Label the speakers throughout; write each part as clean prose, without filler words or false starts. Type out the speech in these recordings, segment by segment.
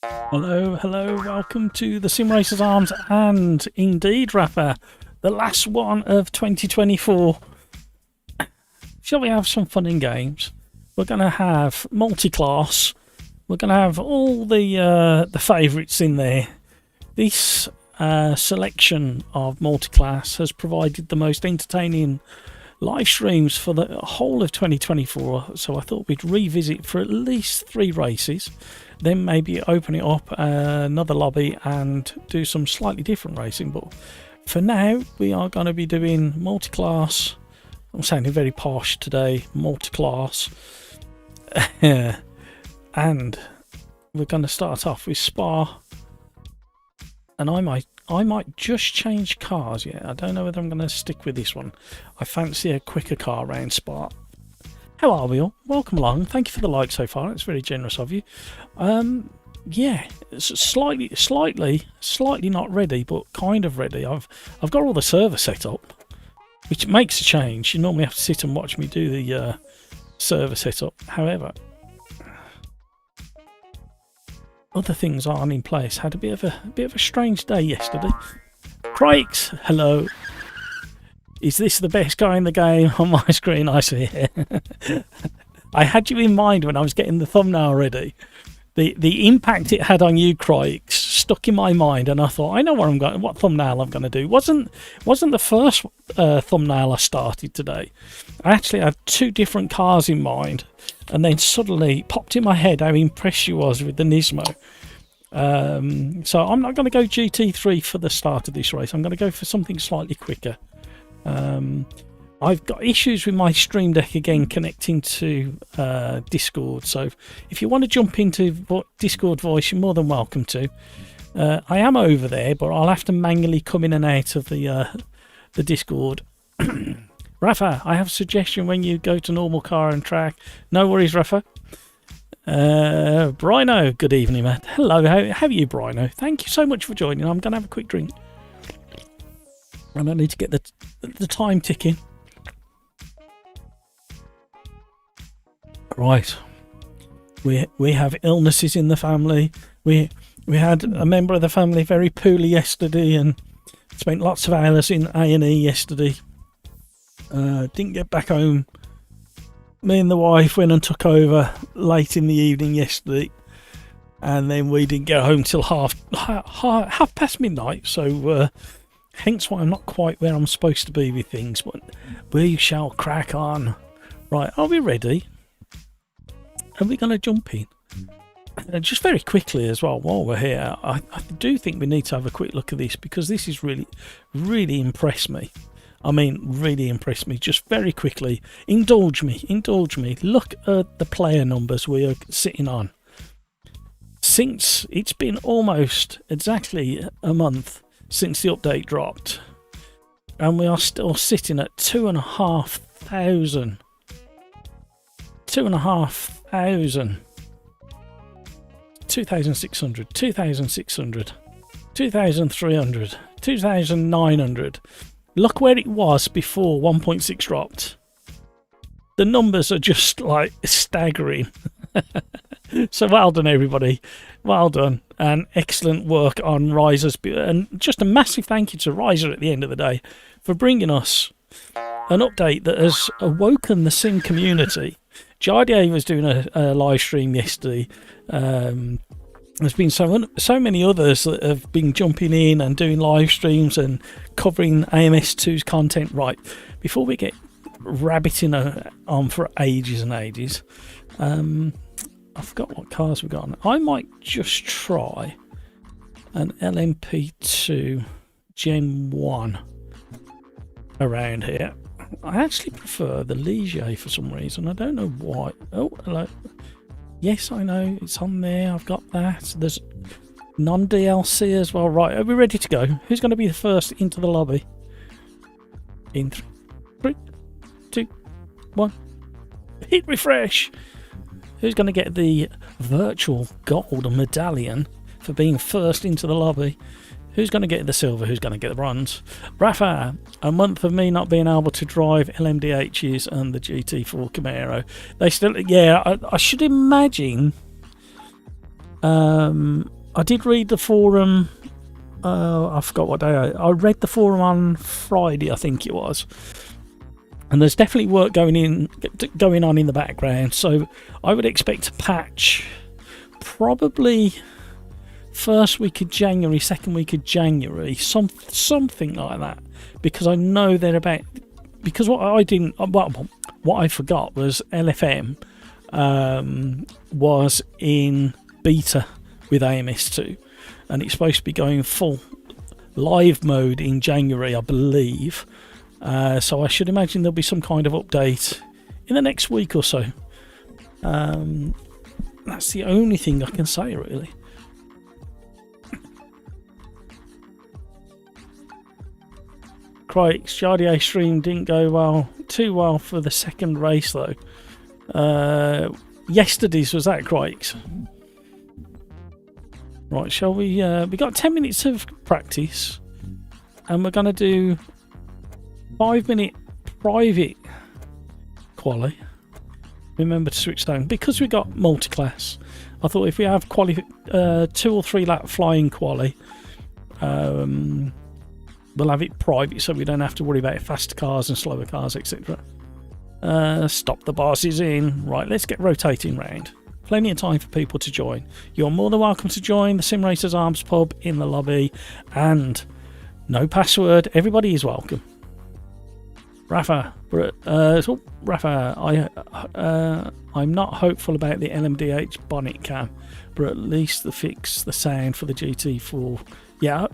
Speaker 1: Hello, welcome to the Sim Racers Arms and indeed, Rafa, the last one of 2024. Shall we have some fun in games? We're going to have multi-class. We're going to have all the favourites in there. This selection of multi-class has provided the most entertaining live streams for the whole of 2024, so I thought we'd revisit for at least 3 races, then maybe open it up another lobby and do some slightly different racing. But for now we are going to be doing multi-class. I'm sounding very posh today. Multi-class. And we're going to start off with Spa, and I might just change cars. I don't know whether I'm going to stick with this one. I fancy a quicker car around Spa. How are we all? Welcome along. Thank you for the like so far. It's very generous of you. Yeah, it's slightly not ready, but kind of ready. I've got all the server set up, which makes a change. You normally have to sit and watch me do the server setup. However, other things aren't in place. Had a bit of a strange day yesterday. Crikes, hello. Is this the best guy in the game? On my screen I see it. I had you in mind when I was getting the thumbnail ready. The impact it had on you, Crikes, stuck in my mind, and I thought, I know what thumbnail I'm going to do. Wasn't the first thumbnail I started today. I actually had 2 different cars in mind, and then suddenly popped in my head how impressed you was with the Nismo. So I'm not going to go GT3 for the start of this race. I'm going to go for something slightly quicker. I've got issues with my Stream Deck again connecting to Discord, so if you want to jump into Discord voice, you're more than welcome to. I am over there, but I'll have to manually come in and out of the Discord. Rafa, I have a suggestion when you go to normal car and track. No worries, Rafa. Brino, good evening, mate. Hello, how are you, Brino? Thank you so much for joining. I'm going to have a quick drink. And I need to get the time ticking. Right. We have illnesses in the family. We had a member of the family very poorly yesterday and spent lots of hours in A&E yesterday. Didn't get back home. Me and the wife went and took over late in the evening yesterday, and then we didn't get home till half past midnight. So hence why I'm not quite where I'm supposed to be with things. But we shall crack on. Right, are we ready? Are we going to jump in? Just very quickly as well, while we're here, I do think we need to have a quick look at this, because this is really impressed me. I mean, really impressed me. Just very quickly, indulge me. Look at the player numbers we are sitting on. Since it's been almost exactly a month since the update dropped, and we are still sitting at 2,500. 2,500. 2,600, 2,600, 2,300, 2,900. Look where it was before 1.6 dropped. The numbers are just like staggering. So well done, everybody. Well done, and excellent work on Riser's. And just a massive thank you to Riser at the end of the day for bringing us an update that has awoken the sim community. Jardier was doing a live stream yesterday. There's been so many others that have been jumping in and doing live streams and covering AMS2's content. Right, before we get rabbiting on for ages and ages, I forgot what cars we got on. I might just try an LMP2 Gen 1 around here. I actually prefer the Ligier for some reason. I don't know why. Oh, hello. Yes, I know. It's on there. I've got that. There's non-DLC as well. Right, are we ready to go? Who's going to be the first into the lobby? In 3, 2, 1. Hit refresh. Who's going to get the virtual gold medallion for being first into the lobby? Who's going to get the silver? Who's going to get the bronze? Rafa, a month of me not being able to drive LMDHs and the GT4 Camaro. They still, yeah, I should imagine I did read the forum. I forgot what day. I read the forum on Friday, I think it was. And there's definitely work going on in the background. So I would expect a patch probably first week of January, second week of January, something like that. Because I know they're about. Because what I forgot was LFM was in beta with AMS2, and it's supposed to be going full live mode in January, I believe. So I should imagine there'll be some kind of update in the next week or so. That's the only thing I can say, really. Crikes, Jardier stream didn't go too well for the second race though. Yesterday's was that, Crikes? Right, shall we? We got 10 minutes of practice, and we're gonna do 5-minute private quali. Remember to switch down because we got multi-class. I thought if we have 2 or 3 lap flying quali, we'll have it private so we don't have to worry about faster cars and slower cars, etc. Stop the bosses in. Right, let's get rotating round. Plenty of time for people to join. You're more than welcome to join the Sim Racers Arms pub in the lobby, and no password. Everybody is welcome. Rafa, I'm not hopeful about the LMDH bonnet cam, but at least they fix the sound for the GT4. Yeah,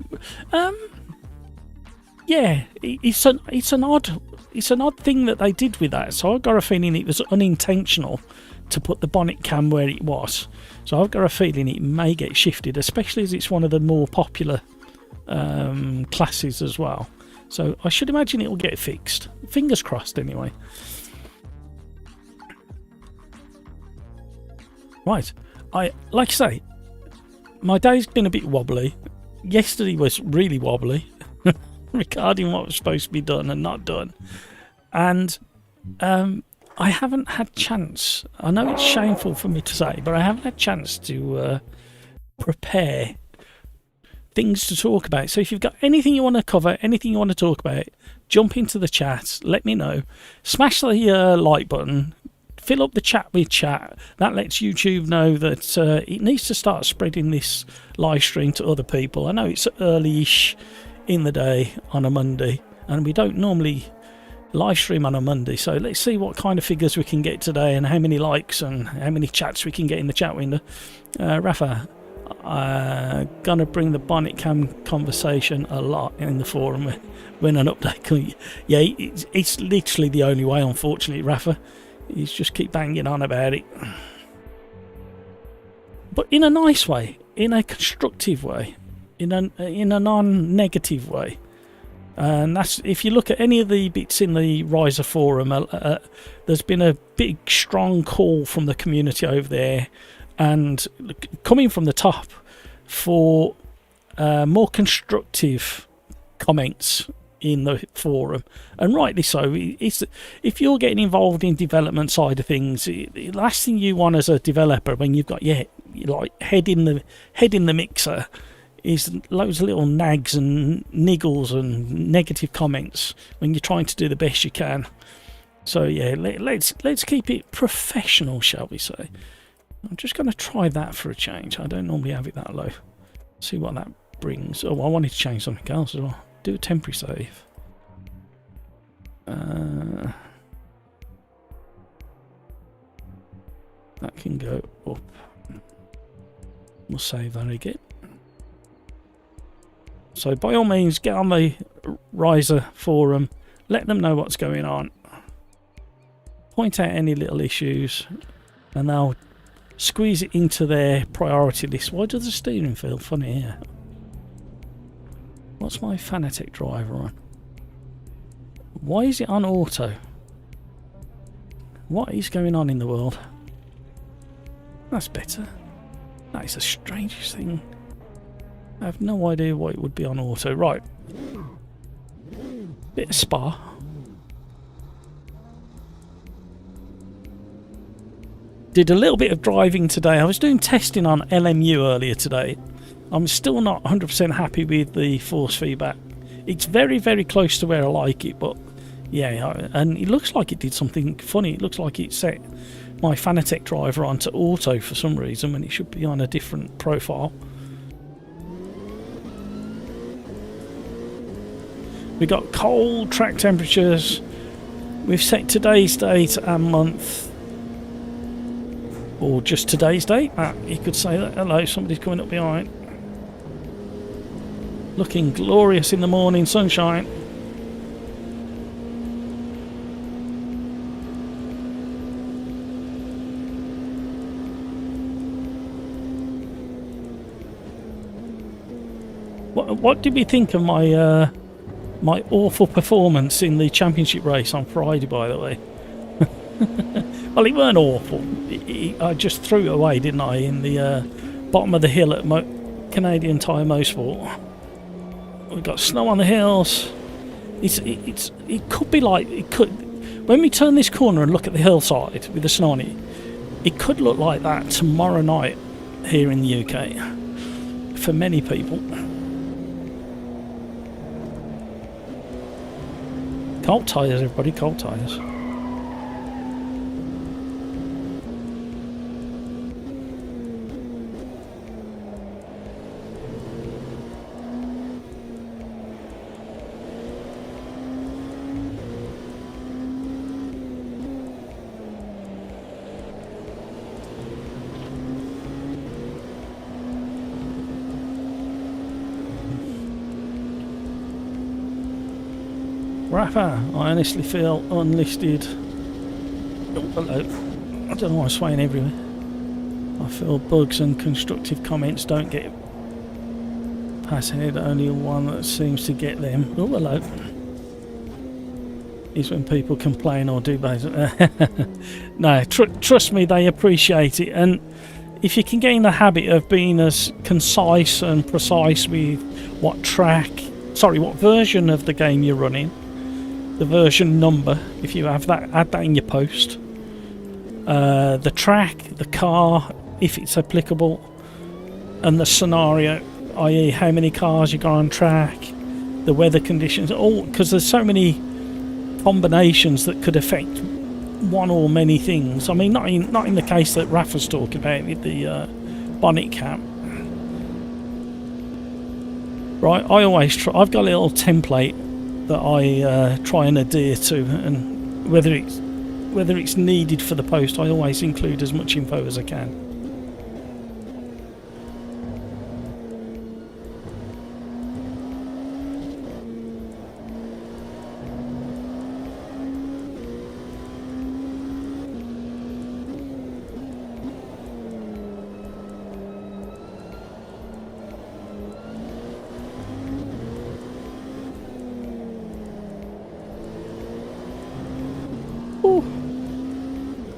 Speaker 1: yeah, it's an odd thing that they did with that. So I've got a feeling it was unintentional to put the bonnet cam where it was. So I've got a feeling it may get shifted, especially as it's one of the more popular classes as well. So I should imagine it will get fixed. Fingers crossed, anyway. Right, like I say, my day's been a bit wobbly. Yesterday was really wobbly regarding what was supposed to be done and not done, and I haven't had chance. I know it's shameful for me to say, but I haven't had chance to prepare things to talk about. So if you've got anything you want to cover, anything you want to talk about, jump into the chat, let me know. Smash the like button, fill up the chat with chat. That lets YouTube know that it needs to start spreading this live stream to other people. I know it's early-ish in the day on a Monday, and we don't normally live stream on a Monday, so let's see what kind of figures we can get today and how many likes and how many chats we can get in the chat window. Rafa, gonna bring the bonnet cam conversation a lot in the forum when an update. Yeah, it's literally the only way, unfortunately, Rafa. You just keep banging on about it, but in a nice way, in a constructive way, in a non-negative way. And that's, if you look at any of the bits in the Riser forum, there's been a big strong call from the community over there, and coming from the top, for more constructive comments in the forum, and rightly so. It's, if you're getting involved in development side of things, the last thing you want as a developer when you've got like head in the mixer is loads of little nags and niggles and negative comments when you're trying to do the best you can. So yeah, let's keep it professional, shall we say. I'm just going to try that for a change. I don't normally have it that low. See what that brings. Oh, I wanted to change something else as well. Do a temporary save. That can go up. We'll save that again. So by all means, get on the Riser forum, let them know what's going on, point out any little issues, and they'll squeeze it into their priority list. Why does the steering feel funny here? What's my Fanatec driver on? Why is it on auto? What is going on in the world? That's better. That is the strangest thing. I have no idea why it would be on auto. Right. Bit of spa. Did a little bit of driving today. I was doing testing on LMU earlier today. I'm still not 100% happy with the force feedback. It's very, very close to where I like it, but yeah, and it looks like it did something funny. It looks like it set my Fanatec driver onto auto for some reason when it should be on a different profile. We got cold track temperatures. We've set today's date and month, or just today's date. You could say that. Hello, somebody's coming up behind. Looking glorious in the morning sunshine. What did we think of my my awful performance in the championship race on Friday, by the way? Well, it weren't awful. I just threw it away, didn't I, in the bottom of the hill at Canadian Tire Motorsport. We've got snow on the hills. It could be like, when we turn this corner and look at the hillside with the snow on it, it could look like that tomorrow night here in the UK for many people. Cold tyres, everybody, cold tyres. Rapper, I honestly feel unlisted. Oh, hello. I don't know why I'm swaying everywhere. I feel bugs and constructive comments don't get past head. Only one that seems to get them. Oh, hello. Is when people complain or do bad. No, trust me, they appreciate it. And if you can get in the habit of being as concise and precise with what version of the game you're running, the version number, if you have that, add that in your post. The track, the car, if it's applicable, and the scenario, i.e. how many cars you got on track, the weather conditions, all, because there's so many combinations that could affect one or many things. I mean, not in the case that Rafa's talking about with the bonnet cap. Right, I always try. I've got a little template that I try and adhere to, and whether it's needed for the post, I always include as much info as I can.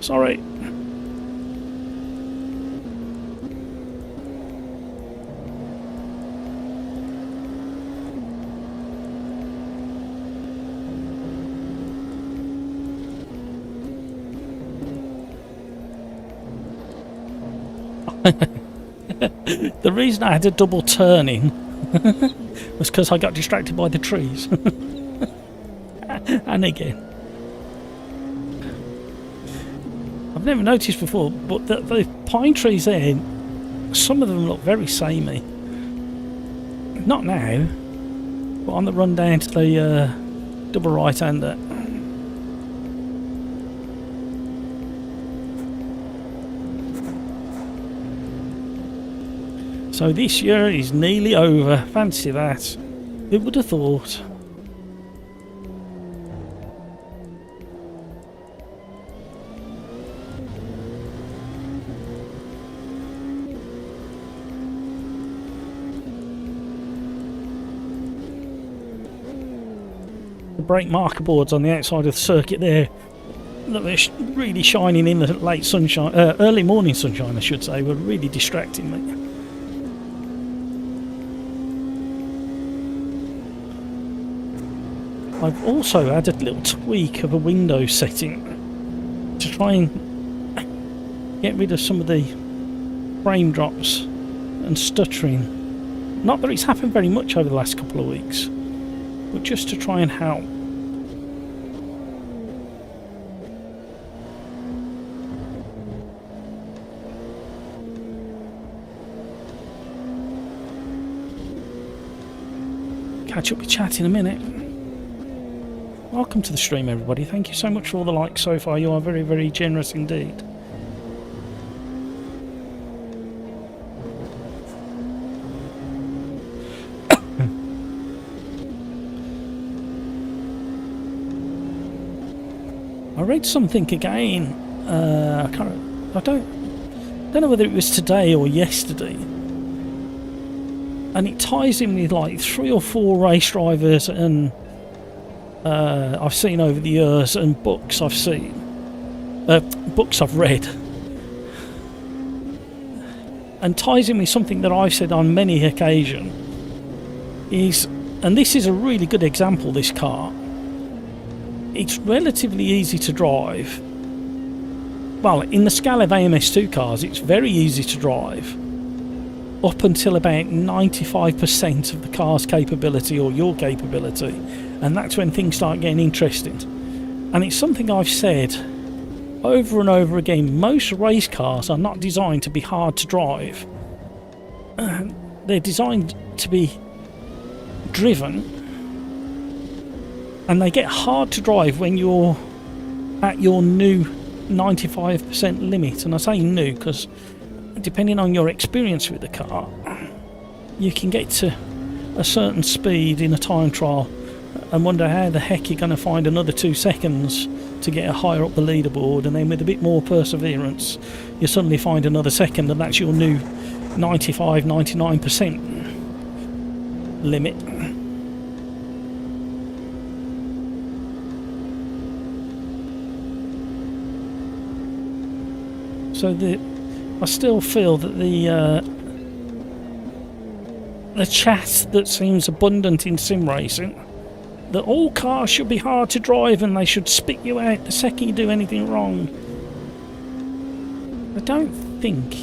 Speaker 1: Sorry. The reason I had a double turning was because I got distracted by the trees. And again, I've never noticed before, but the pine trees there, some of them look very samey. Not now, but on the run down to the double right-hander. So this year is nearly over. Fancy that. Who would have thought? The brake marker boards on the outside of the circuit there that were really shining in the late sunshine, early morning sunshine I should say, were really distracting me. I've also added a little tweak of a window setting to try and get rid of some of the frame drops and stuttering. Not that it's happened very much over the last couple of weeks, but just to try and help. Catch up with chat in a minute. Welcome to the stream, everybody. Thank you so much for all the likes so far. You are very, very generous indeed. I read something again. I don't know whether it was today or yesterday. And it ties in with like 3 or 4 race drivers and I've seen over the years, and books I've seen, books I've read, and ties in with something that I've said on many occasions. And this is a really good example. This car, it's relatively easy to drive. Well, in the scale of AMS2 cars, it's very easy to drive up until about 95% of the car's capability or your capability, and that's when things start getting interesting. And it's something I've said over and over again. Most race cars are not designed to be hard to drive. They're designed to be driven, and they get hard to drive when you're at your new 95% limit. And I say new because depending on your experience with the car, you can get to a certain speed in a time trial and wonder how the heck you're going to find another 2 seconds to get higher up the leaderboard, and then with a bit more perseverance you suddenly find another second, and that's your new 95-99% limit. So I still feel that the chat that seems abundant in sim racing, that all cars should be hard to drive and they should spit you out the second you do anything wrong, I don't think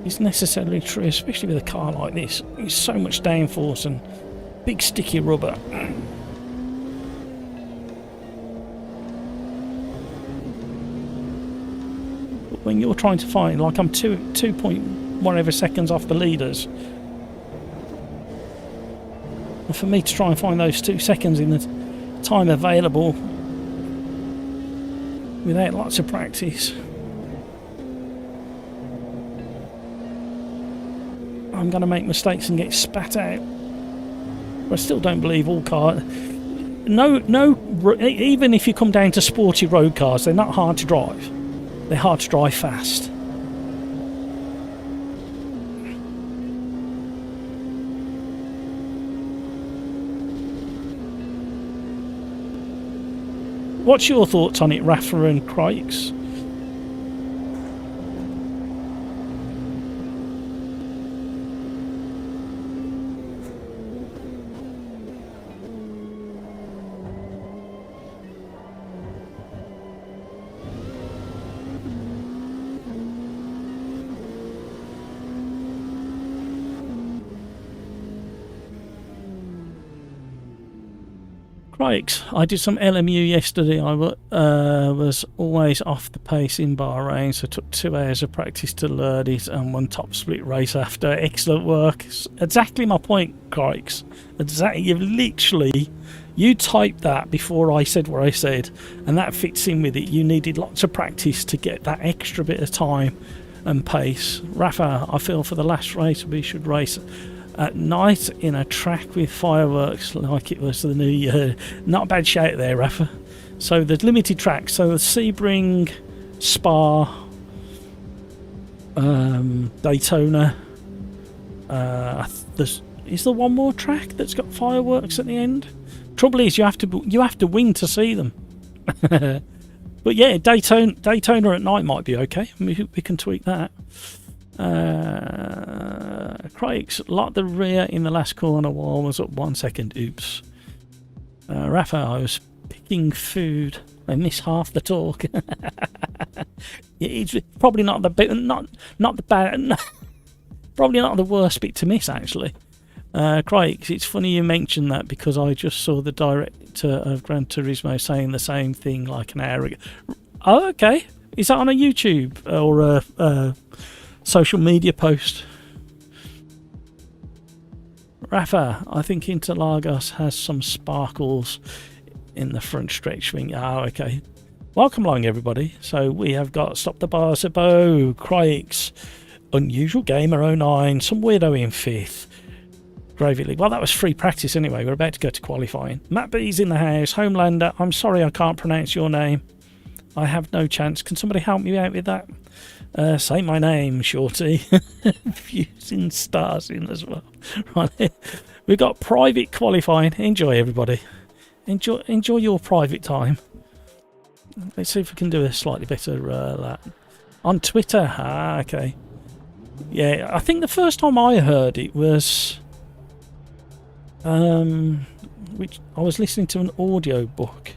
Speaker 1: is necessarily true, especially with a car like this. It's so much downforce and big sticky rubber. But when you're trying to find, like I'm 2 point whatever seconds off the leaders, and for me to try and find those 2 seconds in the time available without lots of practice, I'm going to make mistakes and get spat out. But I still don't believe all cars. Even if you come down to sporty road cars, they're not hard to drive. They're hard to drive fast. What's your thoughts on it, Rafa and Crikes? I did some LMU yesterday. I was always off the pace in Bahrain, so took 2 hours of practice to learn it and 1 top split race after. Excellent work. Exactly my point, Crikes. Exactly. You typed that before I said what I said, and that fits in with it. You needed lots of practice to get that extra bit of time and pace. Rafa, I feel for the last race we should race at night in a track with fireworks like it was the New Year. Not a bad shout there, Rafa. So there's limited tracks. So the Sebring, Spa, Daytona. Is there one more track that's got fireworks at the end? Trouble is, you have to win to see them. But yeah, Daytona at night might be okay. We can tweak that. Craigs locked the rear in the last corner while was up 1 second. Oops. Rafa, I was picking food. I missed half the talk. It's probably not the bit, not the bad, probably not the worst bit to miss actually. Craig, it's funny you mentioned that because I just saw the director of Gran Turismo saying the same thing like an hour ago. Oh, okay. Is that on a YouTube or a social media post? Rafa, I think Interlagos has some sparkles in the front stretch wing. Oh, okay. Welcome along, everybody. So we have got Stop the Bar, Sebo, Craigs, Unusual Gamer 09, some weirdo in 5th. Gravy League. Well, that was free practice anyway. We're about to go to qualifying. Matt B's in the house. Homelander, I'm sorry I can't pronounce your name. I have no chance. Can somebody help me out with that? Say my name, Shorty. Fusing stars in as well. Right. We've got private qualifying. Enjoy, everybody. Enjoy your private time. Let's see if we can do a slightly better that. On Twitter. Ah, okay. Yeah, I think the first time I heard it was... which I was listening to an audio book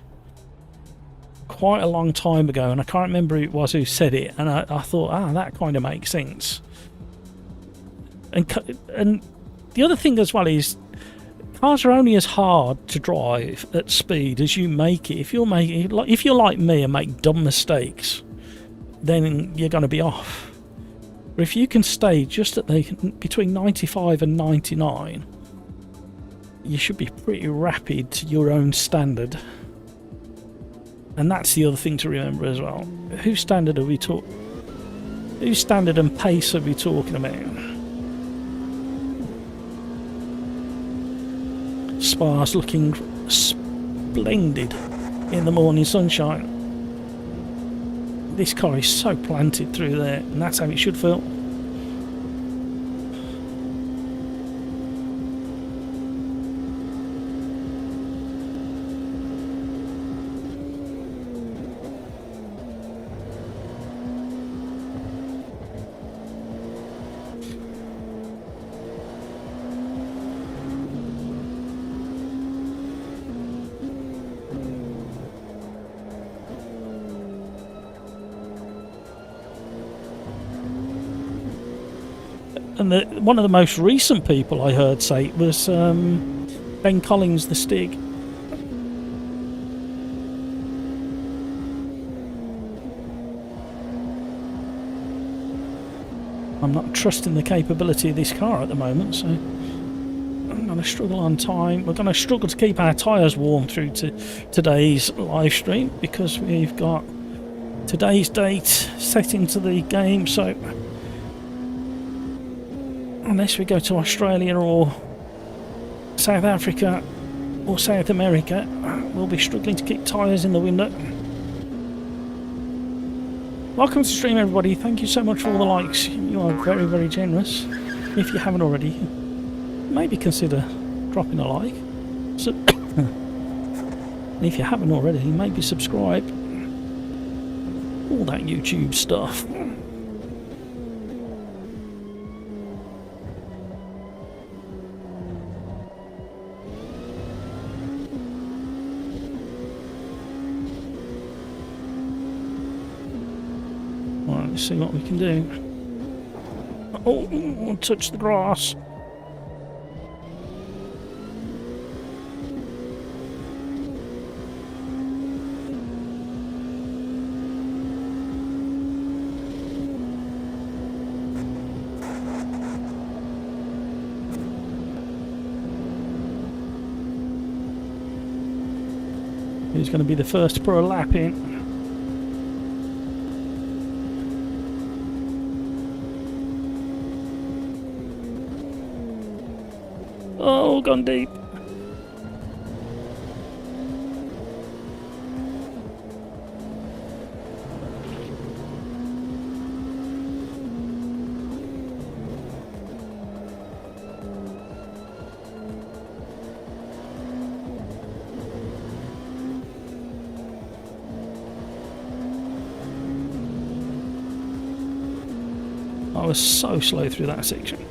Speaker 1: quite a long time ago, and I can't remember who it was who said it, and I thought, that kind of makes sense. And the other thing as well is cars are only as hard to drive at speed as you make it. If you're like me and make dumb mistakes, then you're going to be off. But if you can stay just at between 95 and 99, you should be pretty rapid to your own standard. And that's the other thing to remember as well. Whose standard and pace are we talking about? Spa's looking splendid in the morning sunshine. This car is so planted through there, and that's how it should feel. And one of the most recent people I heard say it was Ben Collins, the Stig. I'm not trusting the capability of this car at the moment, so I'm going to struggle on time. We're going to struggle to keep our tyres warm through to today's live stream because we've got today's date set into the game, so unless we go to Australia or South Africa or South America, we'll be struggling to keep tyres in the window. Welcome to the stream, everybody. Thank you so much for all the likes. You are very, very generous. If you haven't already, maybe consider dropping a like. So if you haven't already, maybe subscribe. All that YouTube stuff. See what we can do. Oh, touch the grass. Who's going to be the first to put a lap in? Oh, gone deep. I was so slow through that section.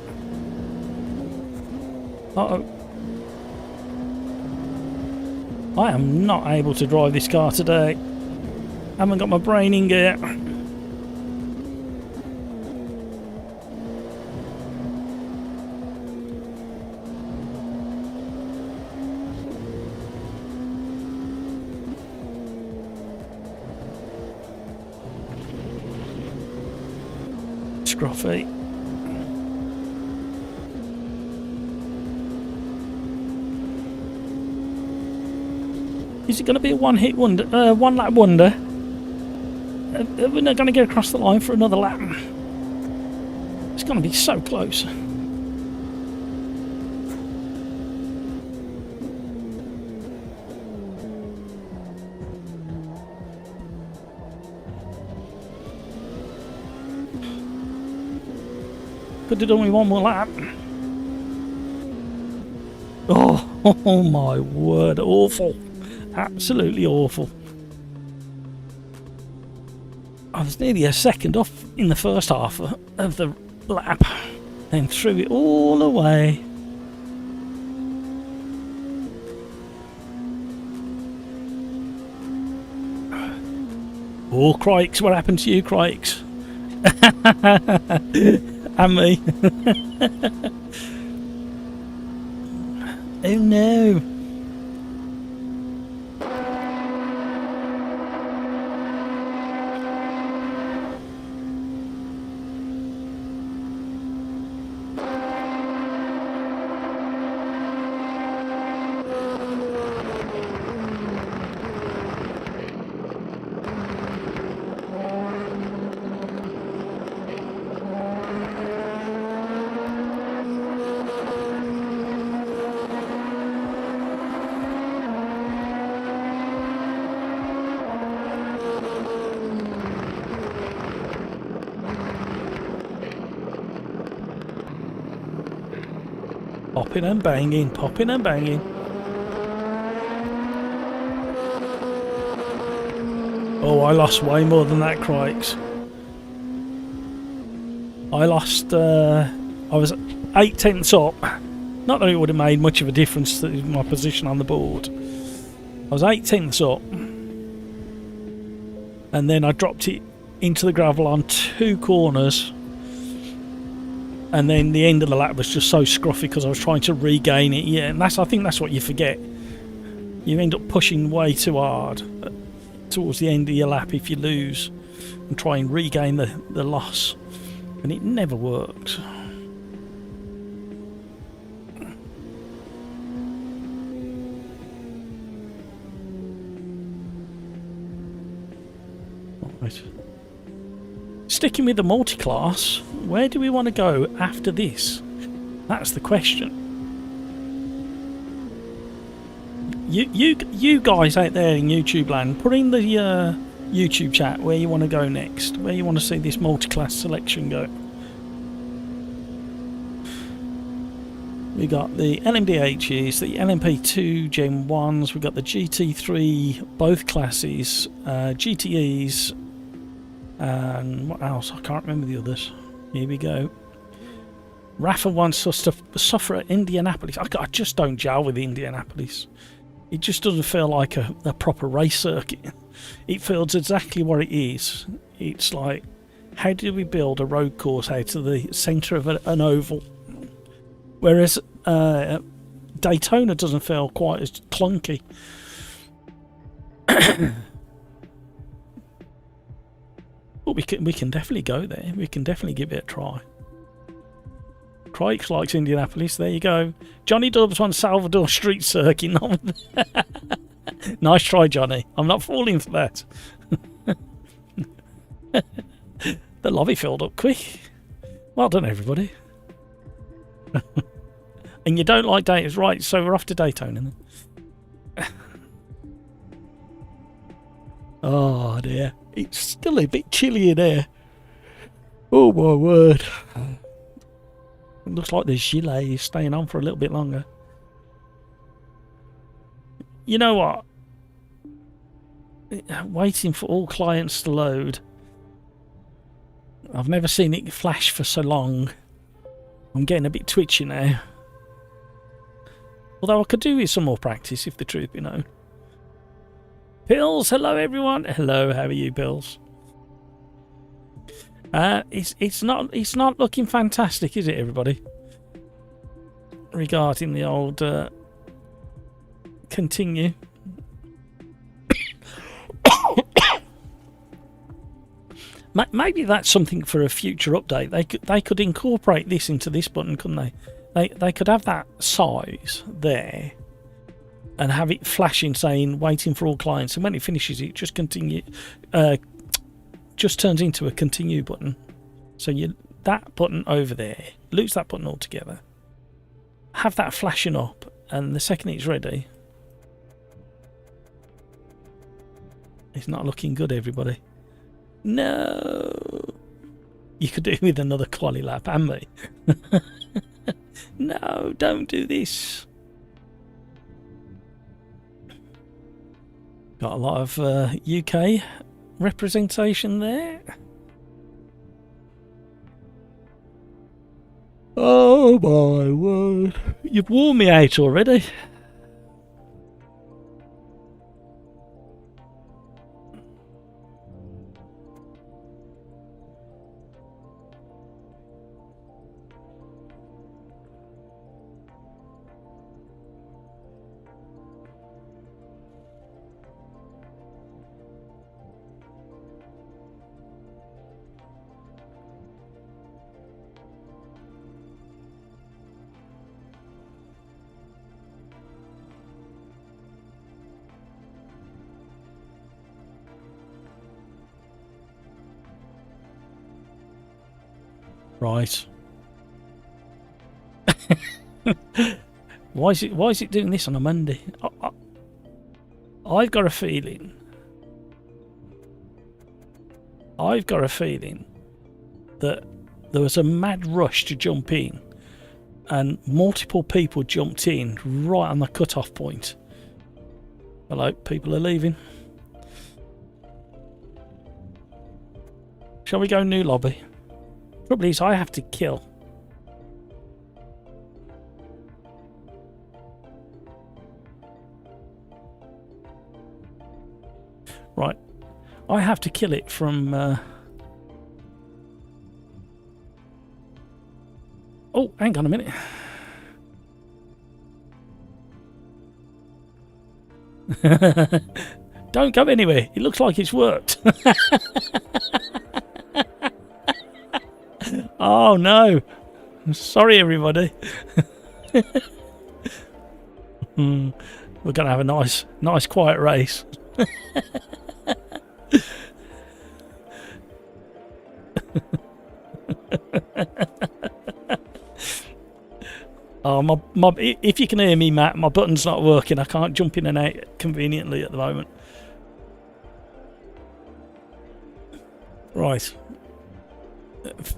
Speaker 1: Uh-oh. I am not able to drive this car today. Haven't got my brain in gear. scruffy. Is it going to be a one-hit wonder, one-lap wonder? We're not going to get across the line for another lap. It's going to be so close. Could have done with one more lap. Oh my word, awful. Absolutely awful. I was nearly a second off in the first half of the lap, then threw it all away. Oh, Crikes, what happened to you, Crikes? And me. Oh no. Popping and banging, popping and banging. Oh, I lost way more than that, Crikes. I lost, I was 8/10 up. Not that it would have made much of a difference to my position on the board. I was 8/10 up. And then I dropped it into the gravel on 2 corners. And then the end of the lap was just so scruffy because I was trying to regain it. Yeah, and I think that's what you forget. You end up pushing way too hard towards the end of your lap if you lose and try and regain the loss. And it never works. Right. Sticking with the multi-class, where do we want to go after this? That's the question. You guys out there in YouTube land, put in the YouTube chat where you want to go next, where you want to see this multi-class selection go. We got the LMDHs, the LMP2 Gen 1s, we got the GT3, both classes, GTEs, and what else? I can't remember the others. Here we go. Rafa wants us to suffer at Indianapolis. I just don't gel with Indianapolis. It just doesn't feel like a proper race circuit. It feels exactly what it is. It's like, how do we build a road course out of the centre of an oval? Whereas Daytona doesn't feel quite as clunky. But we can definitely go there. We can definitely give it a try. Crikes likes Indianapolis. There you go. Johnny Dubs wants Salvador Street Circuit. Nice try, Johnny. I'm not falling for that. The lobby filled up quick. Well done, everybody. And you don't like Daytona, right? So we're off to Daytona then. Oh dear. It's still a bit chilly in here. Oh my word. It looks like the gilet is staying on for a little bit longer. You know what? Waiting for all clients to load. I've never seen it flash for so long. I'm getting a bit twitchy now. Although I could do with some more practice if the truth be known. Pills, hello everyone. Hello, how are you, Pills? It's not looking fantastic, is it, everybody? Regarding the old continue. Maybe that's something for a future update. They could incorporate this into this button, couldn't they? They could have that size there and have it flashing saying waiting for all clients, and when it finishes it just continue, just turns into a continue button. So that button over there, lose that button altogether, have that flashing up, and the second it's ready. It's not looking good, everybody. No, you could do it with another Quali lap and me. No, don't do this. Got a lot of UK representation there. Oh my word, you've worn me out already. Right. Why is it doing this on a Monday? I've got a feeling. That there was a mad rush to jump in, and multiple people jumped in right on the cut-off point. Hello, people are leaving. Shall we go new lobby? Trouble is, I have to kill. Right. I have to kill it from... Oh, hang on a minute. Don't go anywhere. It looks like it's worked. Oh no. Sorry everybody. We're gonna have a nice quiet race. Oh, if you can hear me, Matt, my button's not working. I can't jump in and out conveniently at the moment. Right.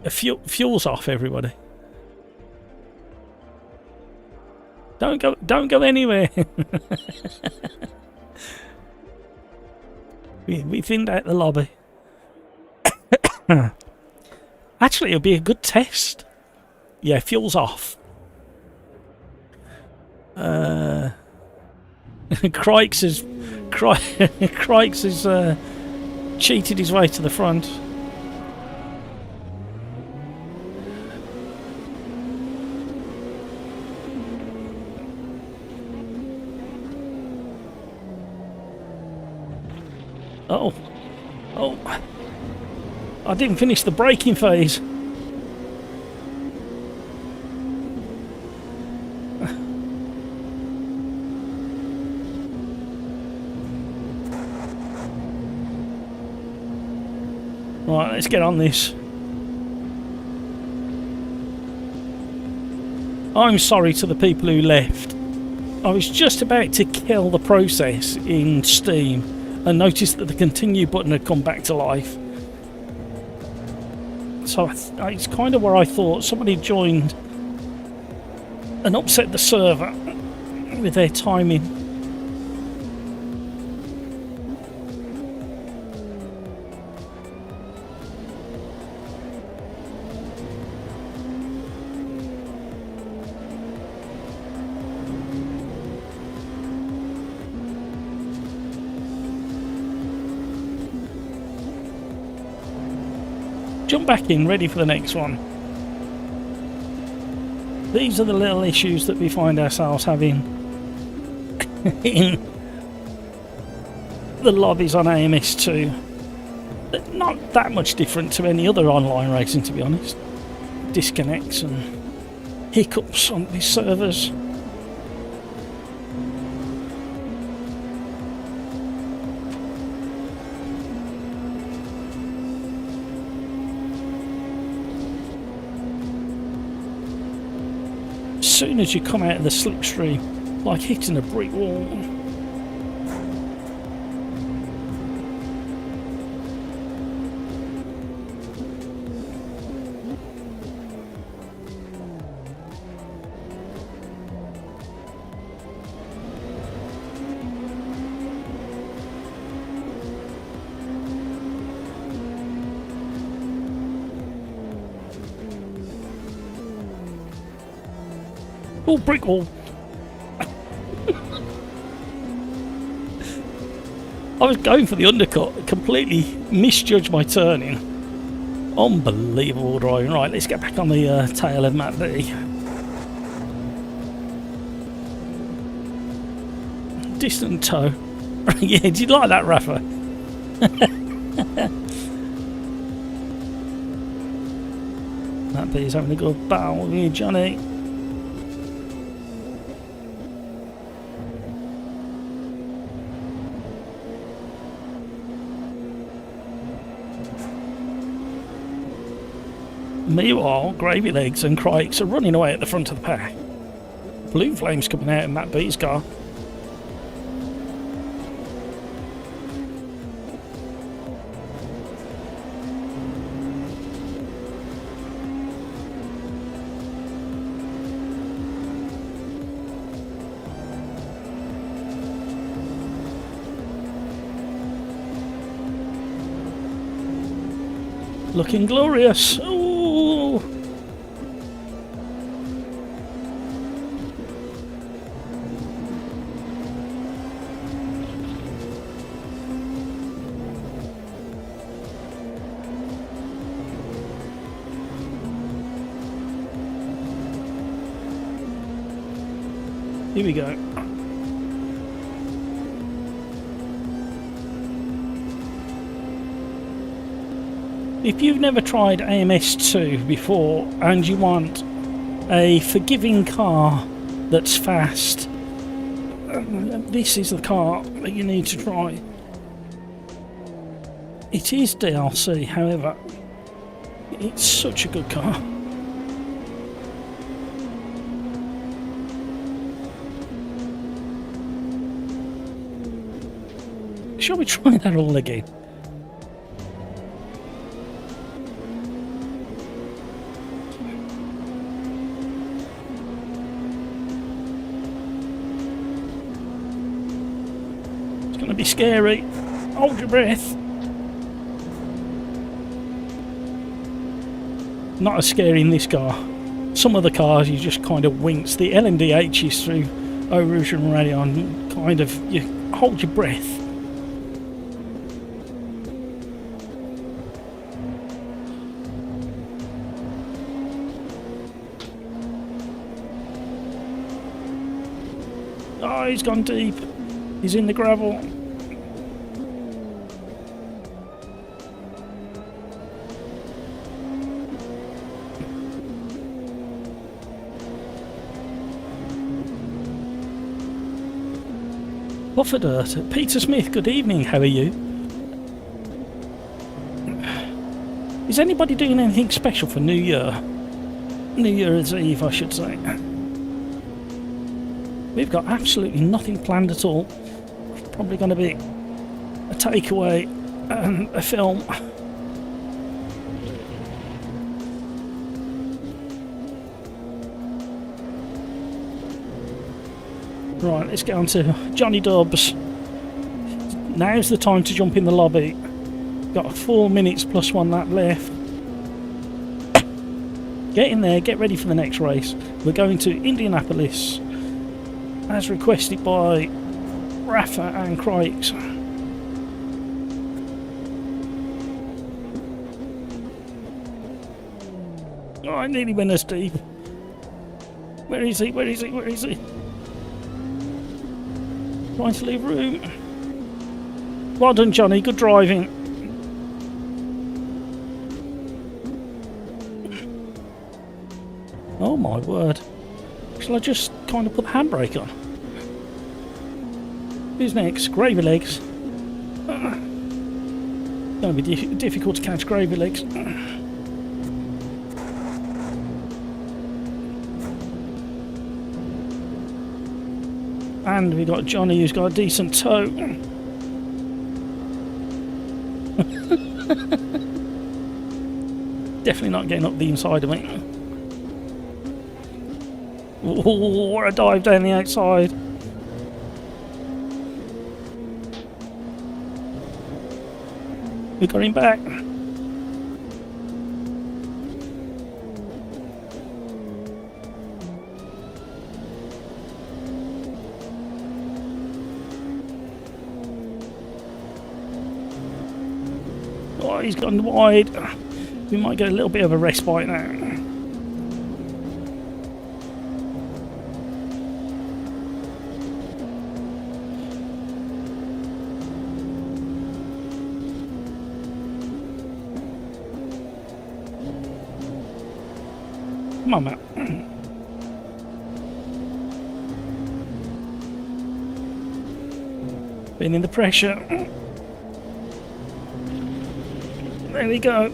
Speaker 1: Fuel's off, everybody. Don't go anywhere. we thinned out the lobby. Actually, it'll be a good test. Yeah, fuel's off. Crikes has cheated his way to the front. Oh, I didn't finish the braking phase. Right, let's get on this. I'm sorry to the people who left. I was just about to kill the process in Steam and noticed that the continue button had come back to life. So it's kind of where I thought somebody joined and upset the server with their timing. Jump back in, ready for the next one. These are the little issues that we find ourselves having in the lobbies on AMS2. Not that much different to any other online racing, to be honest. Disconnects and hiccups on these servers. As soon as you come out of the slipstream, like hitting a brick wall. Oh, brick wall. I was going for the undercut, completely misjudged my turning. Unbelievable driving. Right, let's get back on the tail of Matt B. Distant toe. Yeah, did you like that, Rafa? Matt B is having a good battle with you, Johnny. Meanwhile, Gravy Legs and Crikes are running away at the front of the pack. Blue flames coming out in Matt B's car. Looking glorious. Ooh. Here we go. If you've never tried AMS2 before and you want a forgiving car that's fast, this is the car that you need to try. It is DLC, however, it's such a good car. Shall we try that all again? It's going to be scary. Hold your breath. Not as scary in this car. Some of the cars you just kind of wince. The LMDHs through Eau Rouge and Rayon, kind of, you hold your breath. Oh, he's gone deep. He's in the gravel. Buffett, Peter Smith, good evening, how are you? Is anybody doing anything special for New Year? New Year's Eve, I should say. We've got absolutely nothing planned at all. Probably going to be a takeaway and a film. Right, let's get on to Johnny Dubs. Now's the time to jump in the lobby. Got 4 minutes plus 1 lap left. Get in there, get ready for the next race. We're going to Indianapolis, as requested by Rafa and Crikes. Oh, I nearly went as deep. Where is he? Where is he? Where is he? Trying to leave room. Well done, Johnny. Good driving. Oh my word. Shall I just kind of put the handbrake on? Who's next? Gravy Legs. Gonna be difficult to catch Gravy Legs. And we got Johnny who's got a decent toe. Definitely not getting up the inside of me. Oh, what a dive down the outside. We got him back. Oh, he's gone wide. We might get a little bit of a respite now. Come on, Matt. Been in the pressure. There we go.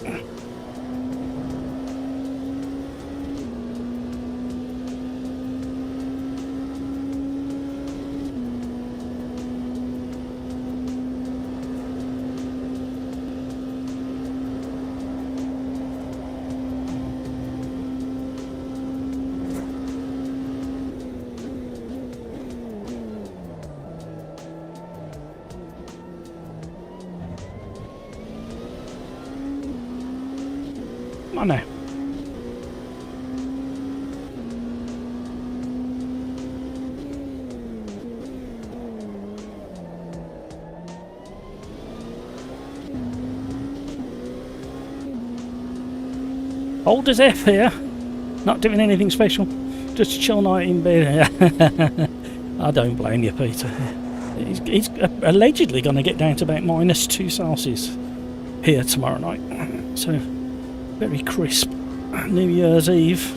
Speaker 1: Come on now. Old as F here. Not doing anything special. Just a chill night in bed. I don't blame you, Peter. He's allegedly going to get down to about -2 Celsius here tomorrow night. So, very crisp New Year's Eve.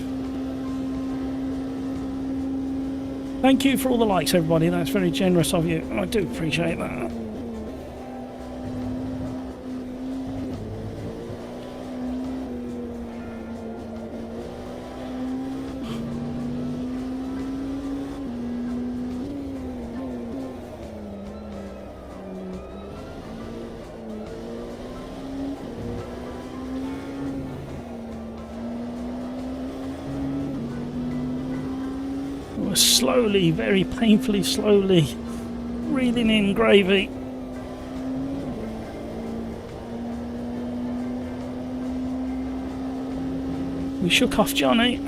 Speaker 1: Thank you for all the likes, everybody. That's very generous of you. I do appreciate that. We're slowly, very painfully slowly breathing in gravy. We shook off Johnny.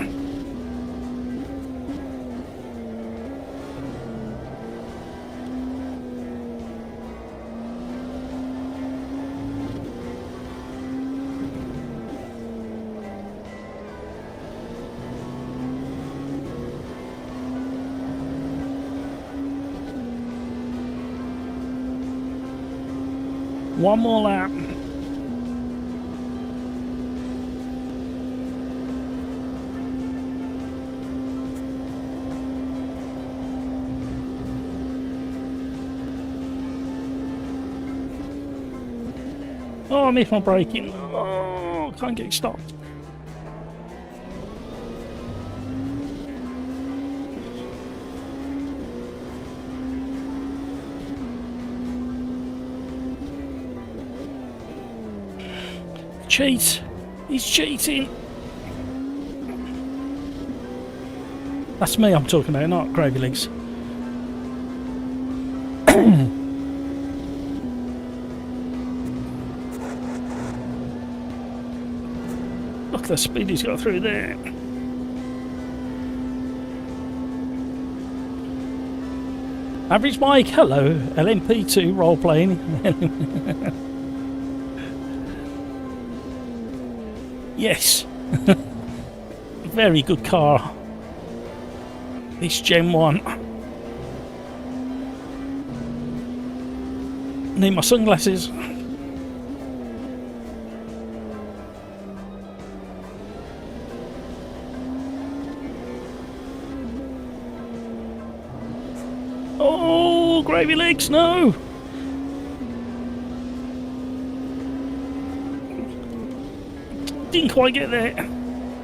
Speaker 1: One more lap. Oh, I missed my braking. Oh, can't get stopped. Cheat! He's cheating! That's me I'm talking about, not Gravy Legs. Look at the speed he's got through there. Average Mike, hello. LMP2 role playing. Yes. Very good car. This Gen 1. Need my sunglasses. Oh, gravy legs, no! Didn't quite get there.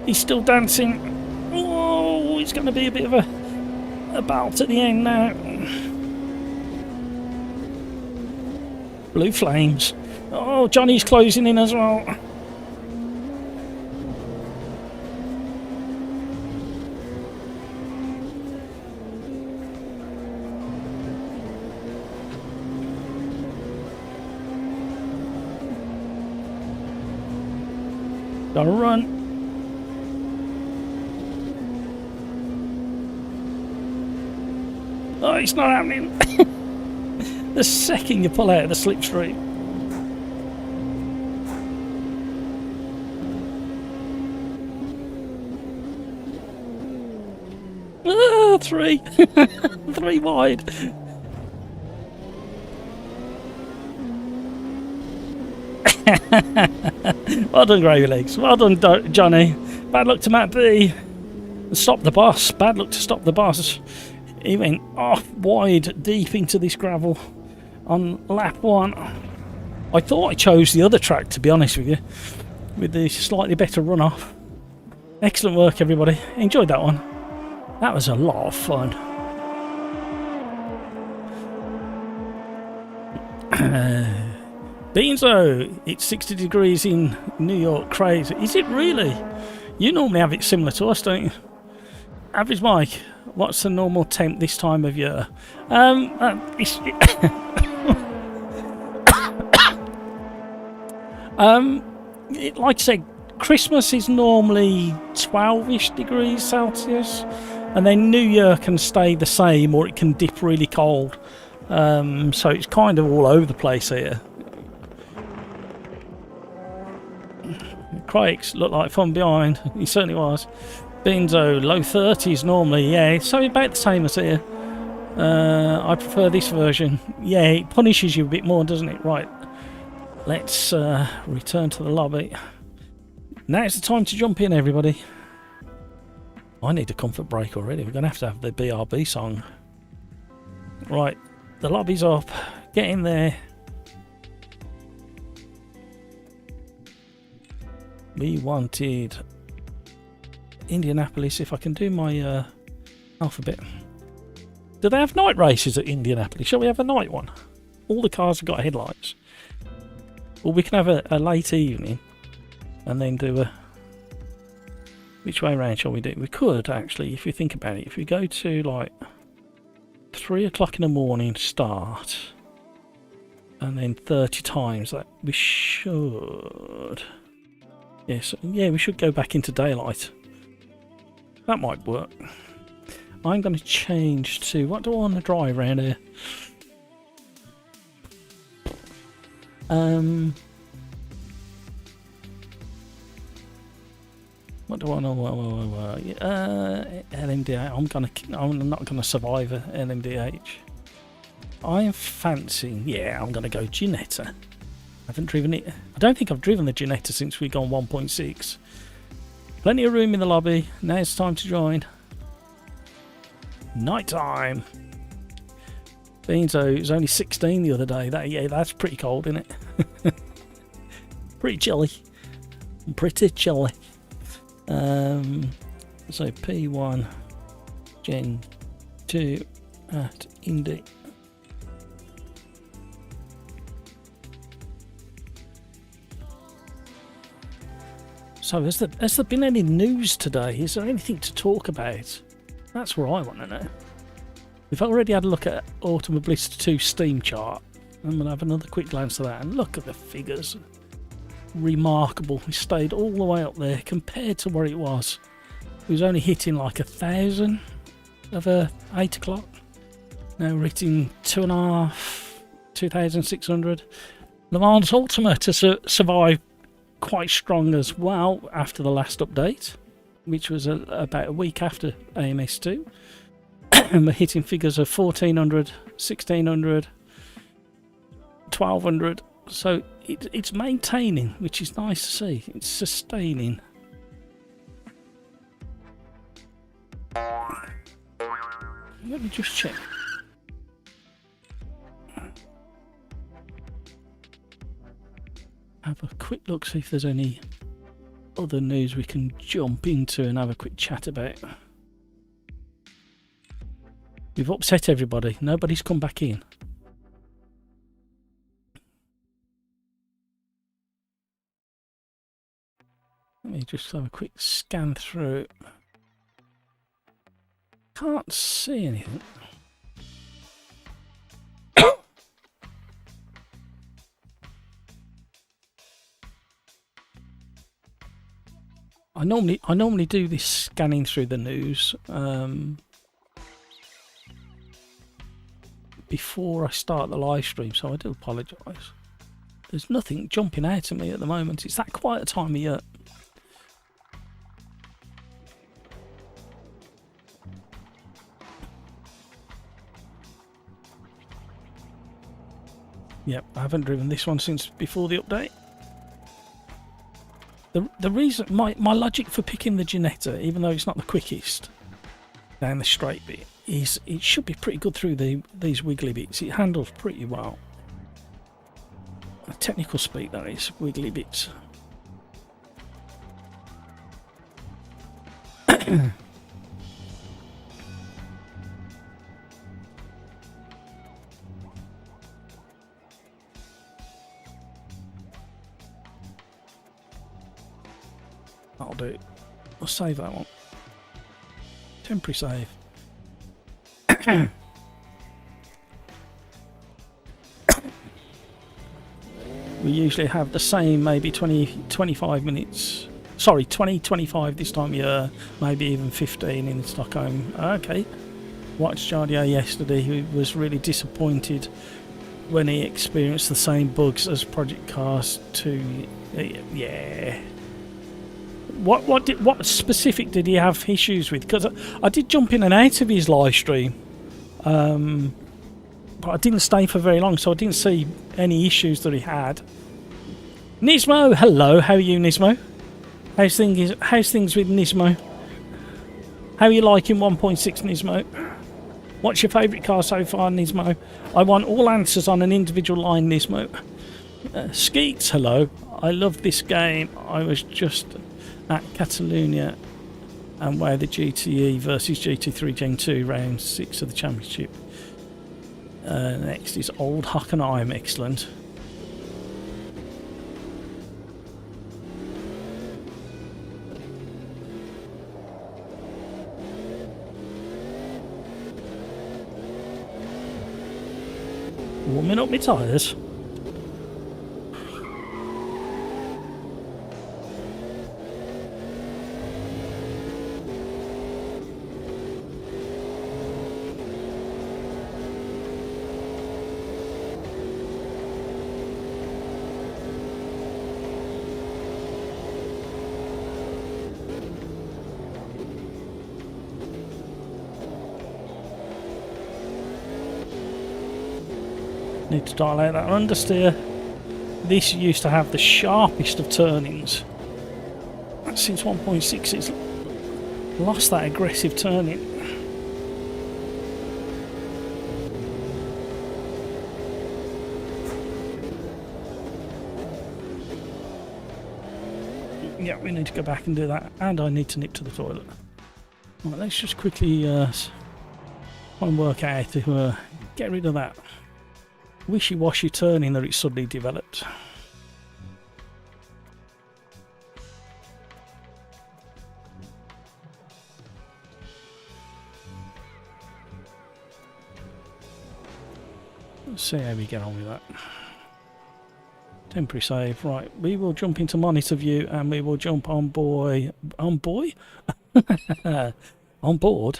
Speaker 1: He's still dancing. Oh, it's going to be a bit of a bout at the end now. Blue flames. Oh, Johnny's closing in as well. Gotta run. Oh, it's not happening. The second you pull out of the slipstream. Ah, 3. 3 wide. Well done, Gravy Legs. Well done, Johnny. Bad luck to Matt B. Stop the boss. Bad luck to Stop the Boss. He went off wide, deep into this gravel on lap 1. I thought I chose the other track, to be honest with you, with the slightly better runoff. Excellent work, everybody. Enjoyed that one. That was a lot of fun. Beanzo, it's 60 degrees in New York. Crazy. Is it really? You normally have it similar to us, don't you? Average Mike, what's the normal temp this time of year? Like I said, Christmas is normally 12-ish degrees Celsius, and then New Year can stay the same, or it can dip really cold. So it's kind of all over the place here. Craig's looked like fun behind. He certainly was. Benzo, low 30s normally, yeah, so about the same as here. I prefer this version. Yeah, it punishes you a bit more, doesn't it? Right, let's return to the lobby. Now's the time to jump in, everybody. I need a comfort break already. We're going to have the BRB song. Right, the lobby's up. Get in there. We wanted Indianapolis. If I can do my alphabet. Do they have night races at Indianapolis? Shall we have a night one? All the cars have got headlights. Well, we can have a late evening and then do a... Which way around shall we do? We could actually, if you think about it, if we go to like 3 o'clock in the morning start and then 30 times that we should... Yes, yeah, we should go back into daylight. That might work. I'm going to change to... What do I want to drive around here? What do I know? LMDH. I'm not gonna survive a LMDH. I'm fancying. Yeah, I'm gonna go Ginetta. I haven't driven it. I don't think I've driven the Ginetta since we gone 1.6. Plenty of room in the lobby. Now it's time to join. Night time. Beanzo, it was only 16 the other day. That's pretty cold, isn't it? Pretty chilly. Pretty chilly. So P1 Gen 2 at Indy. So has there been any news today? Is there anything to talk about? That's what I want to know. We've already had a look at Automobilista 2 Steam chart. I'm going to have another quick glance at that and look at the figures. Remarkable. We stayed all the way up there compared to where it was. It was only hitting like 1,000 of 8 o'clock. Now we're hitting 2.5, 2,600. Le Mans Ultimate has survived quite strong as well after the last update, which was about a week after AMS2. And we're hitting figures of 1,400, 1,600, 1,200. So it's maintaining, which is nice to see. It's sustaining. Let me just check. have a quick look, see if there's any other news we can jump into and have a quick chat about. We've upset everybody. Nobody's come back in. Let me just have a quick scan through. Can't see anything. I normally do this scanning through the news before I start the live stream, so I do apologise. There's nothing jumping out at me at the moment. It's that quiet a time of year. Yep, I haven't driven this one since before the update. The reason, my logic for picking the Ginetta, even though it's not the quickest down the straight bit, is it should be pretty good through these wiggly bits. It handles pretty well. Technical speak, that is, wiggly bits. That'll do it. I'll save that one. Temporary save. We usually have the same, maybe 20-25 minutes. Sorry, 20-25 this time of year, maybe even 15 in Stockholm. Okay. Watched Jardia yesterday, who was really disappointed when he experienced the same bugs as Project Cars 2. Yeah. What specific did he have issues with? Because I did jump in and out of his live stream, but I didn't stay for very long, so I didn't see any issues that he had. Nismo, hello. How are you, Nismo? How's things with Nismo? How are you liking 1.6, Nismo? What's your favourite car so far, Nismo? I want all answers on an individual line, Nismo. Skeets, hello. I love this game. I was just at Catalonia and where the GTE versus GT3 Gen 2 round 6 of the championship. Next is Old Hockenheim, excellent. Warming up my tyres. Need to dial out that understeer. This used to have the sharpest of turnings. Since 1.6 it's lost that aggressive turning. Yeah, we need to go back and do that, and I need to nip to the toilet. Right, let's just quickly try and work out how to get rid of that wishy-washy turning that it suddenly developed. Let's see how we get on with that. Temporary save. Right, we will jump into monitor view and we will jump on board. On board? On board.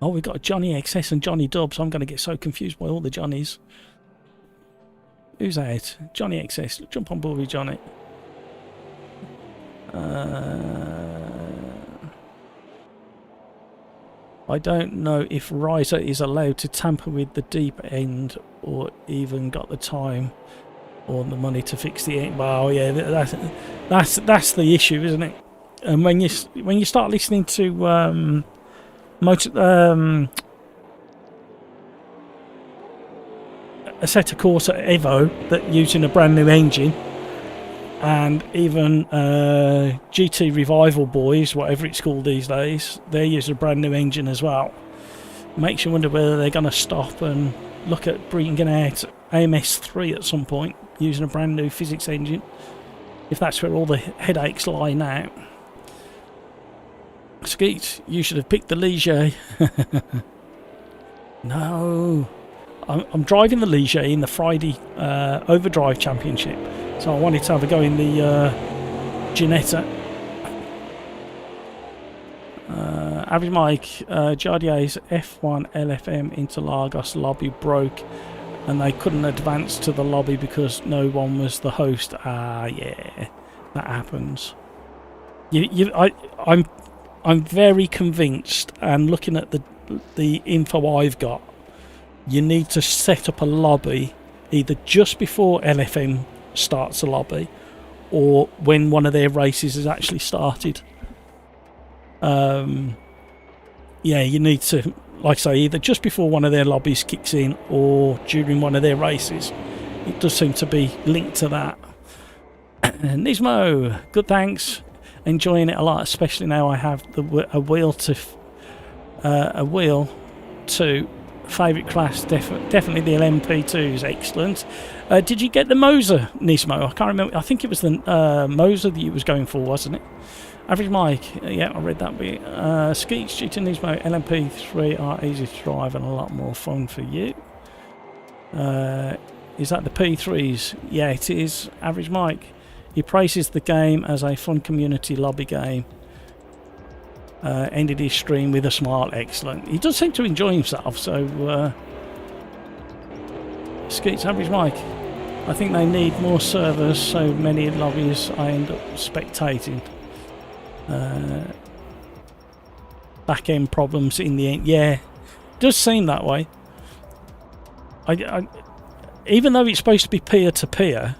Speaker 1: Oh, we've got Johnny XS and Johnny Dubs. I'm going to get so confused by all the Johnnies. Who's out? Johnny XS. Jump on board with Johnny. I don't know if Riser is allowed to tamper with the deep end or even got the time or the money to fix the end. Well, yeah, that's the issue, isn't it? And when you start listening to Assetto Corsa Evo that using a brand new engine, and even GT Revival Boys, whatever it's called these days, they're using a brand new engine as well. Makes you wonder whether they're going to stop and look at bringing out AMS3 at some point using a brand new physics engine, if that's where all the headaches lie now. Skeet, you should have picked the Ligier. No, I'm driving the Ligier in the Friday Overdrive Championship, so I wanted to have a go in the Ginetta. Average Mike, Jardier's F1 LFM Interlagos lobby broke and they couldn't advance to the lobby because no one was the host. Yeah, that happens. I'm very convinced, and looking at the info I've got, you need to set up a lobby either just before LFM starts the lobby or when one of their races has actually started. Yeah, you need to, like I say, either just before one of their lobbies kicks in or during one of their races. It does seem to be linked to that. Nismo, good thanks. Enjoying it a lot, especially now I have a wheel to favourite class. Definitely the LMP2 is excellent. Did you get the Moser, Nismo? I can't remember. I think it was the Moser that you was going for, wasn't it? Average Mike, yeah, I read that bit. Skeets, GT Nismo, LMP3 are easy to drive and a lot more fun for you. Is that the P3s? Yeah, it is. Average Mike, he praises the game as a fun community lobby game. Ended his stream with a smile. Excellent. He does seem to enjoy himself, so Skeets, Average Mike, I think they need more servers, so many lobbies I end up spectating. Back end problems in the end. Yeah, it does seem that way. Even though it's supposed to be peer to peer,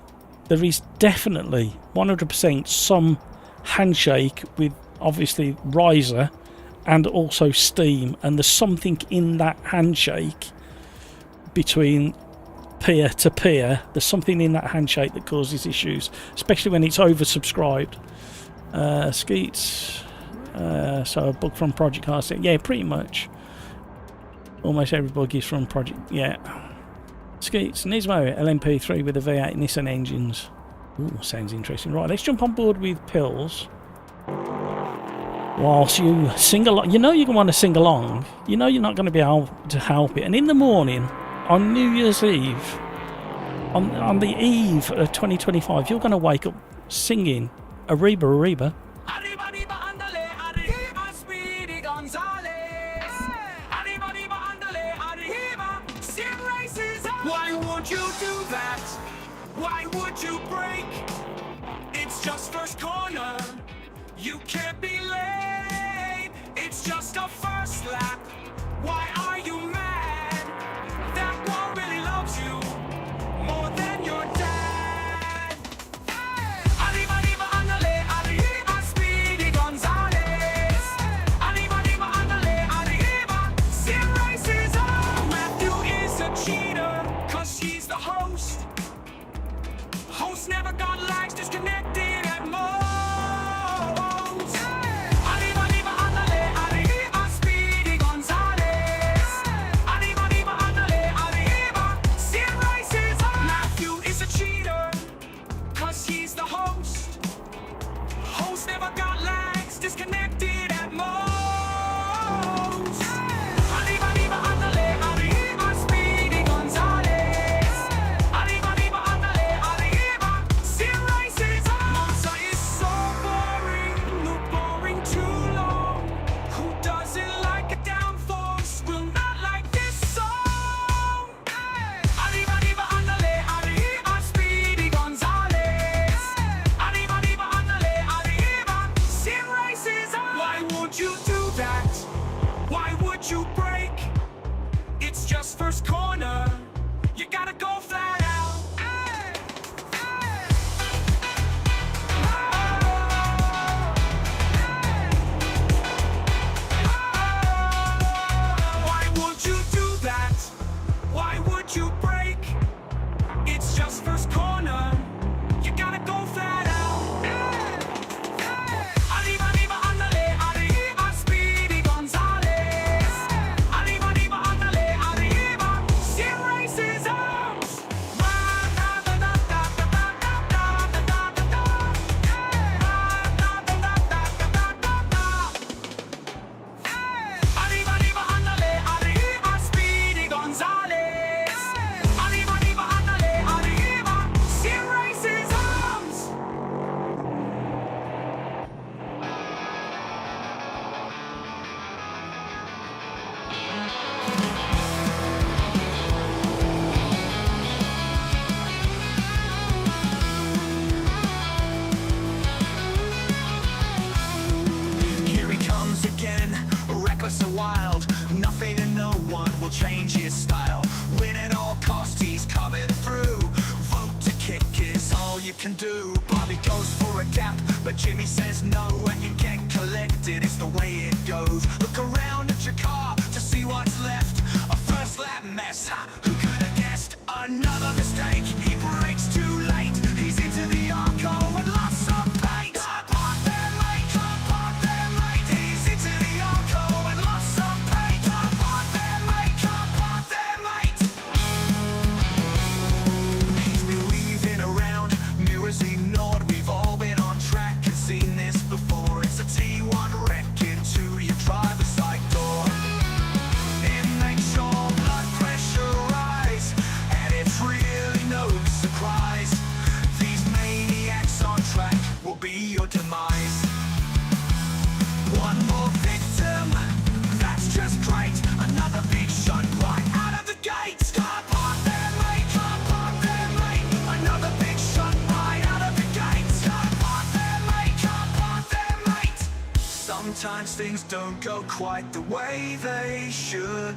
Speaker 1: there is definitely 100% some handshake with obviously Riser and also Steam, and there's something in that handshake between peer to peer. There's something in that handshake that causes issues, especially when it's oversubscribed. Skeets, so a bug from Project Cars. Yeah, pretty much. Almost every bug is from Project. Yeah. Skeets, Nismo, LMP3 with the V8 Nissan engines. Ooh, sounds interesting. Right, let's jump on board with Pills. Whilst you sing along, you know you're going to want to sing along. You know you're not going to be able to help it. And in the morning, on New Year's Eve, on the eve of 2025, you're going to wake up singing Arriba, Arriba.
Speaker 2: Why would you do that? Why would you break? It's just first corner. You can't be late. It's just a first lap. Why are you mad? That one really loves you more than your dad. Arriba, arriba, andale, arriba, Speedy Gonzales. Arriba, arriba, andale, arriba, Sim races on. Matthew is a cheater, cause he's the host. Host never got lags, disconnected at most. Arriba, arriba, andale, arriba, Speedy Gonzales. Arriba, arriba, andale, arriba, Sim races on. Matthew is a cheater, cause he's the host. Host never got lags, disconnected at most. Arriba, arriba, andale, arriba, Speedy Gonzales. Arriba, arriba, andale, arriba, Sim races on. Monza is so boring, no boring too long. Who doesn't like a downforce will not like this song. Arriba, arriba, andale, arriba, Speedy Gonzales. Arriba, arriba, andale, arriba, Sim races on. Why would you do that? Why would you break? It's just first corner. You gotta go flat out. Why would you do that? Why would you break? Jimmy says no and you get collected, it's the way it goes. Look around at your car to see what's left. A first lap mess, ha, who could have guessed? Another mistake, he brakes too late. He's into the arco and lost some paint. Car park there, mate, car park there, mate. He's into the arco and lost some paint. Car park there, mate, car park there, mate. He's been weaving around, mirrors ignored. We've all been on track and seen this before. It's a T1 wreck into your driver's side door. It makes your blood pressure rise, and it's really no surprise. These maniacs on track will be your demise. One more victim, that's just great. Another big shot right out of the gate. Car park there, mate, car park there, mate. Another big shot right out of the gate. Car park there, mate, car park there, mate. Sometimes things don't go quite the way they should.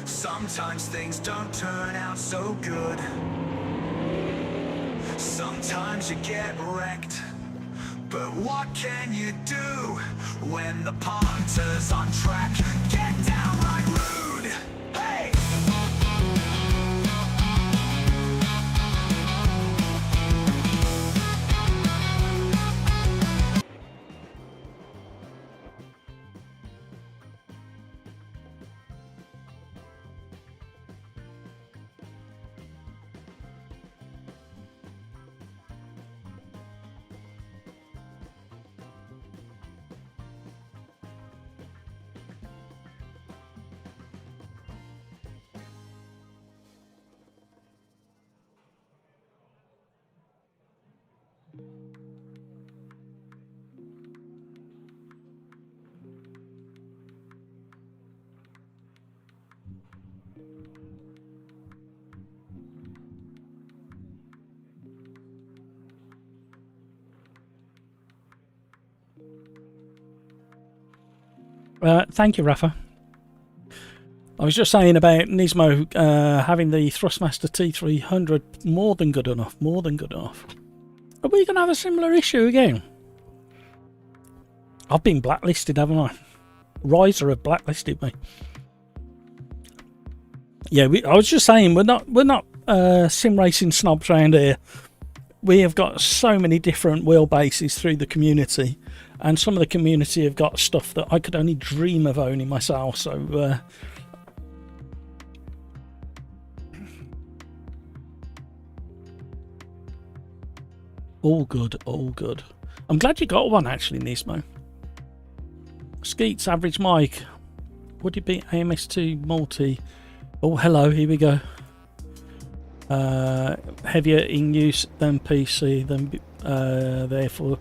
Speaker 2: Sometimes things don't turn out so good. Sometimes you get wrecked, but what can you do when the punter's on track? Get downright rude. Hey!
Speaker 1: Thank you, Rafa. I was just saying about Nismo having the Thrustmaster T300 more than good enough. More than good enough. Are we going to have a similar issue again? I've been blacklisted, haven't I? Riser have blacklisted me. Yeah, I was just saying we're not sim racing snobs around here. We have got so many different wheelbases through the community, and some of the community have got stuff that I could only dream of owning myself. So all good, all good. I'm glad you got one actually, Nismo. Skeets average mic. Would it be AMS2 multi? Oh, hello, here we go. Heavier in use than PC, therefore.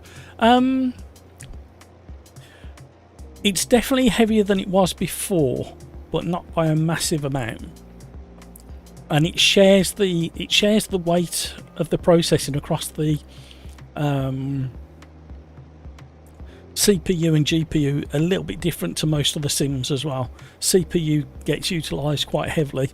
Speaker 1: It's definitely heavier than it was before, but not by a massive amount. And it shares the weight of the processing across the CPU and GPU a little bit different to most of the sims as well. CPU gets utilised quite heavily.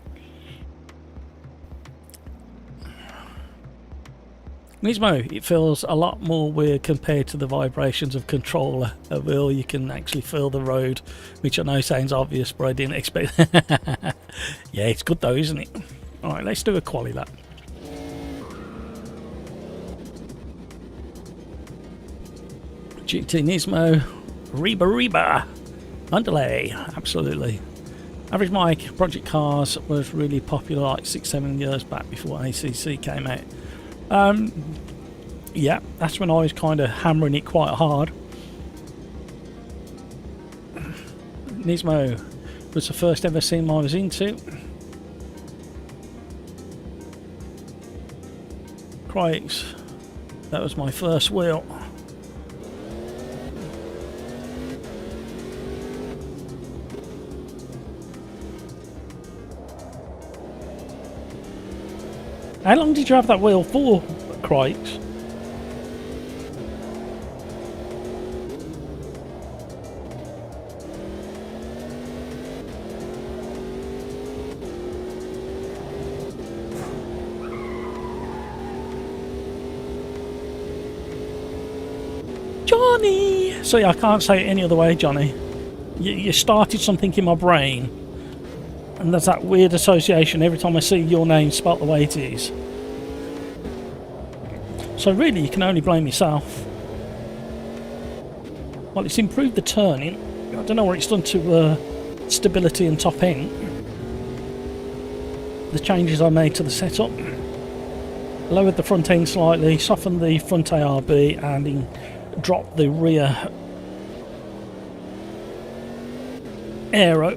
Speaker 1: Nismo, it feels a lot more weird compared to the vibrations of controller. At will, you can actually feel the road, which I know sounds obvious, but I didn't expect. Yeah, it's good though, isn't it? Alright, let's do a quali lap. GT Nismo, Reba, underlay, absolutely. Average mic, Project Cars was really popular like 6-7 years back before ACC came out. Yeah, that's when I was kind of hammering it quite hard. Nismo was the first ever sim I was into. Crikes, that was my first wheel. How long did you have that wheel for, Crikes? See, I can't say it any other way, Johnny. You started something in my brain, and there's that weird association every time I see your name spelt the way it is. So really, you can only blame yourself. Well, it's improved the turning. I don't know what it's done to stability and top end. The changes I made to the setup. Lowered the front end slightly, softened the front ARB, and dropped the rear aero.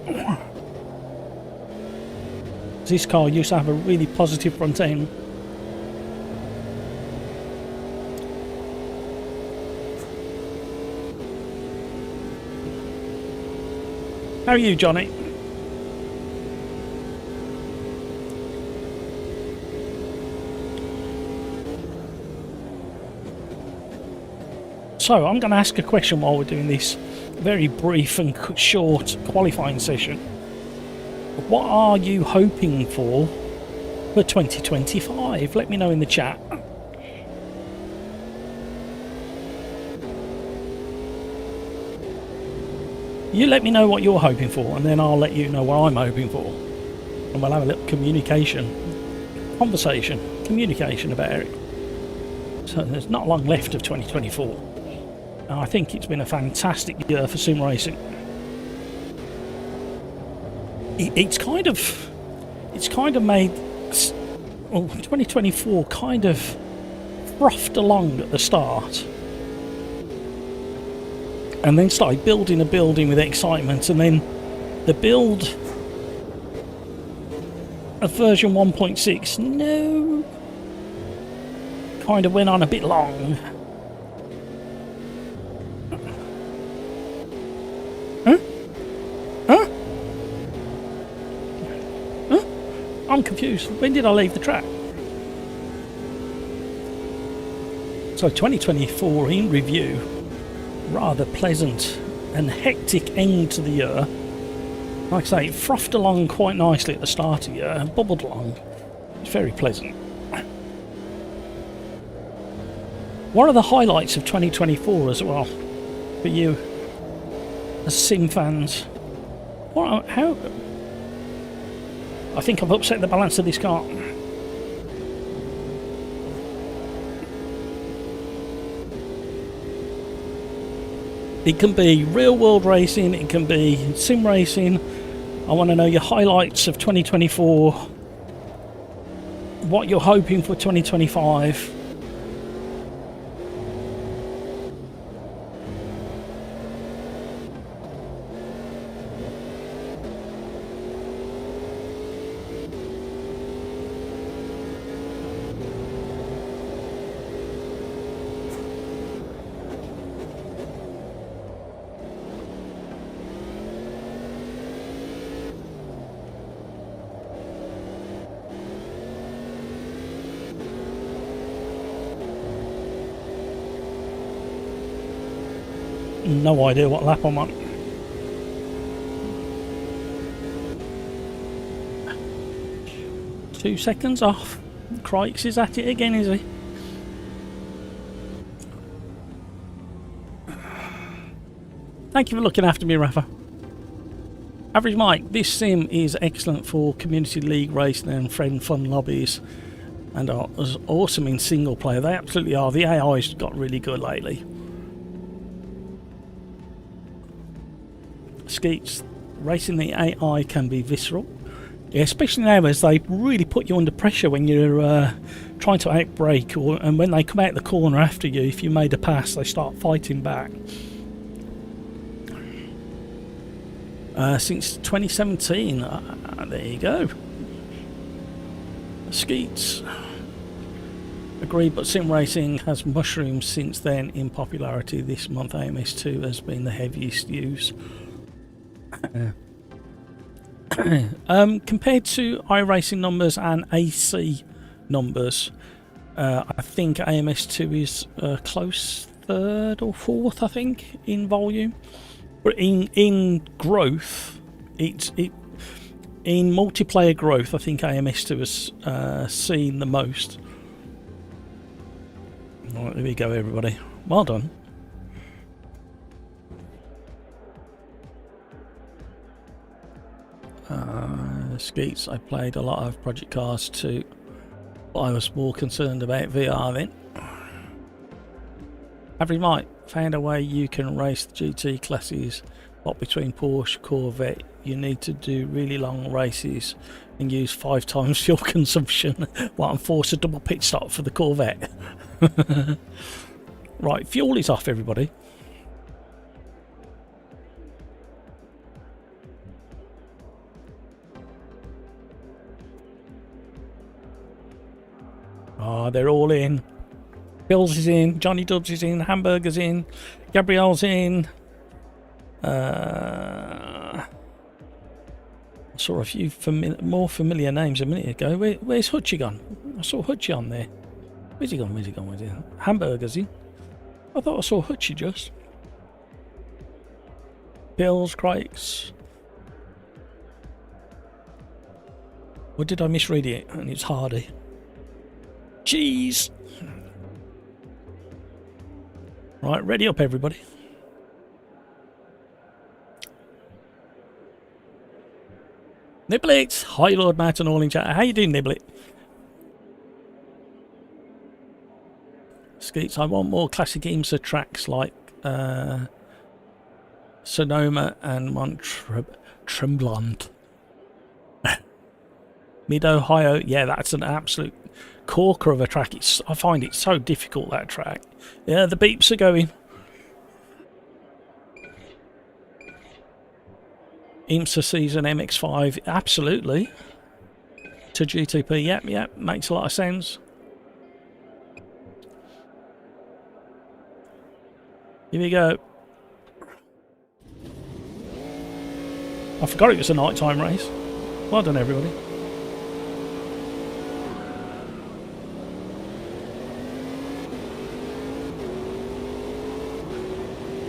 Speaker 1: This car used to have a really positive front end. How are you, Johnny? So, I'm going to ask a question while we're doing this very brief and short qualifying session. What are you hoping for 2025? Let me know in the chat. You let me know what you're hoping for, and then I'll let you know what I'm hoping for. And we'll have a little communication about it. So there's not long left of 2024. And I think it's been a fantastic year for sim racing. It's kind of made 2024 kind of frothed along at the start, and then started building a building with excitement, and then the build of version 1.6 kind of went on a bit long. I'm confused. When did I leave the track? So 2024 in review, rather pleasant and hectic end to the year. Like I say, it frothed along quite nicely at the start of the year and bubbled along. It's very pleasant. What are the highlights of 2024 as well for you as sim fans? How? I think I've upset the balance of this car. It can be real world racing, it can be sim racing. I want to know your highlights of 2024, what you're hoping for 2025. No idea what lap I'm on. Two seconds off. Crikes is at it again, is he? Thank you for looking after me, Rafa. Average Mike, this sim is excellent for community league racing and friend fun lobbies, and are awesome in single player. They absolutely are. The AI's got really good lately. Skeets, racing the AI can be visceral, yeah, especially now as they really put you under pressure when you're trying to outbrake, and when they come out the corner after you. If you made a pass, they start fighting back. Since 2017, there you go. Skeets. Agreed, but sim racing has mushroomed since then in popularity. This month AMS2 has been the heaviest use. Compared to iRacing numbers and AC numbers, I think AMS2 is close third or fourth, I think, in volume. But in growth, in multiplayer growth, I think AMS2 has seen the most. Right, there we go, everybody. Well done. Skeets, I played a lot of Project Cars 2, but I was more concerned about VR then. Every Mike found a way you can race the GT classes, but between Porsche, Corvette, you need to do really long races and use 5 times fuel consumption. Well, I'm forced to double pit stop for the Corvette. Right, fuel is off, everybody. Ah, they're all in. Bills is in, Johnny Dubs is in, Hamburger's in, Gabrielle's in. I saw a few more familiar names a minute ago. Where's Hutchie gone? I saw Hutchie on there. Where's he gone? Where's he gone? Where's he gone? Hamburger's in. I thought I saw Hutchie just. Bills, Craigs. Or did I misread it? And it's Hardy. Jeez. Right, ready up, everybody. Niblet! Hi, Lord Matt and all in chat. How you doing, Niblet? Skeets, I want more classic IMSA tracks like Sonoma and Mont Tremblant. Mid-Ohio, yeah, that's an absolute corker of a track. I find it so difficult, that track. Yeah, the beeps are going. IMSA season MX5, absolutely. To GTP, yep, makes a lot of sense. Here we go. I forgot it was a nighttime race. Well done, everybody.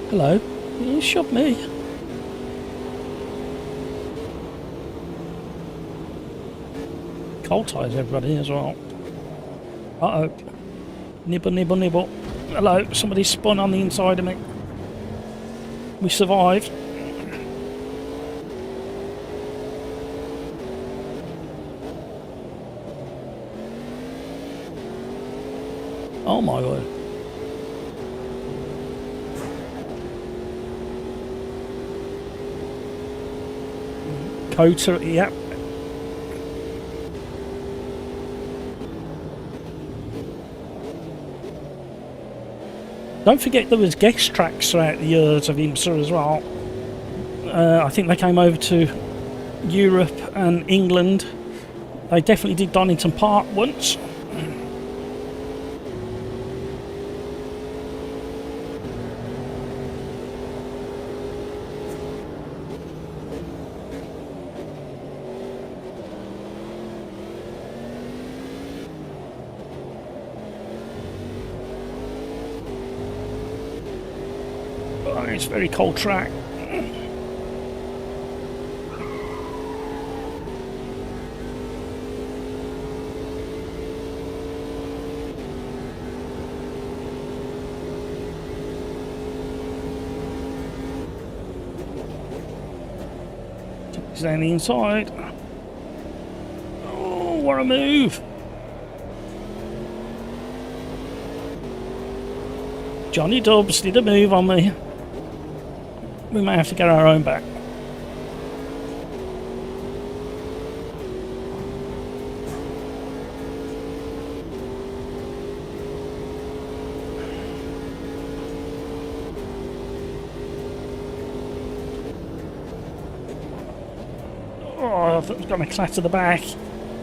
Speaker 1: Hello. You shot me. Cold ties, everybody, as well. Uh-oh. Nibble, nibble, nibble. Hello. Somebody spun on the inside of me. We survived. Oh my word. Coater, yep. Don't forget there was guest tracks throughout the years of IMSA as well. I think they came over to Europe and England. They definitely did Donington Park once. It's a very cold track. He's down the inside. Oh, what a move! Johnny Dubs did a move on me. We may have to get our own back. Oh, I thought it was going to clatter the back.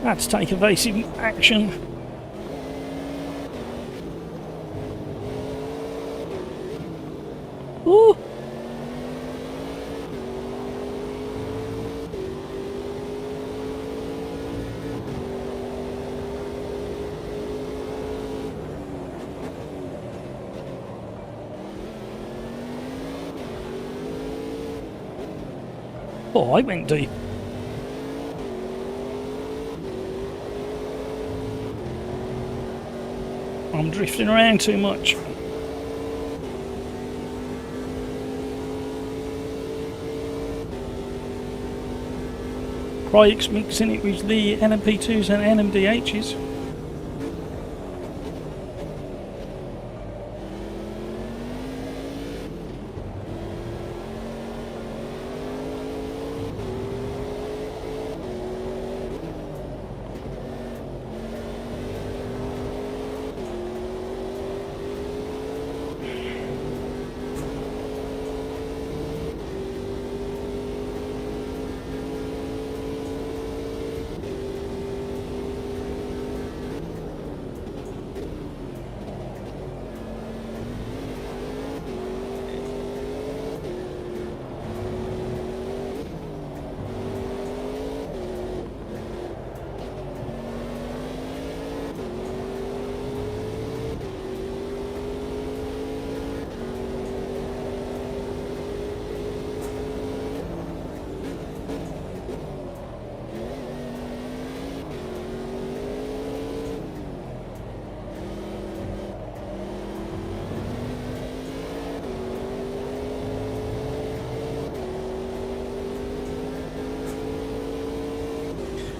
Speaker 1: I had to take evasive action. Ooh! Oh, I went deep. I'm drifting around too much. Cryx mixing it with the NMP2s and NMDHs.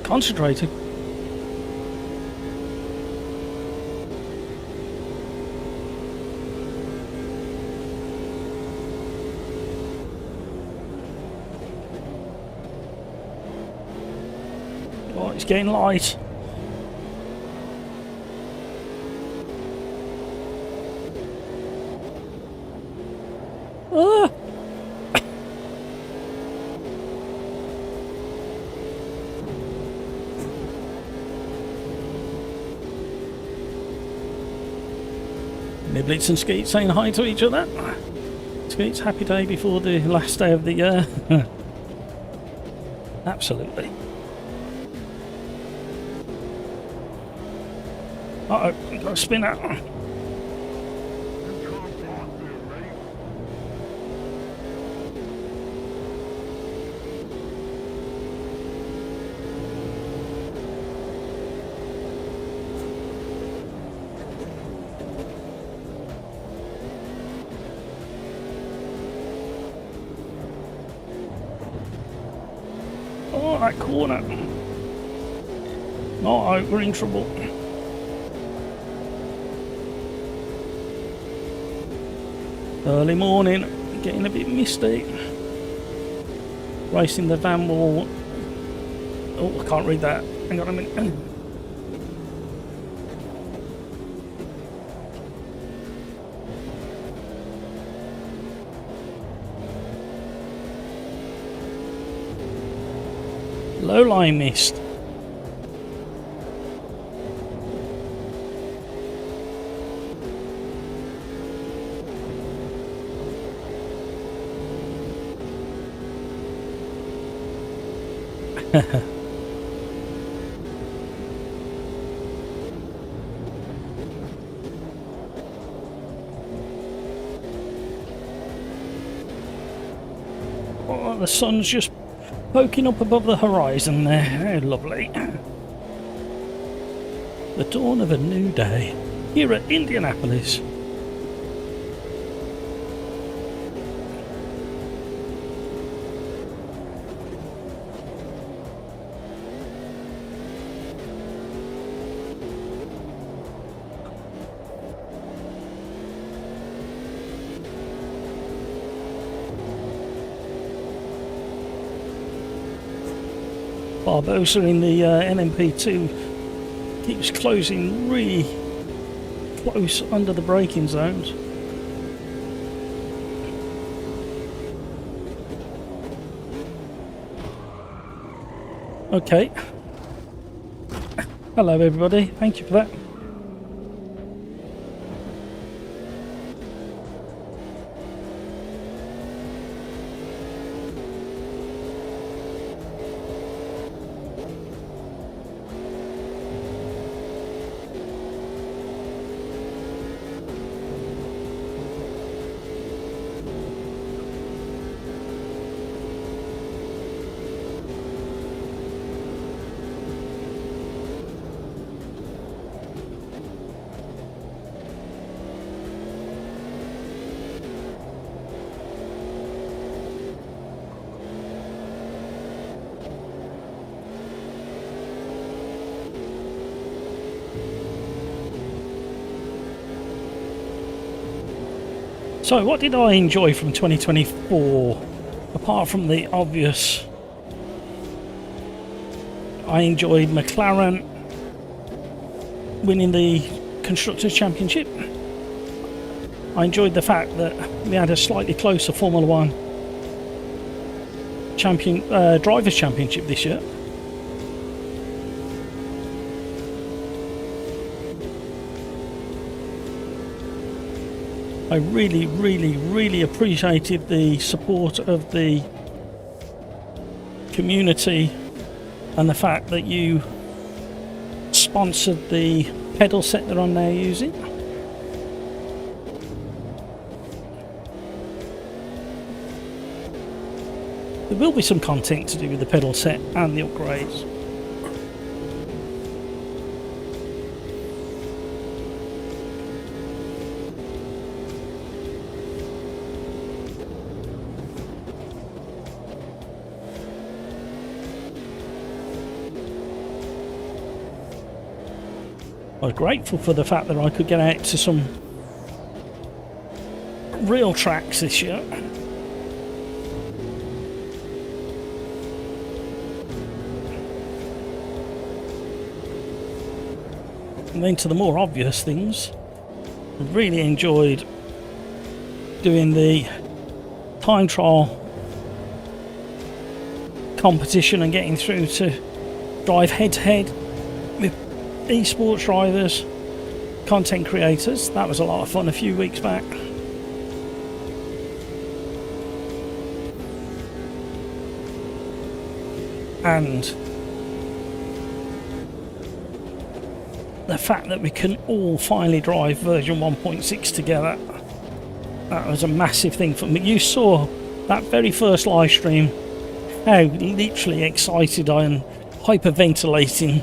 Speaker 1: Concentrating. Oh, it's getting light. Ah! Niblets and Skeet saying hi to each other. Skeet's happy day before the last day of the year. Absolutely. Uh oh, got a spin out. Oh, that corner. Oh, we're in trouble. Early morning, getting a bit misty. Racing the van wall. Oh, I can't read that. Hang on a minute. Low-lying mist. Oh, the sun's just poking up above the horizon there. How lovely. The dawn of a new day here at Indianapolis. Barbosa in the NMP2 keeps closing really close under the braking zones. Okay. Hello everybody, thank you for that. So what did I enjoy from 2024? Apart from the obvious, I enjoyed McLaren winning the Constructors' Championship. I enjoyed the fact that we had a slightly closer Formula One Drivers' Championship this year. I really appreciated the support of the community and the fact that you sponsored the pedal set that I'm now using. There will be some content to do with the pedal set and the upgrades. I was grateful for the fact that I could get out to some real tracks this year. And then to the more obvious things, I really enjoyed doing the time trial competition and getting through to drive head to head with esports drivers, content creators. That was a lot of fun a few weeks back. And the fact that we can all finally drive version 1.6 together, that was a massive thing for me. You saw that very first live stream, how literally excited and hyperventilating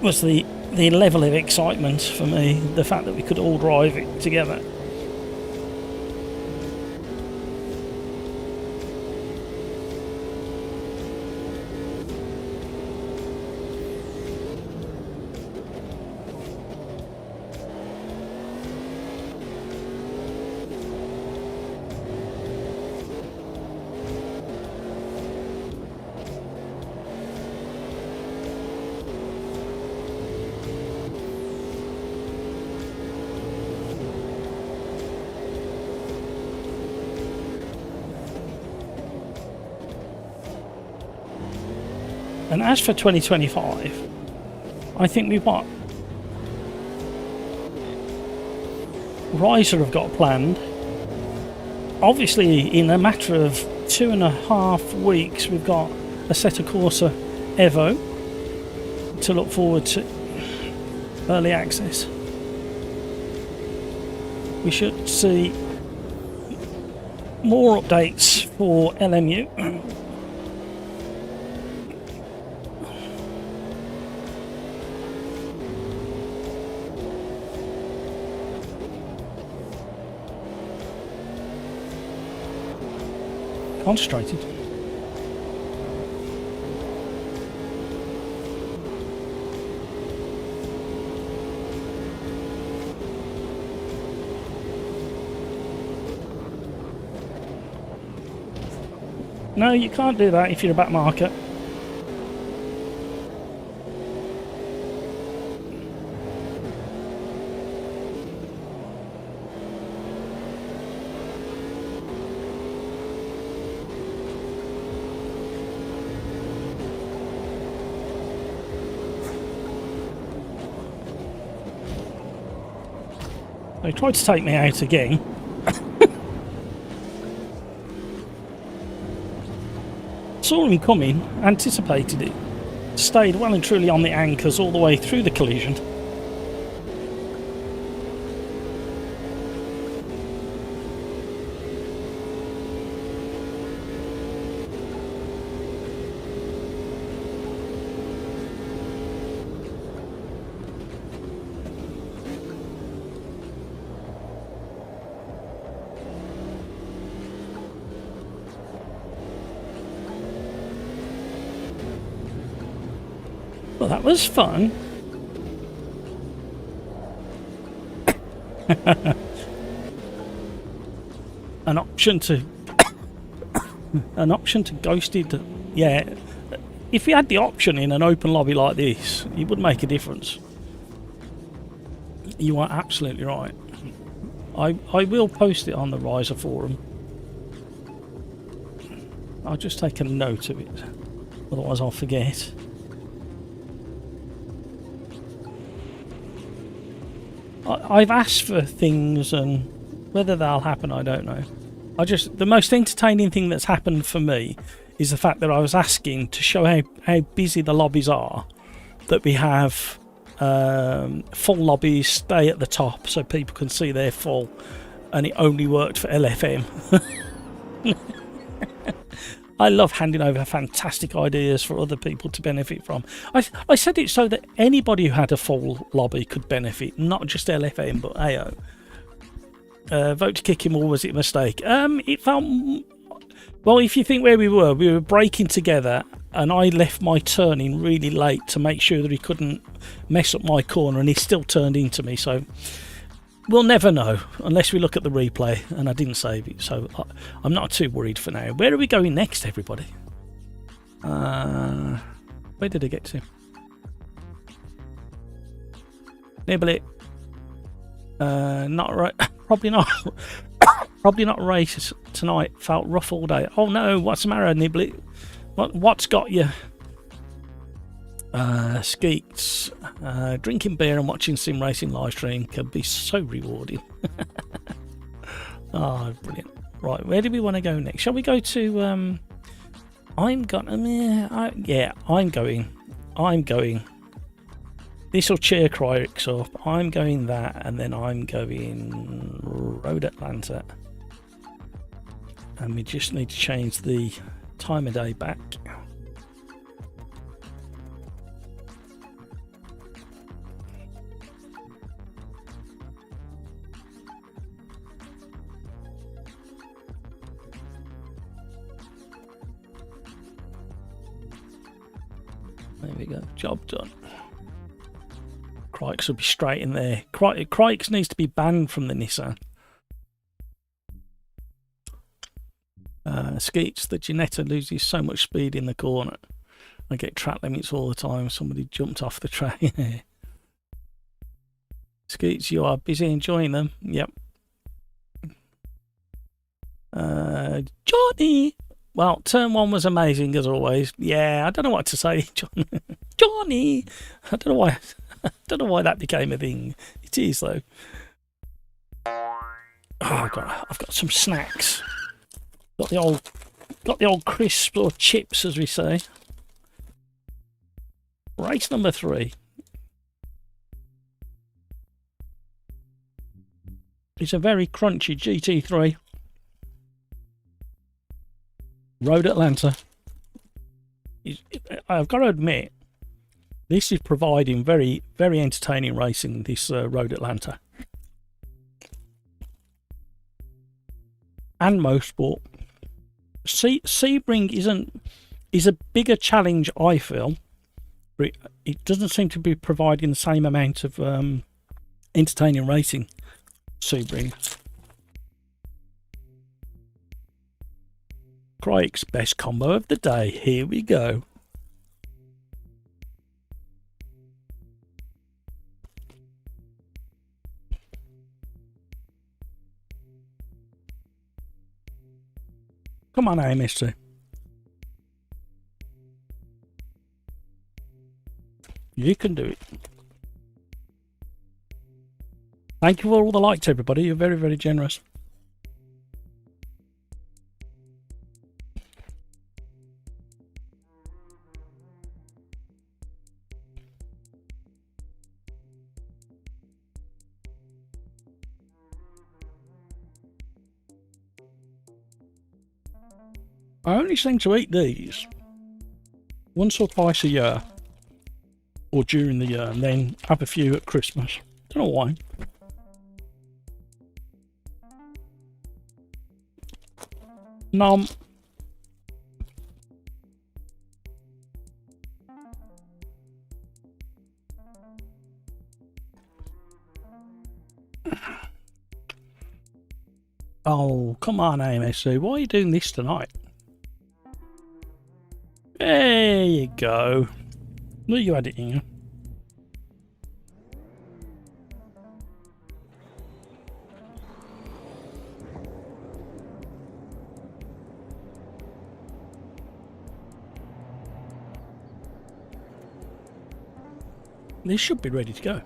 Speaker 1: was the level of excitement for me, the fact that we could all drive it together. And as for 2025, I think we've got Riser have got planned. Obviously, in a matter of 2.5 weeks, we've got Assetto Corsa Evo to look forward to, early access. We should see more updates for LMU. Concentrated. No, you can't do that if you're a back marker. They tried to take me out again. Saw him coming, anticipated it, stayed well and truly on the anchors all the way through the collision. Well, that was fun. an option to ghosted. Yeah, if you had the option in an open lobby like this, it would make a difference. You are absolutely right. I will post it on the Riser forum. I'll just take a note of it, otherwise I'll forget. I've asked for things, and whether they'll happen, I don't know. The most entertaining thing that's happened for me is the fact that I was asking to show how busy the lobbies are, that we have full lobbies stay at the top so people can see they're full, and it only worked for LFM. I love handing over fantastic ideas for other people to benefit from. I said it so that anybody who had a full lobby could benefit, not just LFM, but AO. Vote to kick him, or was it a mistake? It felt... Well, if you think where we were breaking together, and I left my turn in really late to make sure that he couldn't mess up my corner, and he still turned into me, so... We'll never know unless we look at the replay, and I didn't save it, so I'm not too worried for now. Where are we going next, everybody? Where did I get to? Nibble it. Not right. Probably not. Probably not race tonight. Felt rough all day. Oh no! What's the matter, Nibble it? What's got you? Skeets. Drinking beer and watching sim racing live stream can be so rewarding. Oh, brilliant. Right, where do we want to go next? Shall we go to I'm going. This will cheer Cryx up. I'm going that, and then I'm going Road Atlanta. And we just need to change the time of day back. There we go, job done. Cryx will be straight in there. Cryx needs to be banned from the Nissan. Skeets, the Ginetta loses so much speed in the corner. I get track limits all the time. Somebody jumped off the track. Skeets, you are busy enjoying them. Yep. Johnny! Well, turn one was amazing as always. Yeah, I don't know what to say, Johnny. I don't know why that became a thing. It is though. Oh, I've got some snacks. Got the old crisps or chips, as we say. Race number 3. It's a very crunchy GT3. Road Atlanta. I've got to admit, this is providing very, very entertaining racing, this Road Atlanta. And Motorsport. Sebring is a bigger challenge, I feel. But it doesn't seem to be providing the same amount of entertaining racing. Sebring. Cryx, best combo of the day. Here we go. Come on, AMS2. You can do it. Thank you for all the likes, everybody. You're very, very generous. I only seem to eat these once or twice a year, or during the year, and then have a few at Christmas. Don't know why. Nom. Oh, come on, AMSC. Why are you doing this tonight? There you go. Well, you had it in you. This should be ready to go.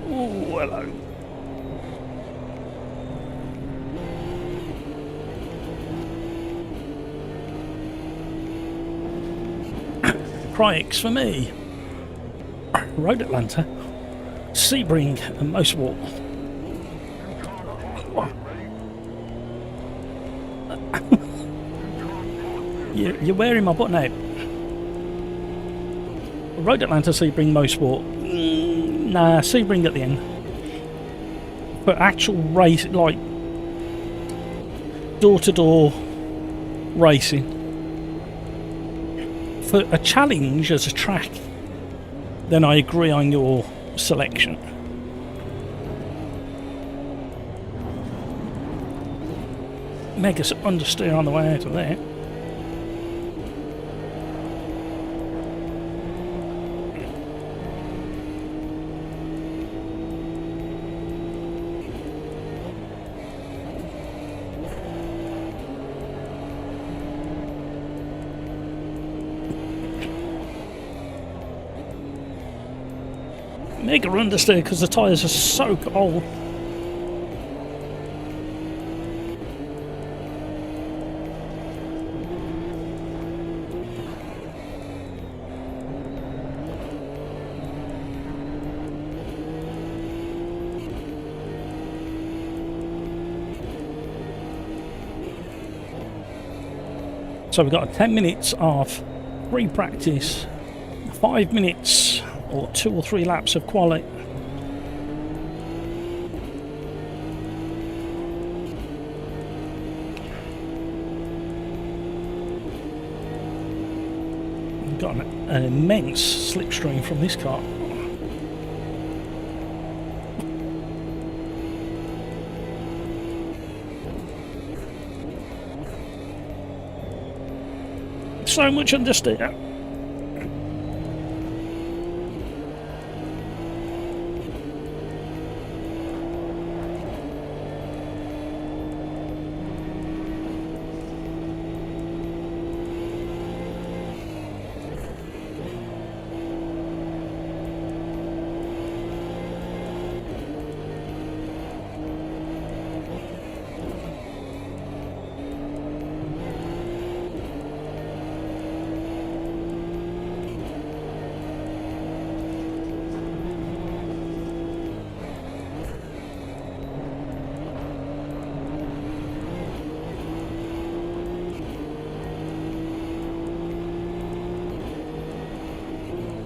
Speaker 1: Oh, hello. Crikes for me. Road Atlanta, Sebring and Mostwalk. You're wearing my button out. Road Atlanta, Sebring, Mostwalk. Nah, Sebring at the end. But actual race, like door-to-door racing. For a challenge as a track, then I agree on your selection. Mega understeer on the way out of there. Mega understeer because the tyres are so cold. So we've got 10 minutes of free practice, 5 minutes or 2 or 3 laps of quali. We've got an immense slipstream from this car. So much understeer.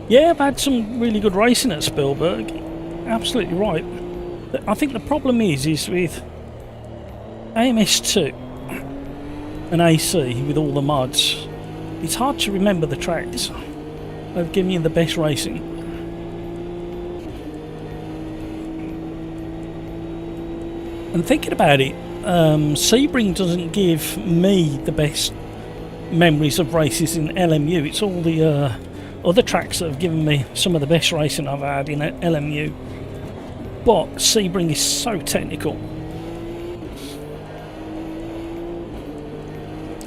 Speaker 1: Yeah, I've had some really good racing at Spielberg. Absolutely right. I think the problem is with AMS2 and AC with all the mods, it's hard to remember the tracks. They've given you the best racing. And thinking about it, Sebring doesn't give me the best memories of races in LMU. It's all the other tracks that have given me some of the best racing I've had in LMU. But Sebring is so technical.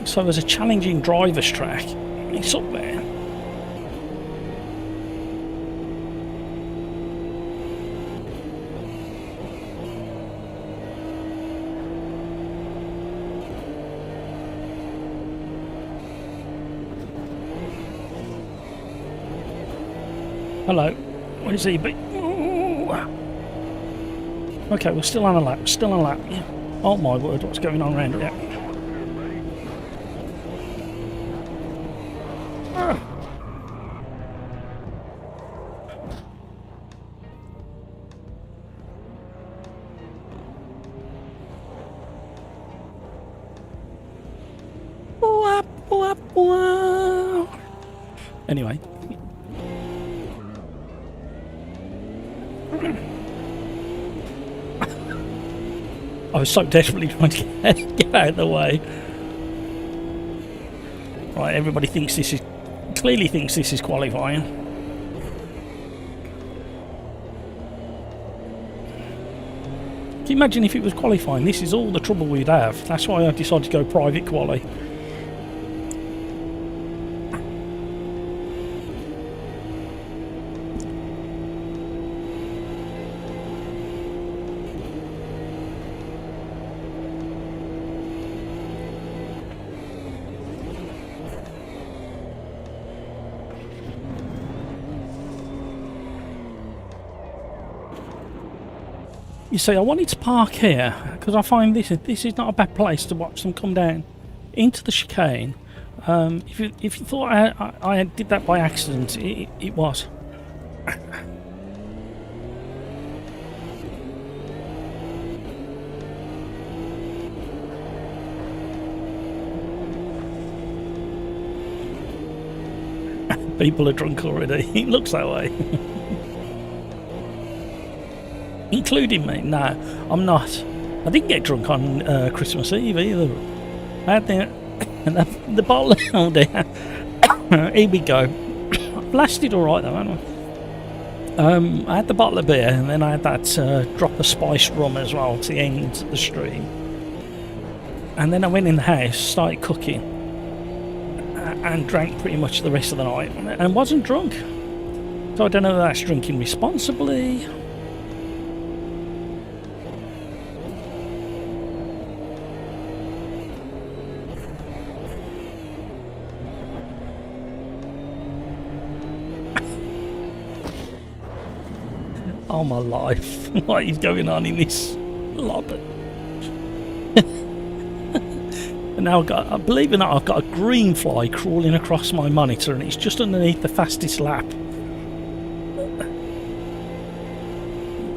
Speaker 1: So as a challenging driver's track, it's up there. Hello. What is he? Okay, we're still on a lap. Still on a lap. Yeah. Oh my word, what's going on around here? Ah. Anyway. I was so desperately trying to get out of the way. Right, everybody thinks this is... clearly thinks this is qualifying. Can you imagine if it was qualifying? This is all the trouble we'd have. That's why I decided to go private quali. You see, I wanted to park here because I find this is not a bad place to watch them come down into the chicane. If you thought I did that by accident, it was. People are drunk already. It looks that way. Including me. No, I'm not. I didn't get drunk on Christmas Eve either. I had the bottle. Oh dear. Here we go. I've lasted alright though, haven't I? I had the bottle of beer and then I had that drop of spiced rum as well to the end of the stream. And then I went in the house, started cooking, and drank pretty much the rest of the night and wasn't drunk. So I don't know if that's drinking responsibly. Oh my life, what is going on in this lobby? And now believe it or not, I've got a green fly crawling across my monitor and it's just underneath the fastest lap.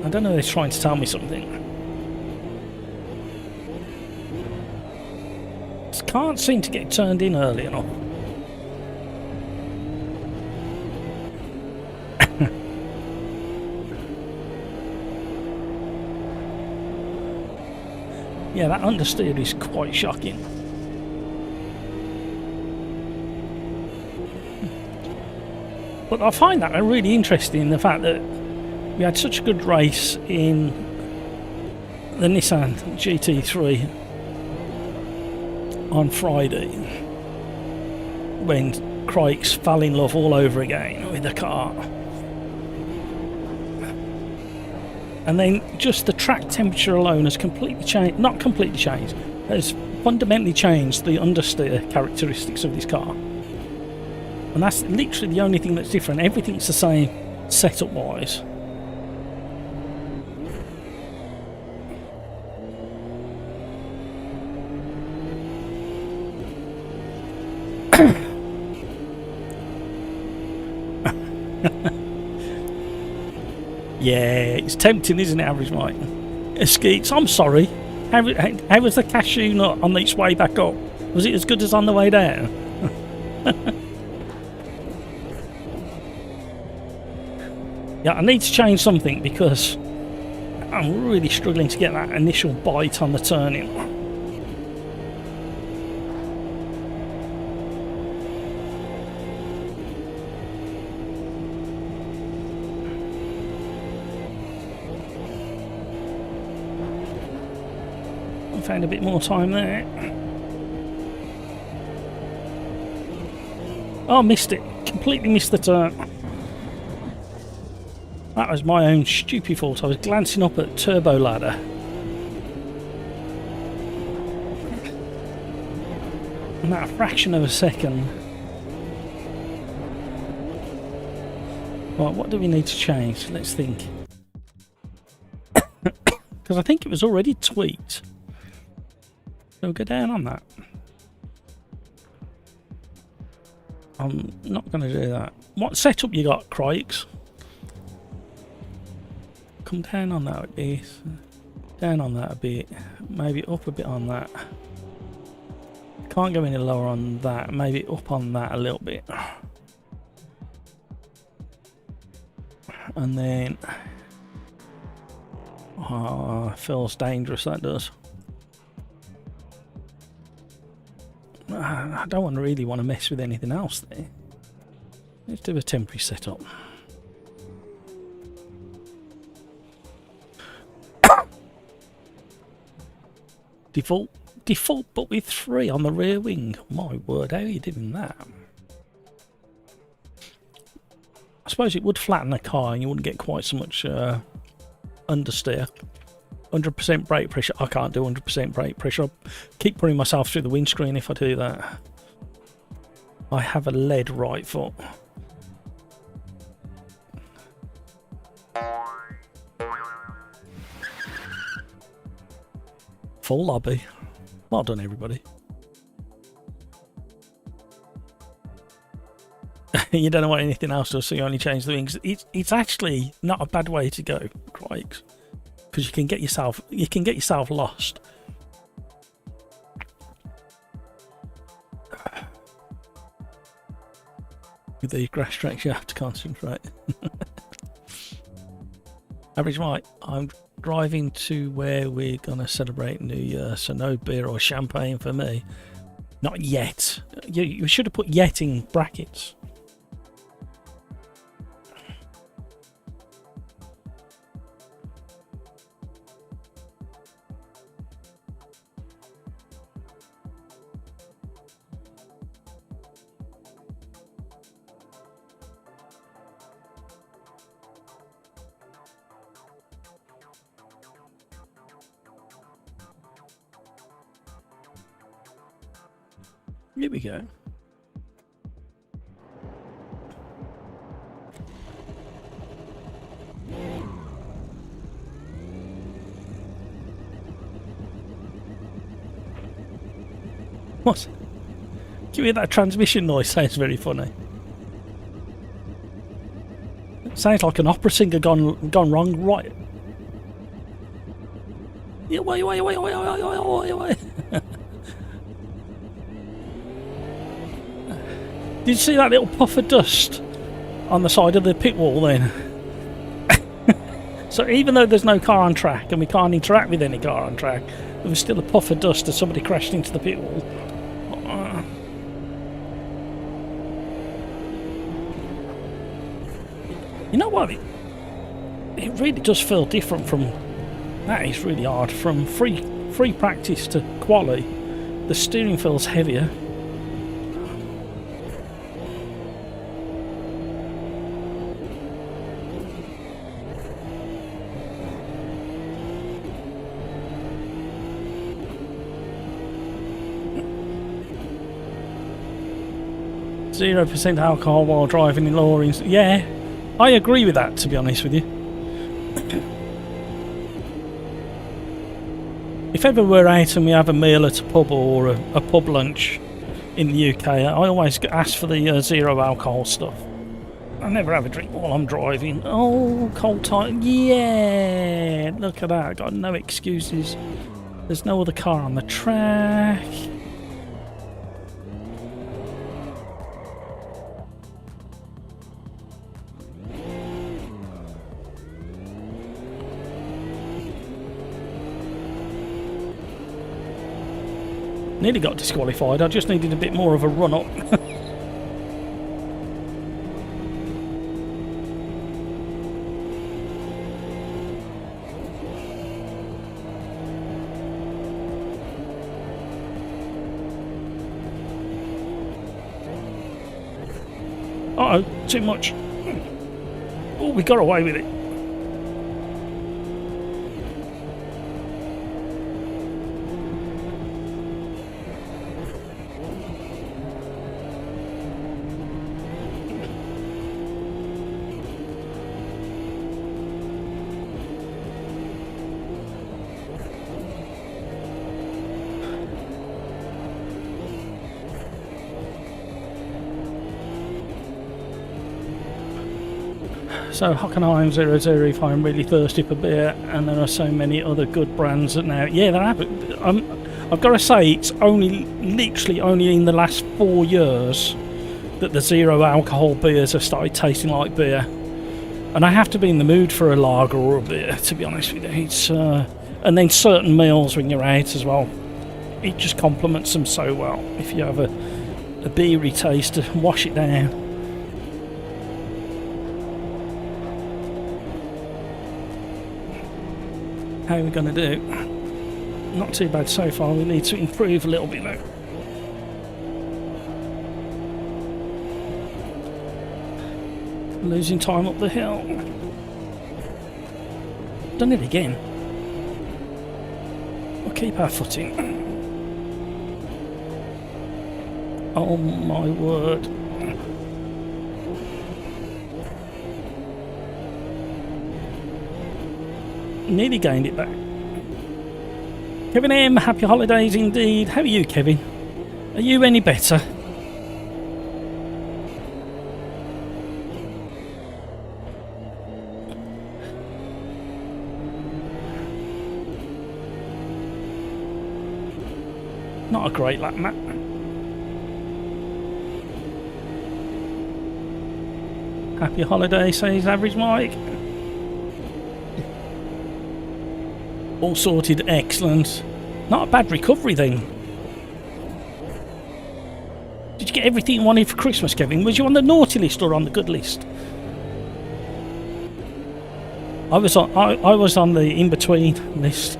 Speaker 1: I don't know if they're trying to tell me something. Just can't seem to get turned in early enough. Yeah, that understeer is quite shocking. But I find that really interesting, the fact that we had such a good race in the Nissan GT3 on Friday when Crikes fell in love all over again with the car. And then just the track temperature alone has completely changed, not completely changed, has fundamentally changed the understeer characteristics of this car. And that's literally the only thing that's different. Everything's the same setup wise. Yeah, it's tempting, isn't it, Average Mike? Skeets, I'm sorry. How was the cashew nut on its way back up? Was it as good as on the way down? Yeah, I need to change something because I'm really struggling to get that initial bite on the turning. Found a bit more time there. Oh, missed it. Completely missed the turn. That was my own stupid fault. I was glancing up at turbo ladder. And that fraction of a second. Right, what do we need to change? Let's think. Because I think it was already tweaked. So we'll go down on that. I'm not going to do that. What setup you got, Craigs? Come down on that a bit. Down on that a bit. Maybe up a bit on that. Can't go any lower on that. Maybe up on that a little bit. And then... Oh, feels dangerous, that does. I don't really want to mess with anything else there. Let's do a temporary setup. Default but with 3 on the rear wing. My word, how are you doing that? I suppose it would flatten the car and you wouldn't get quite so much understeer. 100% brake pressure. I can't do 100% brake pressure. I'll keep putting myself through the windscreen if I do that. I have a lead right foot. Full lobby. Well done, everybody. You don't know what anything else does, so you only change the wings. It's actually not a bad way to go, Craigs, because you can get yourself lost. With the grass tracks, you have to concentrate. Average Mike, I'm driving to where we're gonna celebrate New Year, so no beer or champagne for me. Not yet. You should have put yet in brackets. Here we go. What? Give me that transmission noise, sounds very funny. It sounds like an opera singer gone wrong, right? Yeah, wait. Did you see that little puff of dust on the side of the pit wall then? So even though there's no car on track and we can't interact with any car on track, there was still a puff of dust as somebody crashed into the pit wall. You know what? It really does feel different from... That is really hard. From free practice to quali, the steering feels heavier. %0 alcohol while driving in Lawrence. Yeah, I agree with that, to be honest with you. If ever we're out and we have a meal at a pub or a pub lunch in the UK, I always ask for the 0 alcohol stuff. I never have a drink while I'm driving. Oh, cold time. Yeah, look at that. Got no excuses. There's no other car on the track. Nearly got disqualified. I just needed a bit more of a run up. Uh-oh, too much. Oh, we got away with it. So Hockenheim 00 if I'm really thirsty for beer, and there are so many other good brands that now. Yeah, there have. I've got to say, it's literally only in the last 4 years that the zero alcohol beers have started tasting like beer. And I have to be in the mood for a lager or a beer, to be honest with you. It's and then certain meals when you're out as well. It just complements them so well. If you have a beery taste to wash it down. How are we going to do? Not too bad so far. We need to improve a little bit though. Losing time up the hill. Done it again. We'll keep our footing. Oh my word. Nearly gained it back. Kevin M, happy holidays indeed. How are you, Kevin? Are you any better? Not a great lap, Matt. Happy holiday, says Average Mike. All sorted, excellent. Not a bad recovery then. Did you get everything you wanted for Christmas, Kevin? Was you on the naughty list or on the good list? I was on the in-between list.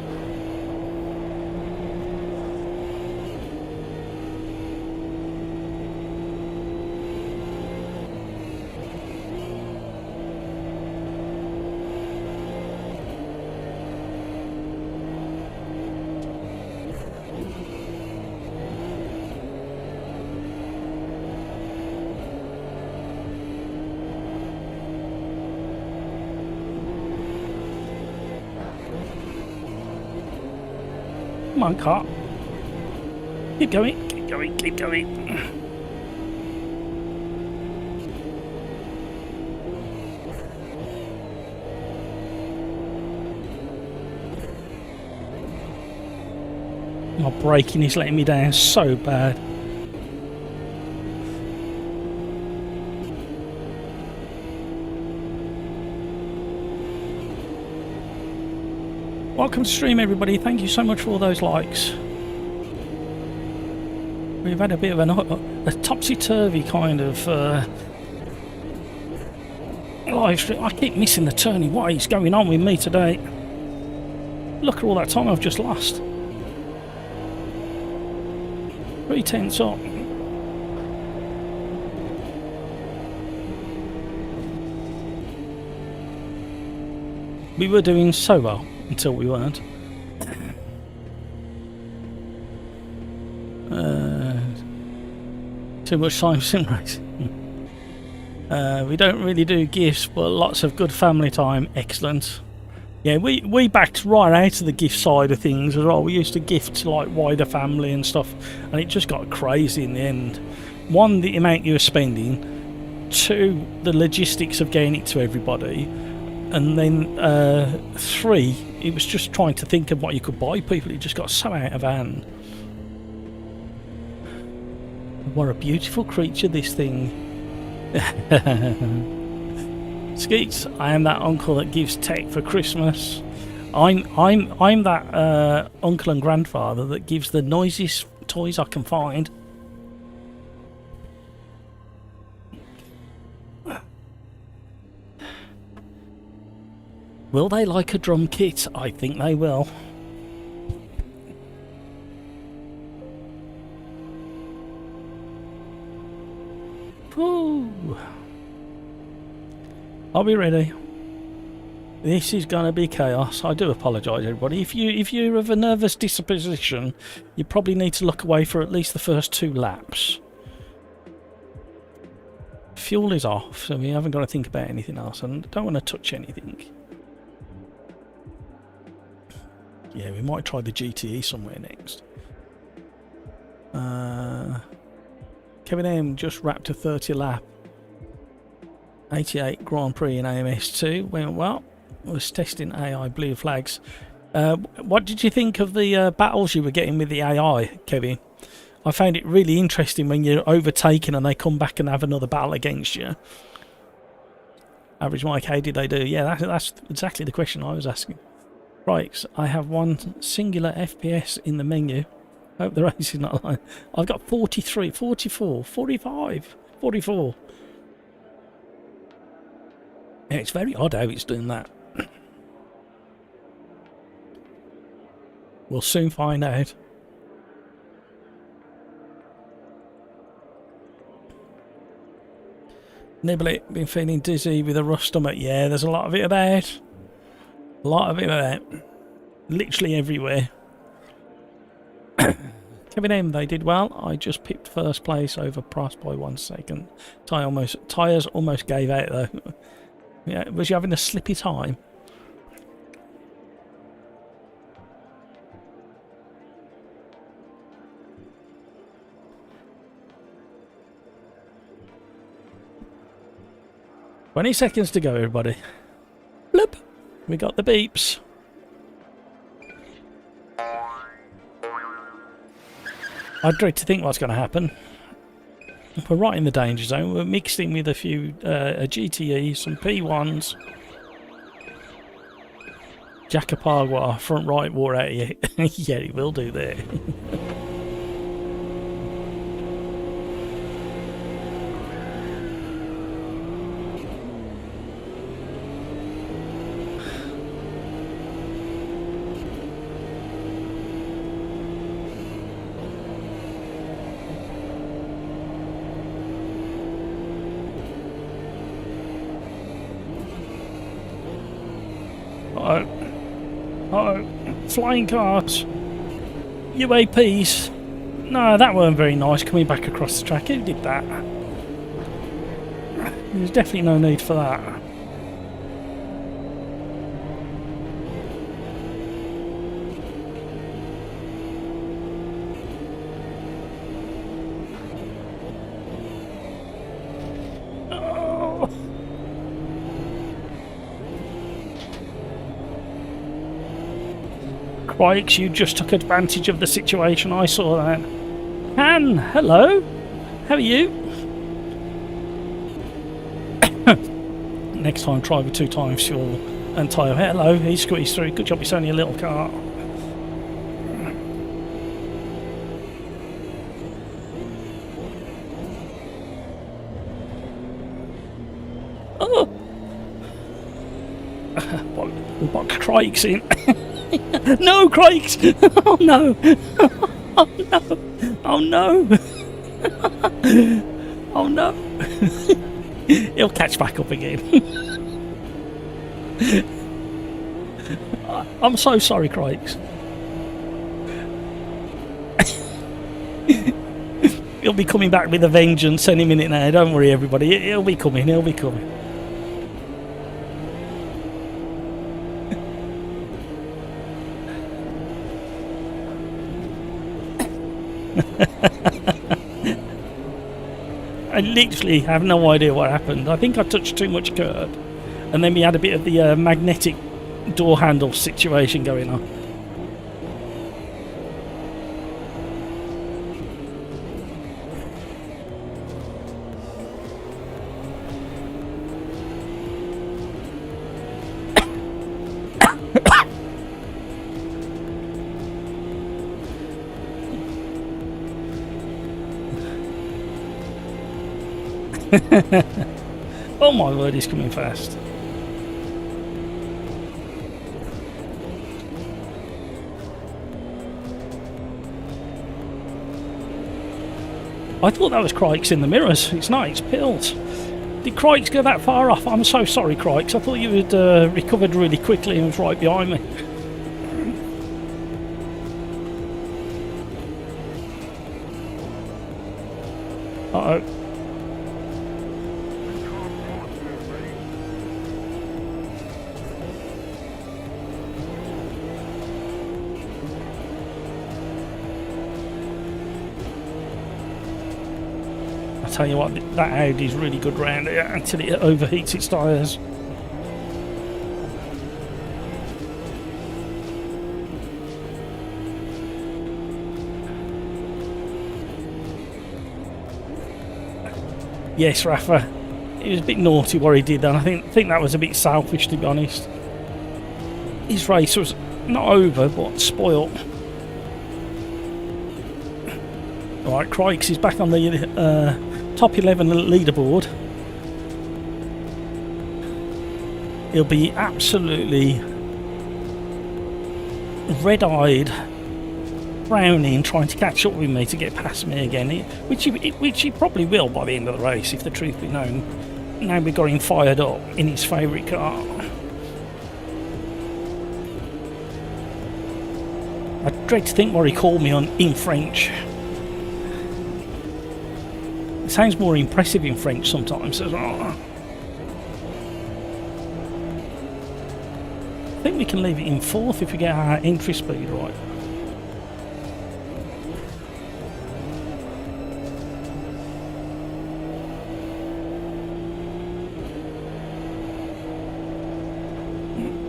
Speaker 1: Come on, car. Keep going, keep going, keep going. My braking is letting me down so bad. Welcome to stream, everybody. Thank you so much for all those likes. We've had a bit of a topsy-turvy kind of live stream. I keep missing the turning. What is going on with me today? Look at all that time I've just lost. 3/10 up. We were doing so well until we weren't. Too much time sim racing. We don't really do gifts, but lots of good family time. Excellent. Yeah, we backed right out of the gift side of things as well. We used to gift to like wider family and stuff, and it just got crazy in the end. One, the amount you were spending. Two, the logistics of getting it to everybody. And then 3, it was just trying to think of what you could buy people. It just got so out of hand. What a beautiful creature this thing. Skeets, I am that uncle that gives tech for Christmas. I'm that uncle and grandfather that gives the noisiest toys I can find. Will they like a drum kit? I think they will. Woo. I'll be ready. This is going to be chaos. I do apologise, everybody. If you're of a nervous disposition, you probably need to look away for at least the first 2 laps. Fuel is off, so we haven't got to think about anything else, and don't want to touch anything. Yeah, we might try the GTE somewhere next. Kevin M just wrapped a 30 lap. 88 Grand Prix in AMS2 went well. Was testing AI blue flags. What did you think of the battles you were getting with the AI, Kevin? I found it really interesting when you're overtaken and they come back and have another battle against you. Average Mike, how did they do? Yeah, that's exactly the question I was asking. Right, I have one singular FPS in the menu. Hope the race is not lying. I've got 43, 44, 45, 44. Yeah, it's very odd how it's doing that. We'll soon find out. Nibble it, been feeling dizzy with a rough stomach. Yeah, there's a lot of it about. A lot of it about. Literally everywhere. Kevin M, they did well. I just picked first place over Price by 1 second. Tyres almost gave out though. Yeah, was you having a slippy time? "20 seconds to go, everybody." Bloop. We got the beeps. I dread to think what's going to happen. We're right in the danger zone. We're mixed in with a few a GTE, some P1s. Jacapagua, front right wore out of you. Yeah, it will do there. Flying cars. UAPs. No, that weren't very nice coming back across the track. Who did that? There's definitely no need for that. Crikes, you just took advantage of the situation. I saw that. Han, hello. How are you? Next time, try with 2 times fuel and tyre. Hello, he squeezed through. Good job, it's only a little car. Oh! What crikes in? No, crikes! Oh no! Oh no! Oh no! Oh no! He'll catch back up again. I'm so sorry, crikes. He'll be coming back with a vengeance any minute now. Don't worry, everybody. He'll be coming. He'll be coming. I literally have no idea what happened. I think I touched too much curb, and then we had a bit of the magnetic door handle situation going on. Oh my word, he's coming fast. I thought that was Crikes in the mirrors. It's not, it's pills. Did Crikes go that far off? I'm so sorry, Crikes. I thought you had recovered really quickly and was right behind me. Uh-oh. tell you what, that Audi's really good round here until it overheats its tyres. Yes, Rafa, it was a bit naughty what he did, and I think that was a bit selfish, to be honest. His race was not over, but spoilt. Right, Crikes is back on the top 11 leaderboard. He'll be absolutely red-eyed, frowning, trying to catch up with me to get past me again, which he probably will by the end of the race, if the truth be known. Now we've got him fired up in his favourite car. I dread to think what he called me in French. It sounds more impressive in French sometimes as well. I think we can leave it in 4th if we get our entry speed right.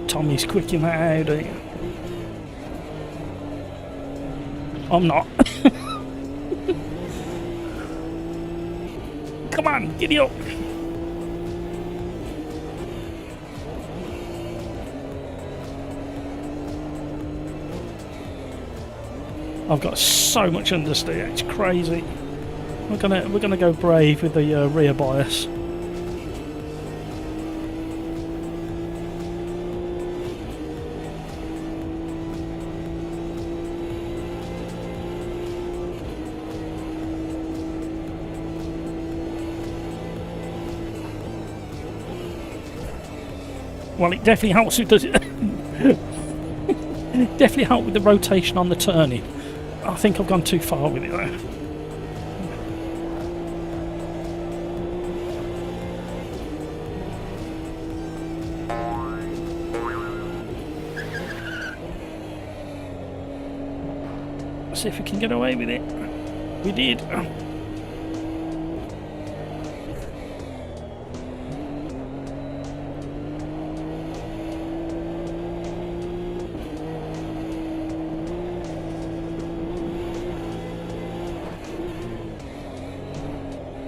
Speaker 1: Tommy's quick in that Audi. I'm not. Come on, giddy up. I've got so much understeer, it's crazy. We're gonna go brave with the rear bias. Well, it definitely helps with definitely helped with the rotation on the turning. I think I've gone too far with it though. Let's see if we can get away with it. We did.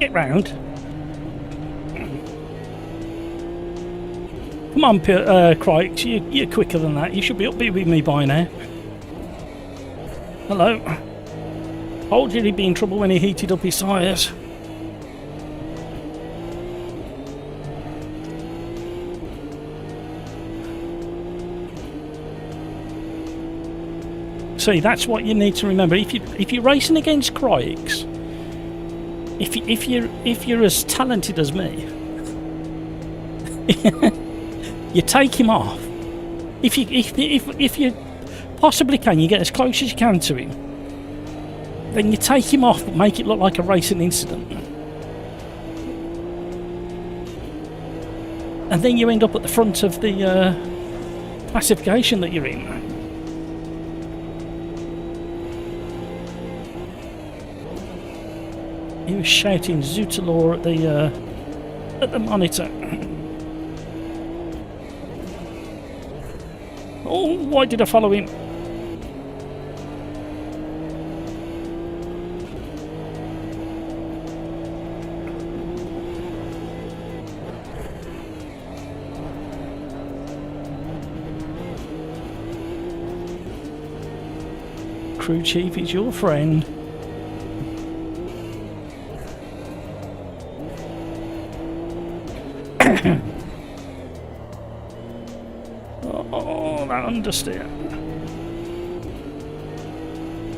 Speaker 1: Get round. Come on, Crikes, you're quicker than that. You should be up here with me by now. Hello. Told you he'd be in trouble when he heated up his tyres. See, that's what you need to remember. If you're racing against Crikes, if you're as talented as me, you take him off. If you possibly can, you get as close as you can to him. Then you take him off, but make it look like a racing incident. And then you end up at the front of the classification that you're in. He was shouting Zootalore at the monitor. Oh, why did I follow him? Crew chief is your friend. Oh, that understeer.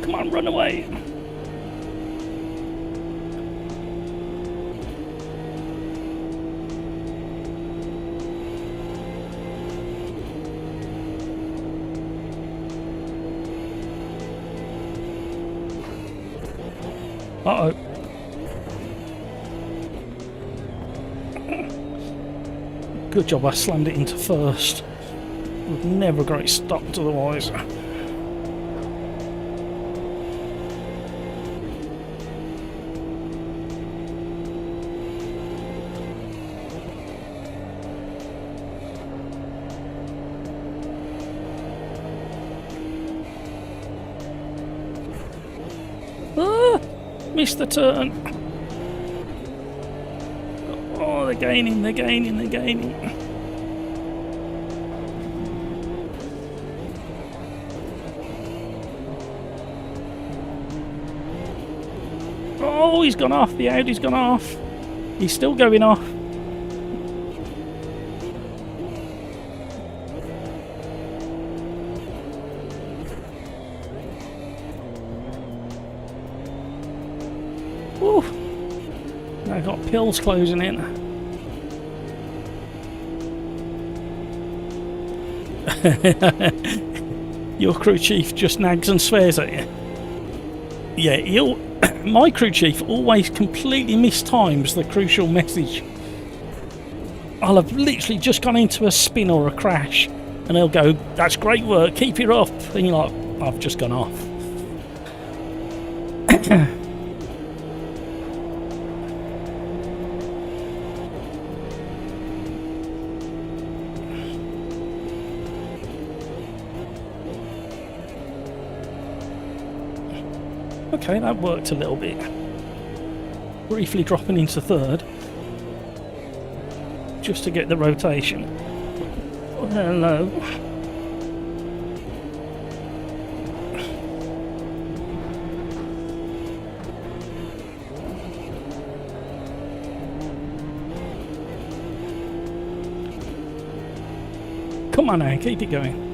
Speaker 1: Come on, run away. Uh-oh. Good job I slammed it into first. Would never got it stopped otherwise. missed the turn. Oh, they're gaining, they're gaining, they're gaining. Oh, he's gone off. The Audi's gone off. He's still going off. Ooh. I've got pills closing in. Your crew chief just nags and swears at you. Yeah, my crew chief always completely mistimes the crucial message. I'll have literally just gone into a spin or a crash, and he'll go, "That's great work, keep it up." And you're like, "I've just gone off." Okay, that worked a little bit. Briefly dropping into third, just to get the rotation. Oh, hello. Come on now, keep it going.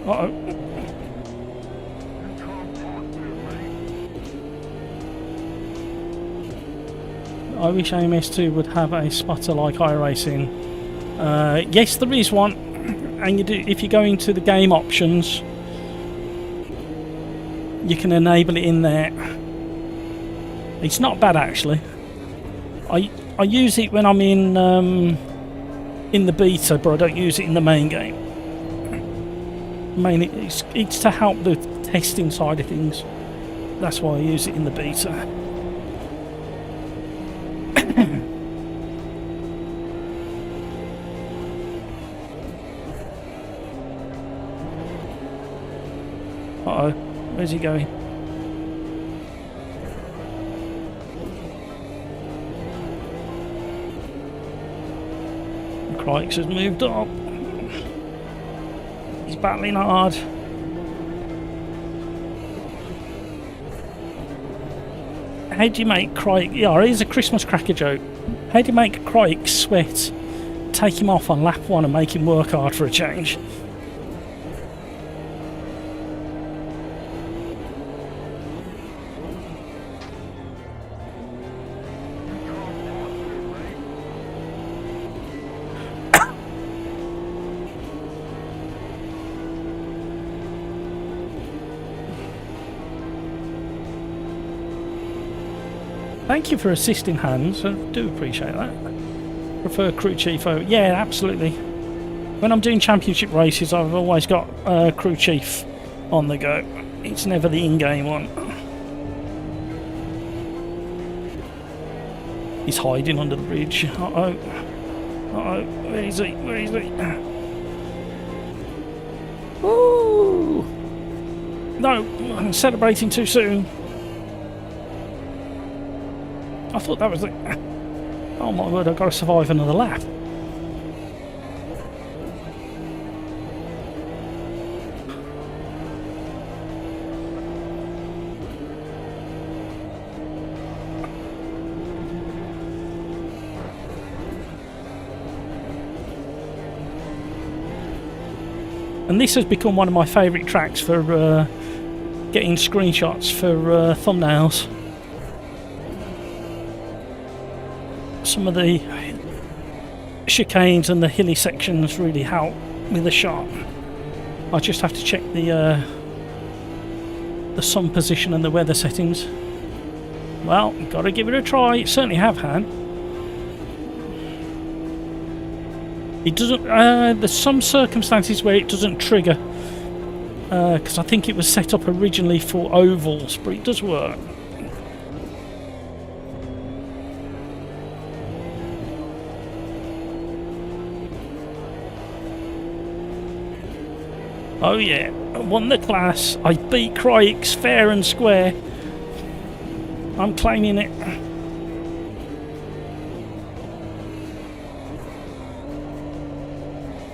Speaker 1: Uh-oh. I wish AMS2 would have a spotter like iRacing. Yes, there is one, and you do. If you go into the game options, you can enable it in there. It's not bad actually. I use it when I'm in the beta, but I don't use it in the main game. Mainly, it's to help the testing side of things. That's why I use it in the beta. Uh-oh, where's he going? The Crikes has moved up. He's battling hard. How do you make Crike... Yeah, here's a Christmas cracker joke. How do you make Crike sweat, take him off on lap 1 and make him work hard for a change? Thank you for assisting, Hans. I do appreciate that. Prefer crew chief over... Yeah, absolutely. When I'm doing championship races, I've always got crew chief on the go. It's never the in-game one. He's hiding under the bridge. Uh-oh. Uh-oh. Where is he? Where is he? Ooh! No, I'm celebrating too soon. I thought that was the... Oh my word, I've got to survive another lap. And this has become one of my favourite tracks for getting screenshots for thumbnails. Some of the chicanes and the hilly sections really help with the shot. I just have to check the sun position and the weather settings. Well, gotta give it a try. Certainly have, Han. It doesn't. There's some circumstances where it doesn't trigger, because I think it was set up originally for ovals, but it does work. Oh yeah, I won the class. I beat Crix fair and square. I'm claiming it.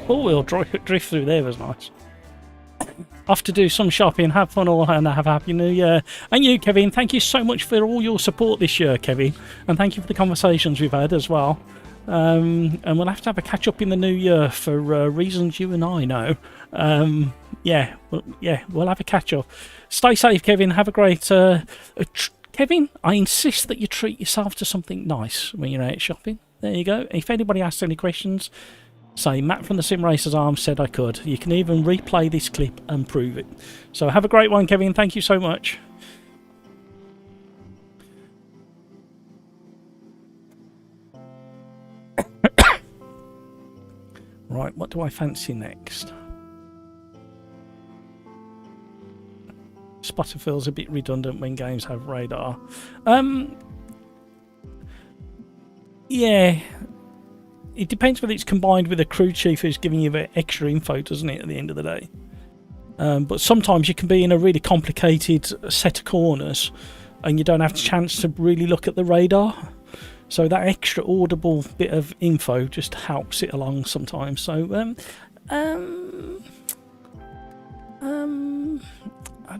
Speaker 1: Four-wheel drift through there was nice. Off to do some shopping. Have fun all and have a happy new year. And you, Kevin, thank you so much for all your support this year, Kevin. And thank you for the conversations we've had as well. And we'll have to have a catch up in the new year for reasons you and I know. Yeah, we'll have a catch up. Stay safe, Kevin. Have a great... Kevin, I insist that you treat yourself to something nice when you're out shopping. There you go. If anybody asks any questions... say Matt from the Sim Racers Arm said I could. You can even replay this clip and prove it. So have a great one, Kevin. Thank you so much. Right, what do I fancy next? Spotter feels a bit redundant when games have radar. Yeah. It depends whether it's combined with a crew chief who's giving you the extra info, doesn't it, at the end of the day? But sometimes you can be in a really complicated set of corners and you don't have a chance to really look at the radar. So that extra audible bit of info just helps it along sometimes. So, I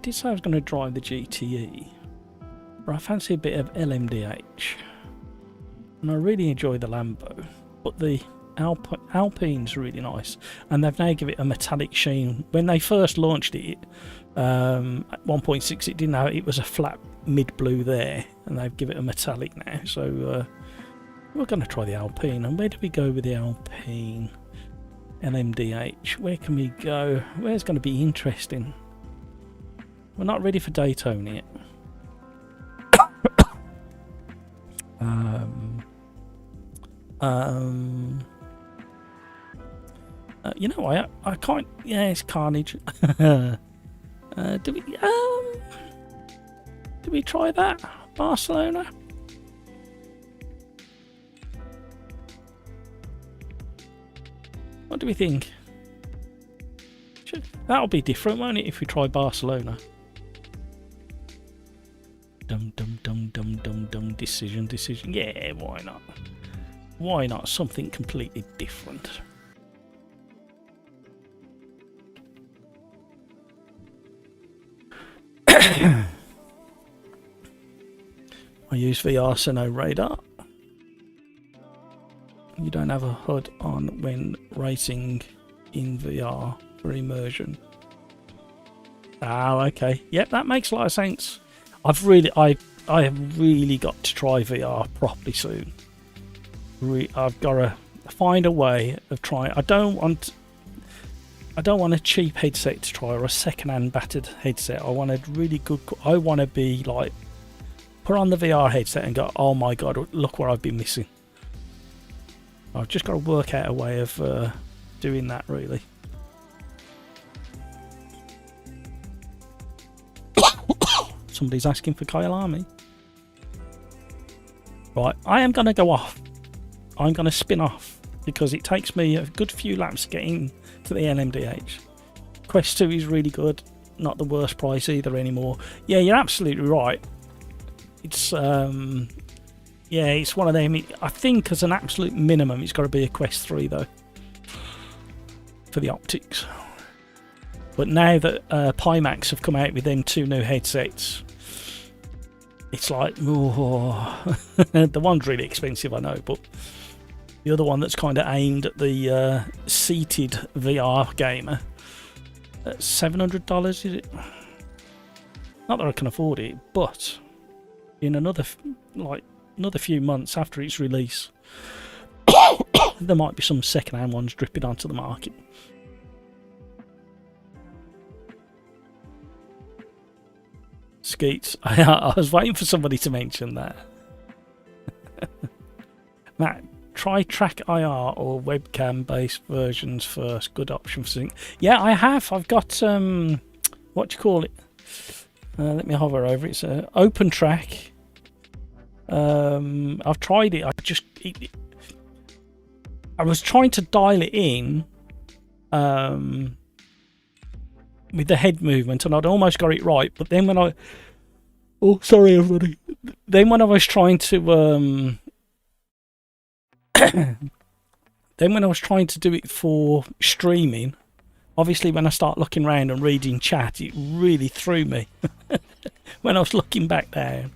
Speaker 1: did say I was going to drive the GTE, but I fancy a bit of LMDH. And I really enjoy the Lambo. But the Alpine's really nice, and they've now given it a metallic sheen. When they first launched it, at 1.6, it didn't have, it was a flat mid blue there, and they've given it a metallic now. So we're going to try the Alpine. And where do we go with the Alpine? LMDH. Where can we go? Where's going to be interesting? We're not ready for Daytona yet. You know, I can't. Yeah, it's Carnage. Do we try that? Barcelona. What do we think? That'll be different, won't it, if we try Barcelona? Dum dum dum dum dum dum. Decision. Yeah, why not? Why not something completely different? I use VR, so no radar. You don't have a HUD on when racing in VR for immersion. Oh, okay. Yep, that makes a lot of sense. I have really got to try VR properly soon. I've got to find a way of trying. I don't want a cheap headset to try or a second-hand battered headset. I want a really good. I want to be like, put on the VR headset and go, oh my god, look what I've been missing. I've just got to work out a way of doing that, really. Somebody's asking for Kyle Army. Right, I am going to go off. I'm going to spin off because it takes me a good few laps getting to the LMDH. Quest 2 is really good. Not the worst price either anymore. Yeah, you're absolutely right. It's yeah, it's one of them. I think as an absolute minimum, it's got to be a Quest 3 though, for the optics. But now that Pimax have come out with them two new headsets, it's like, oh, the one's really expensive, I know, but the other one that's kind of aimed at the seated VR gamer, $700, is it? Not that I can afford it, but in another few months after its release, there might be some second-hand ones dripping onto the market. Skeets. I was waiting for somebody to mention that. Matt, try Track IR or webcam-based versions first. Good option for sync. Yeah, I have. I've got what do you call it? Let me hover over it. It's Open Track. I've tried it. I was trying to dial it in, with the head movement, and I'd almost got it right. But then when I, oh sorry everybody, then when I was trying to then when I was trying to do it for streaming, obviously when I start looking around and reading chat, it really threw me when I was looking back down.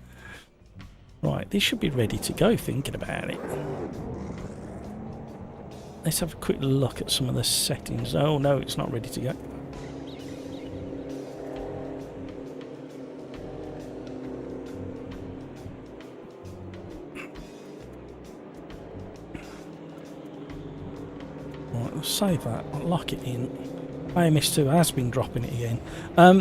Speaker 1: Right, this should be ready to go, thinking about it. Let's have a quick look at some of the settings. Oh no, it's not ready to go. Right, we'll save that. I'll lock it in. AMS2 has been dropping it again.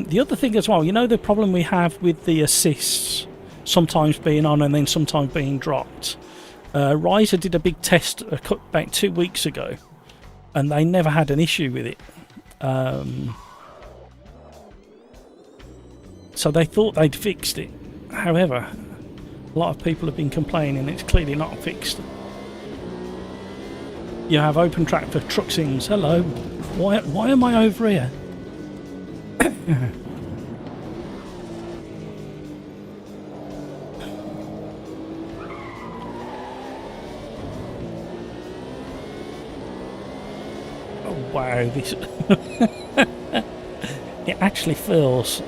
Speaker 1: The other thing as well, you know the problem we have with the assists sometimes being on and then sometimes being dropped. Riser did a big test about 2 weeks ago, and they never had an issue with it. So they thought they'd fixed it. However, a lot of people have been complaining it's clearly not fixed. You have open track for truck sims. Hello. Why am I over here? Wow, this it actually feels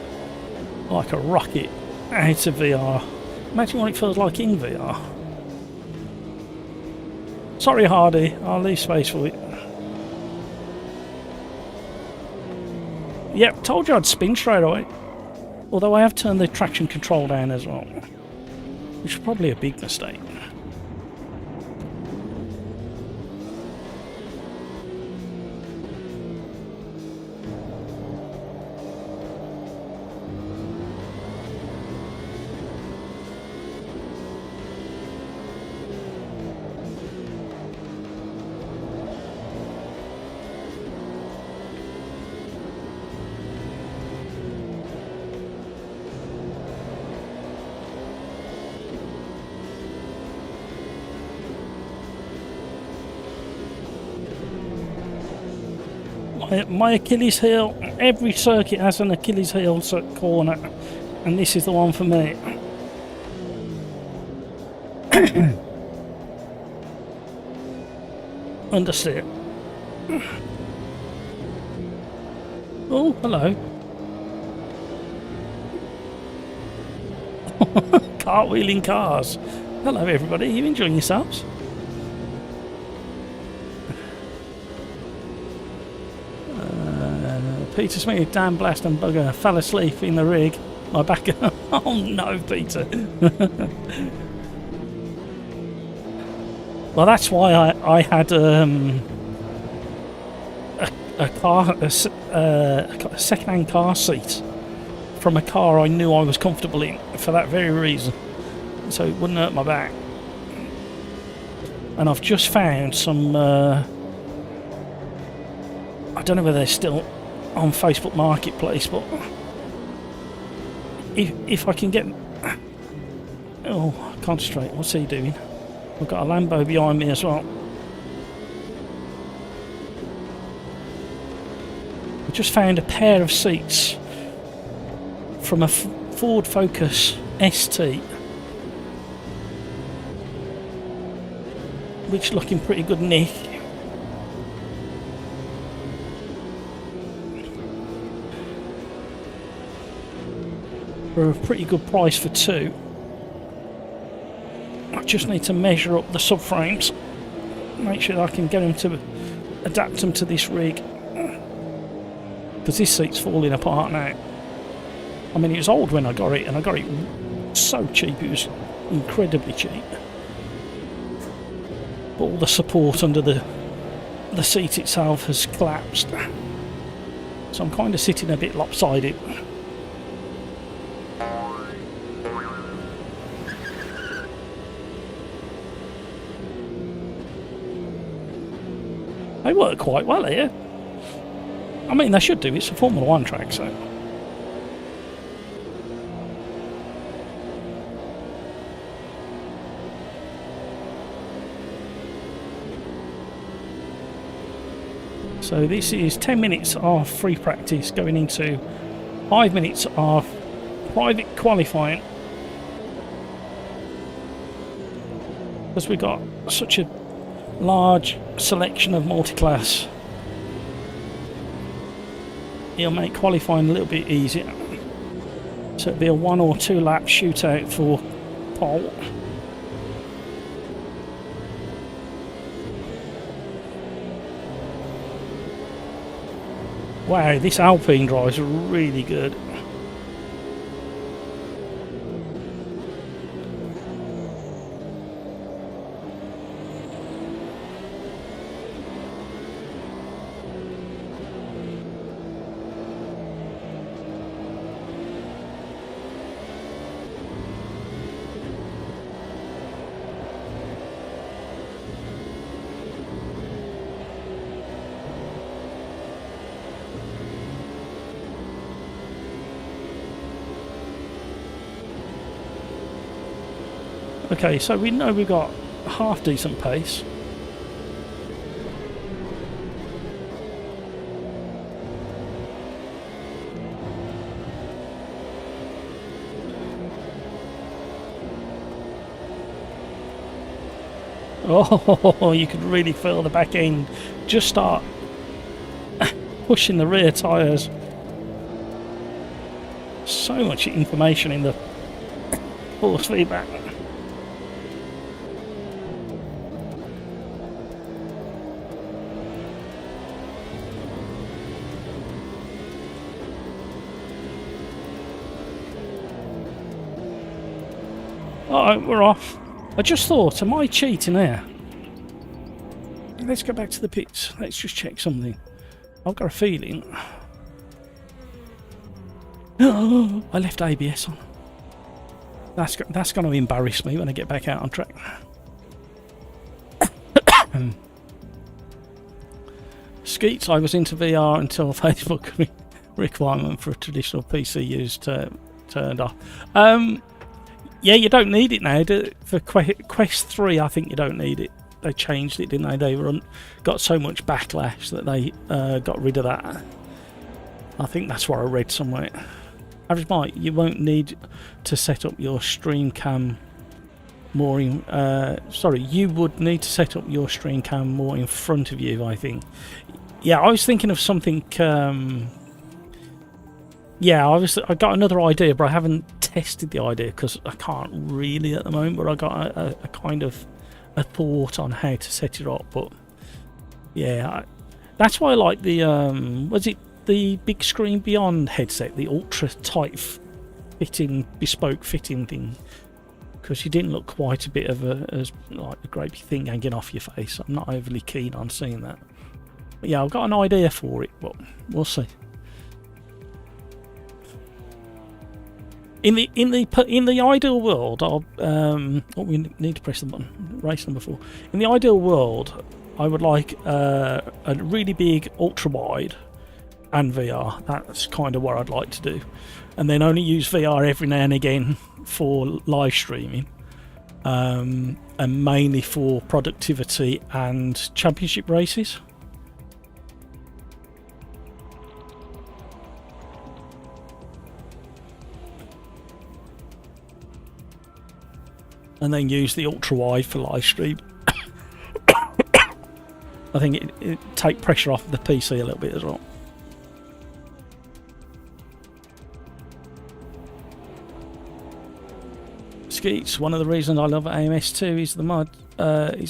Speaker 1: like a rocket out of VR. Imagine what it feels like in VR. Sorry Hardy, I'll leave space for it. Yep, told you I'd spin straight away. Although I have turned the traction control down as well, which is probably a big mistake. My Achilles heel, every circuit has an Achilles heel corner, and this is the one for me. Understeer. Oh, hello. Cartwheeling cars. Hello everybody, you enjoying yourselves? Peter Smith, damn blast and bugger, fell asleep in the rig. My back. Oh no, Peter. Well, that's why I had a second-hand car seat from a car I knew I was comfortable in for that very reason, so it wouldn't hurt my back. And I've just found some. I don't know whether they're still on Facebook Marketplace, but if I can get... Oh, concentrate, what's he doing? I've got a Lambo behind me as well. I just found a pair of seats from a Ford Focus ST, which look in pretty good nick. For a pretty good price for two. I just need to measure up the subframes, make sure I can get them to adapt them to this rig, because this seat's falling apart now. I mean, it was old when I got it, and I got it so cheap, it was incredibly cheap. But all the support under the seat itself has collapsed, so I'm kind of sitting a bit lopsided. They work quite well here. I mean, they should do. It's a Formula 1 track, so... So this is 10 minutes of free practice going into 5 minutes of private qualifying. Because we've got such a large selection of multi-class, it'll make qualifying a little bit easier. So it'll be a 1 or 2 lap shootout for pole. Wow, this Alpine drive's really good. Okay, so we know we've got half decent pace. Oh, you could really feel the back end just start pushing the rear tyres. So much information in the force feedback. Alright, we're off. I just thought, am I cheating here? Let's go back to the pits. Let's just check something. I've got a feeling. Oh, I left ABS on. That's going to embarrass me when I get back out on track. Skeets, I was into VR until Facebook requirement for a traditional PC use turned off. Yeah, you don't need it now. For Quest 3, I think you don't need it. They changed it, didn't they? They got so much backlash that they got rid of that. I think that's what I read somewhere. Average Mike, you won't need to set up your stream cam more in... sorry, you would need to set up your stream cam more in front of you, I think. Yeah, I was thinking of something... yeah, I got another idea, but I haven't tested the idea because I can't really at the moment, but I got a kind of a thought on how to set it up. But yeah, that's why I like the was it the big screen beyond headset, the ultra tight fitting bespoke fitting thing, because you didn't look quite a bit of like a great big thing hanging off your face. I'm not overly keen on seeing that, but yeah, I've got an idea for it, but we'll see. In the ideal world, we need to press the button. Race number 4. In the ideal world, I would like a really big ultra wide and VR. That's kind of what I'd like to do, and then only use VR every now and again for live streaming, and mainly for productivity and championship races. And then use the ultra wide for live stream. I think it take pressure off the PC a little bit as well. Skeets, one of the reasons I love AMS2 is the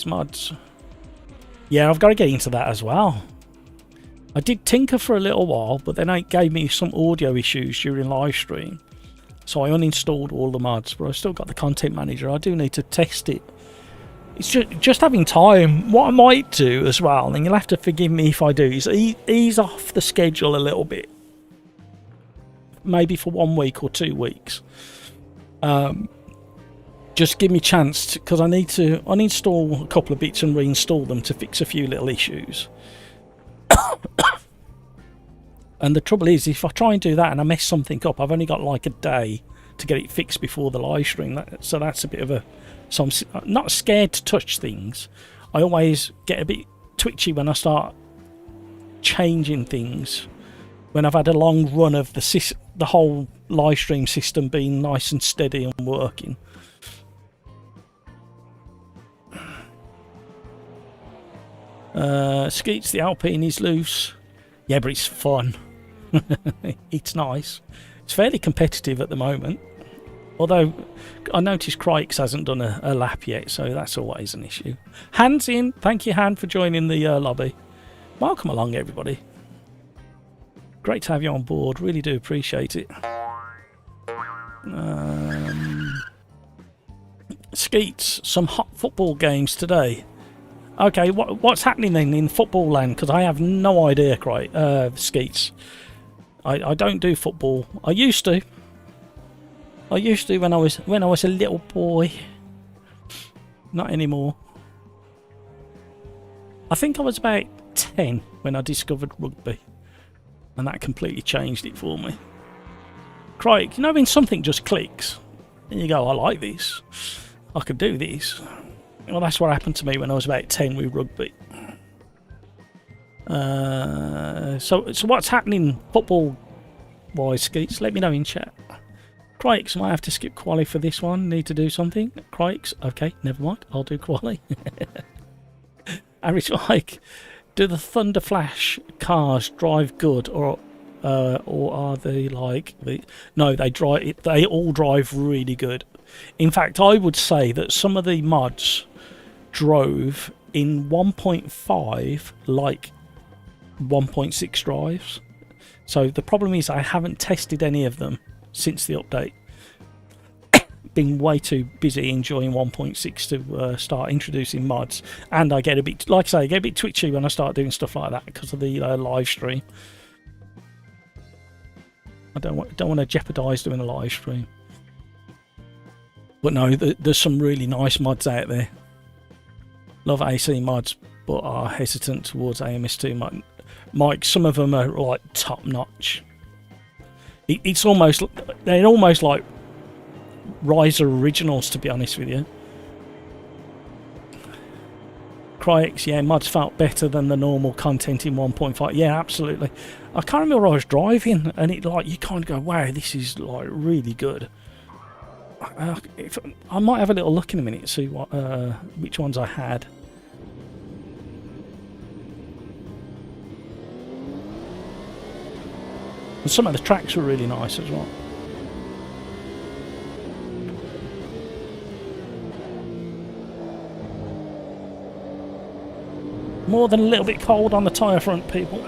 Speaker 1: mods. Yeah, I've got to get into that as well. I did tinker for a little while, but then it gave me some audio issues during live stream. So I uninstalled all the mods, but I've still got the content manager. I do need to test it. It's just having time. What I might do as well, and you'll have to forgive me if I do, is ease off the schedule a little bit. Maybe for 1 week or 2 weeks. Just give me a chance, because I need to uninstall a couple of bits and reinstall them to fix a few little issues. And the trouble is, if I try and do that and I mess something up, I've only got like a day to get it fixed before the live stream. So that's a bit of a... So I'm not scared to touch things. I always get a bit twitchy when I start changing things when I've had a long run of the whole live stream system being nice and steady and working. Skeets, the Alpine is loose. Yeah, but it's fun. It's nice. It's fairly competitive at the moment. Although, I noticed Crikes hasn't done a lap yet, so that's always an issue. Hands in. Thank you, Han, for joining the lobby. Welcome along, everybody. Great to have you on board. Really do appreciate it. Skeets, some hot football games today. Okay, what's happening then in football land? Because I have no idea, Skeets. I don't do football. I used to. When I was a little boy. Not anymore. I think I was about 10 when I discovered rugby, and that completely changed it for me. Crike, you know when something just clicks and you go, I like this, I could do this. Well, that's what happened to me when I was about 10 with rugby. So what's happening football-wise, Skeets? Let me know in chat. Crikes, might have to skip Quali for this one. Need to do something. Crikes, okay, never mind. I'll do Quali. Average like, do the Thunder Flash cars drive good, or are they like no? They all drive really good. In fact, I would say that some of the mods drove in 1.5 like 1.6 drives. So the problem is I haven't tested any of them since the update. Been way too busy enjoying 1.6 to start introducing mods, and I get a bit, like I say, I get a bit twitchy when I start doing stuff like that because of the live stream. I don't want to jeopardise doing a live stream. But no, there's some really nice mods out there. Love AC mods, but are hesitant towards AMS2 Mike. Some of them are like top notch. They're almost like Riser originals, to be honest with you. Crix, yeah, mods felt better than the normal content in 1.5. Yeah, absolutely. I can't remember where I was driving, and it like you kind of go, wow, this is like really good. I might have a little look in a minute, see what which ones I had. And some of the tracks were really nice as well. More than a little bit cold on the tyre front, people.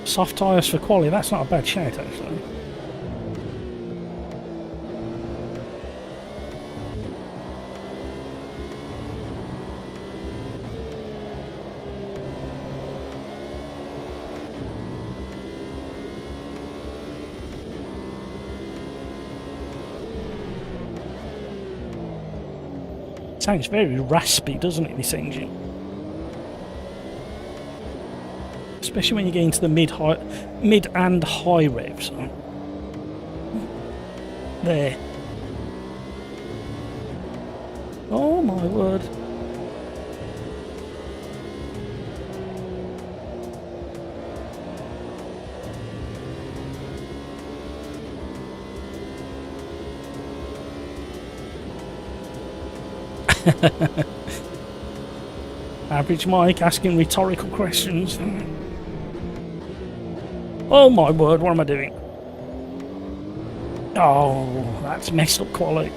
Speaker 1: Soft tyres for Quali, that's not a bad shout actually. Sounds very raspy, doesn't it, this engine? Especially when you get into the mid and high revs. There. Oh my word. Average Mike asking rhetorical questions. Oh my word, what am I doing? Oh, that's messed up quality.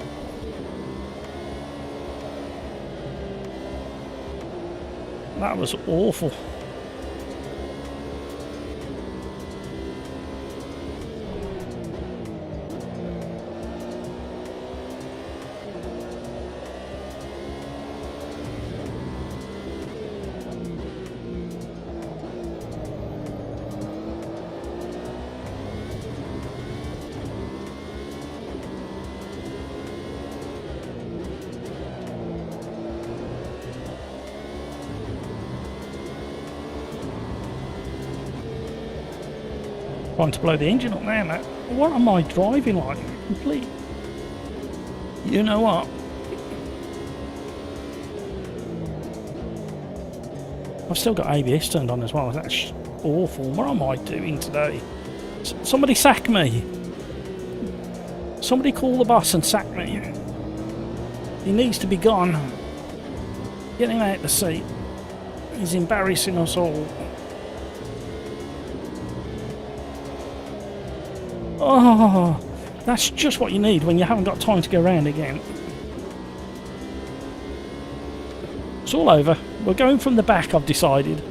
Speaker 1: That was awful. trying to blow the engine up now, mate. What am I driving like? Complete. You know what? I've still got ABS turned on as well. That's awful. What am I doing today? Somebody sack me. Somebody call the boss and sack me. He needs to be gone. Get him out the seat. He's embarrassing us all. Oh, that's just what you need when you haven't got time to go around again. It's all over. We're going from the back, I've decided.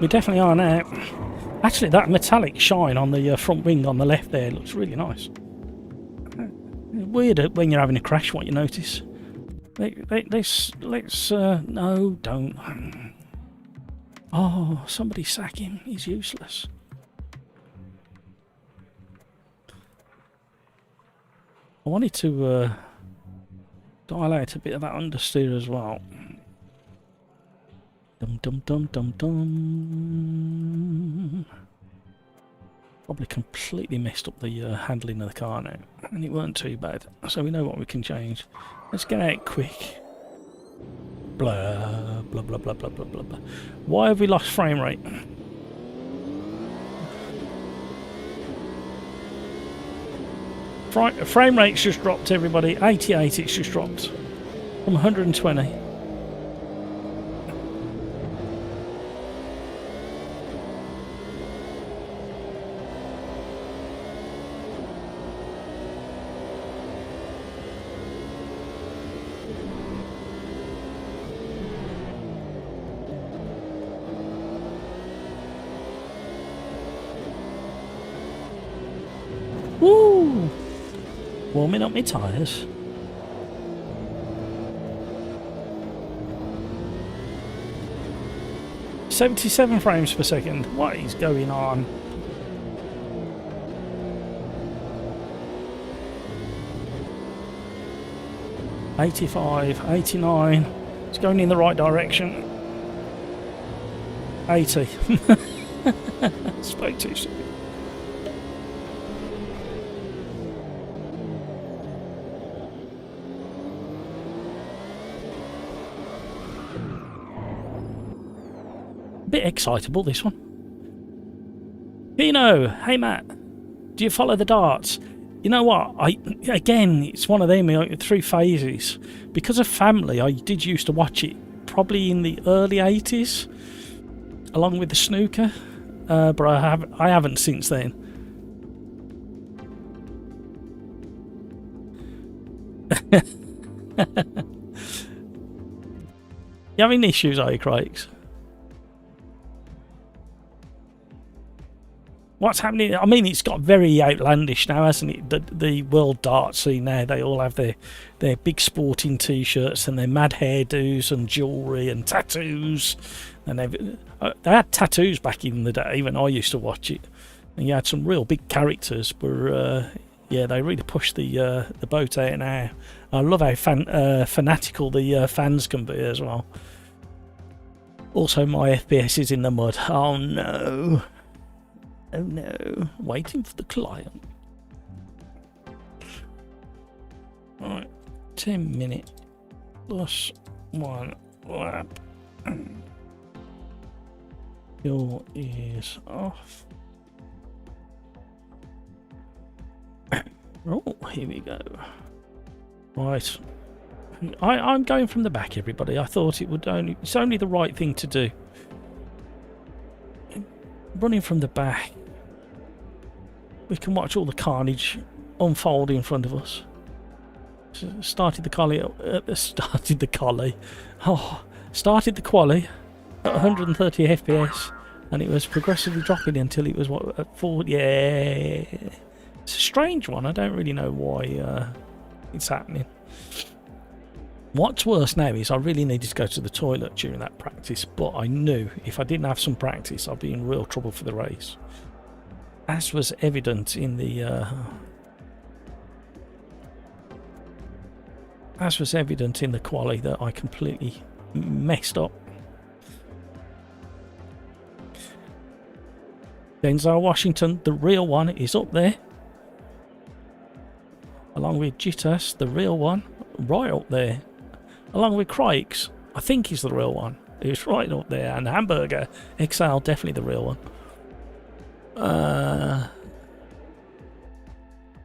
Speaker 1: We definitely are now. Actually, that metallic shine on the front wing on the left there looks really nice. Weird when you're having a crash what you notice. Let's no, don't. Oh, somebody sack him. He's useless. I wanted to dial out a bit of that understeer as well. Dum dum dum dum dum. Probably completely messed up the handling of the car now, and it weren't too bad. So we know what we can change. Let's get out quick. Blah blah blah blah blah blah blah blah. Why have we lost frame rate? Frame rate's just dropped, everybody. 88, it's just dropped from 120. Woo! Warming up my tyres. $77 frames per second. What is going on? $85, $89. It's going in the right direction. 80. Spoke too soon. Bit excitable, this one. Pino, hey Matt, do you follow the darts? You know what? Again, it's one of them through phases. Because of family, I did used to watch it probably in the early 80s, along with the snooker, but I haven't since then. You having issues, are you, Craigs? What's happening? I mean, it's got very outlandish now, hasn't it? The world dart scene now, they all have their big sporting T-shirts and their mad hairdos and jewellery and tattoos. And they had tattoos back in the day when I used to watch it. And you had some real big characters, but yeah, they really pushed the boat out now. I love how fanatical the fans can be as well. Also, my FPS is in the mud. Oh no. Oh no, waiting for the client. Alright, 10 minutes plus 1 lap. Fuel is off. Oh, here we go. Right. I'm going from the back, everybody. I thought it's only the right thing to do. Running from the back, we can watch all the carnage unfold in front of us. Started the Quali at 130 FPS, and it was progressively dropping until it was what, at 4. Yeah, it's a strange one. I don't really know why it's happening. What's worse now is I really needed to go to the toilet during that practice, but I knew if I didn't have some practice, I'd be in real trouble for the race. As was evident in the as was evident in the quali that I completely messed up. Denzel Washington, the real one, is up there, along with Jitas, the real one, right up there, along with Crikes, I think he's the real one, he's right up there, and Hamburger XL, definitely the real one.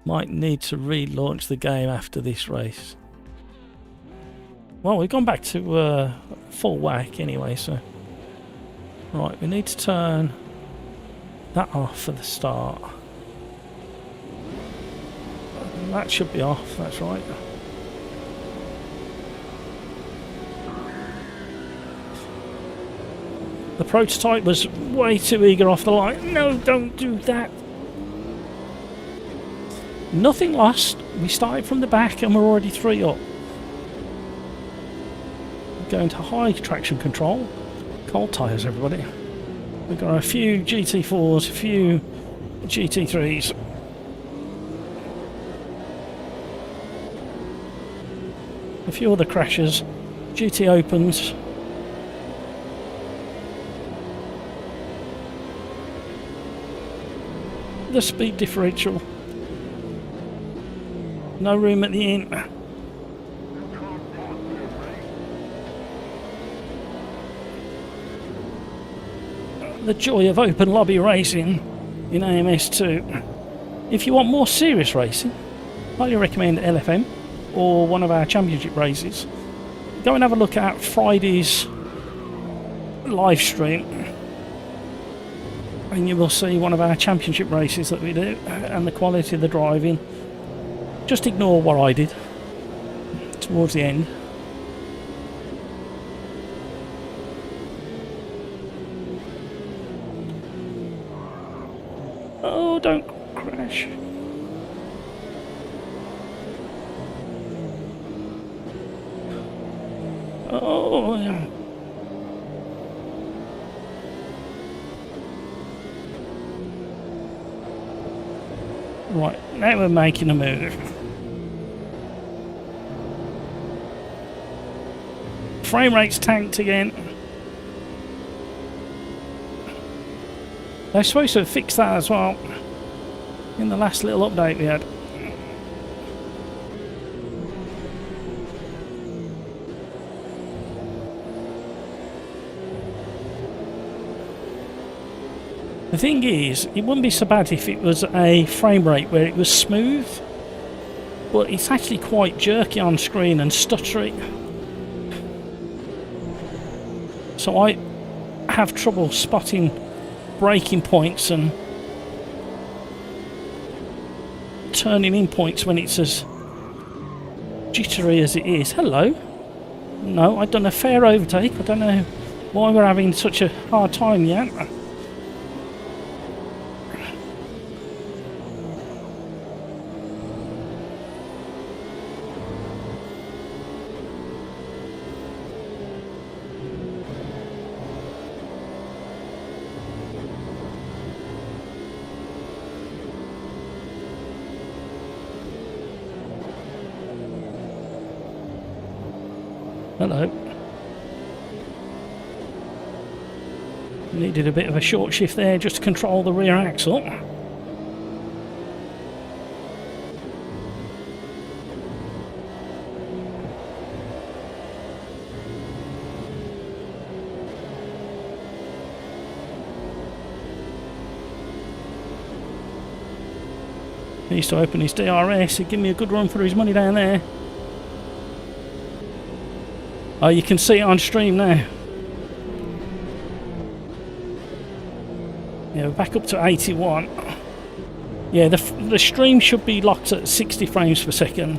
Speaker 1: Might need to relaunch the game after this race. Well, we've gone back to full whack anyway, so right, we need to turn that off for the start. That should be off, that's right. The prototype was way too eager off the line. No, don't do that. Nothing lost. We started from the back and we're already 3 up. Going to high traction control. Cold tyres, everybody. We've got a few GT4s, a few GT3s. A few other crashes. GT Opens. The speed differential. No room at the end. The joy of open lobby racing in AMS2. If you want more serious racing, I highly recommend LFM or one of our championship races. Go and have a look at Friday's live stream and you will see one of our championship races that we do and the quality of the driving. Just ignore what I did towards the end. Oh, don't crash. Oh, yeah. Right, now we're making a move. Frame rate's tanked again. They're supposed to have fixed that as well in the last little update we had. The thing is, it wouldn't be so bad if it was a frame rate where it was smooth, but it's actually quite jerky on screen and stuttery. So I have trouble spotting braking points and turning in points when it's as jittery as it is. Hello. No, I've done a fair overtake. I don't know why we're having such a hard time yet. Hello. Needed a bit of a short shift there just to control the rear axle. He needs to open his DRS. He'd give me a good run for his money down there. Oh, you can see it on stream now. Yeah, we're back up to 81. Yeah, the stream should be locked at 60 frames per second.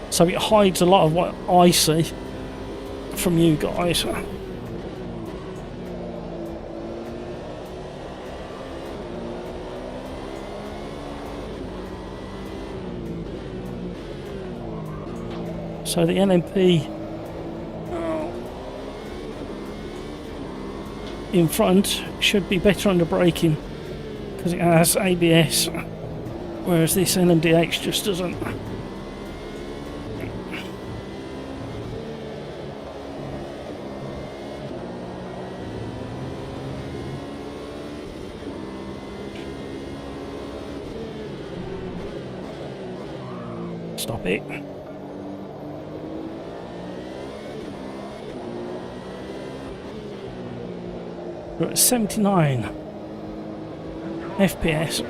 Speaker 1: So it hides a lot of what I see from you guys. So the LMP in front should be better under braking because it has ABS. Whereas this LMDH just doesn't. Stop it. We're at 79 FPS.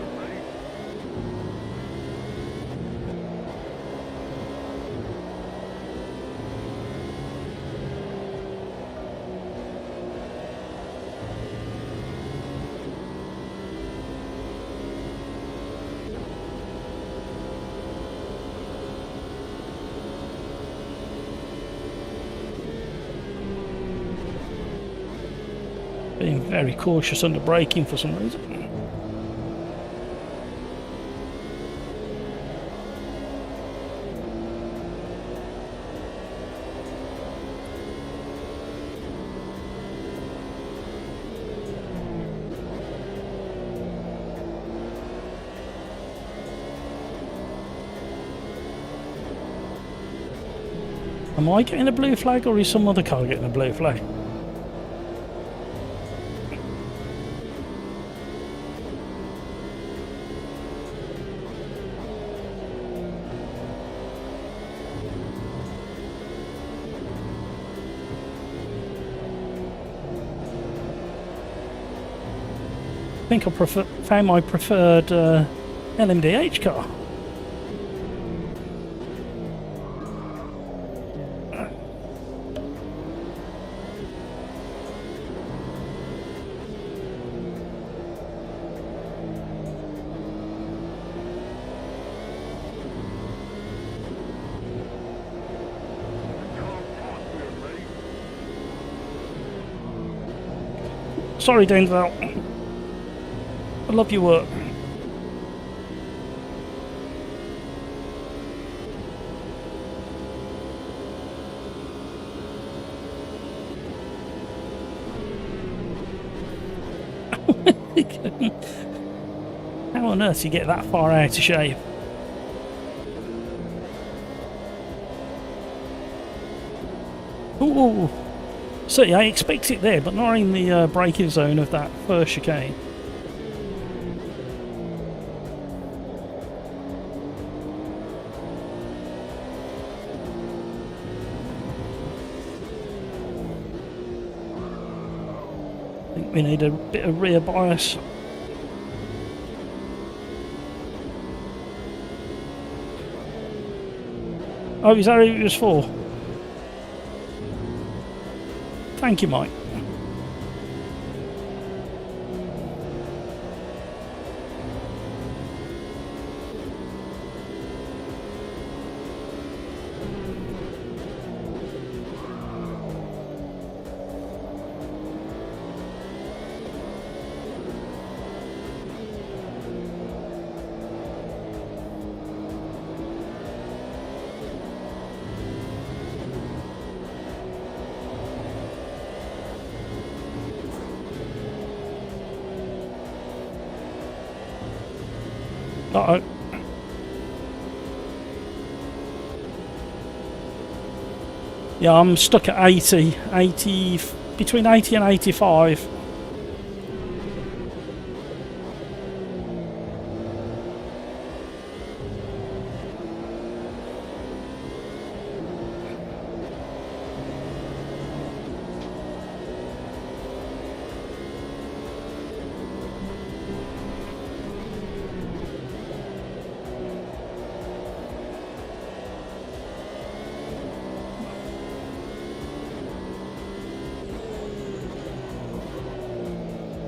Speaker 1: Being very cautious under braking for some reason. Am I getting a blue flag or is some other car getting a blue flag? I think I found my preferred LMDH car. Sorry, Denzel. I love your work. How on earth do you get that far out of shape? Ooh. See, I expect it there, but not in the braking zone of that first chicane. I think we need a bit of rear bias. Oh, is that who it was for? Thank you, Mike. Uh-oh. Yeah, I'm stuck at 80, between 80 and 85.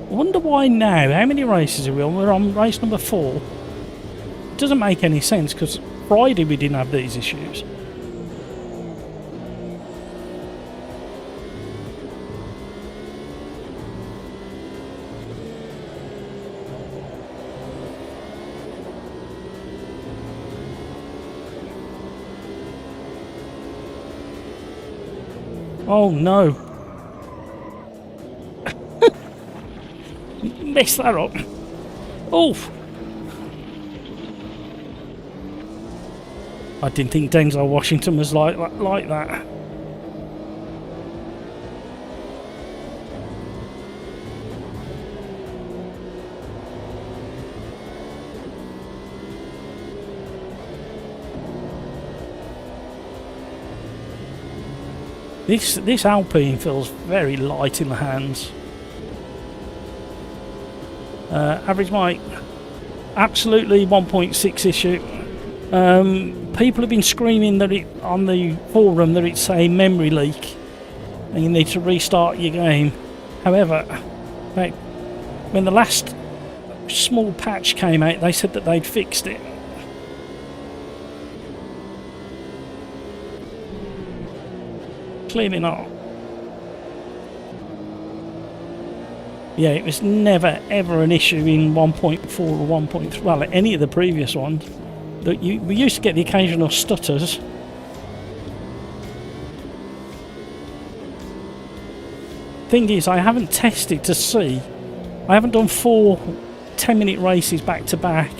Speaker 1: I wonder why now. How many races are we on? We're on race number 4. It doesn't make any sense because Friday we didn't have these issues. Oh no. Messed that up. Oh. I didn't think Denzel Washington was like that. This Alpine feels very light in the hands. Average mic, absolutely 1.6 issue. People have been screaming that on the forum that it's a memory leak and you need to restart your game. However, when the last small patch came out, they said that they'd fixed it. Clearly not. Yeah, it was never ever an issue in 1.4 or 1.3, well, any of the previous ones. That we used to get the occasional stutters. Thing is, I haven't tested to see. I haven't done 4 10-minute races back to back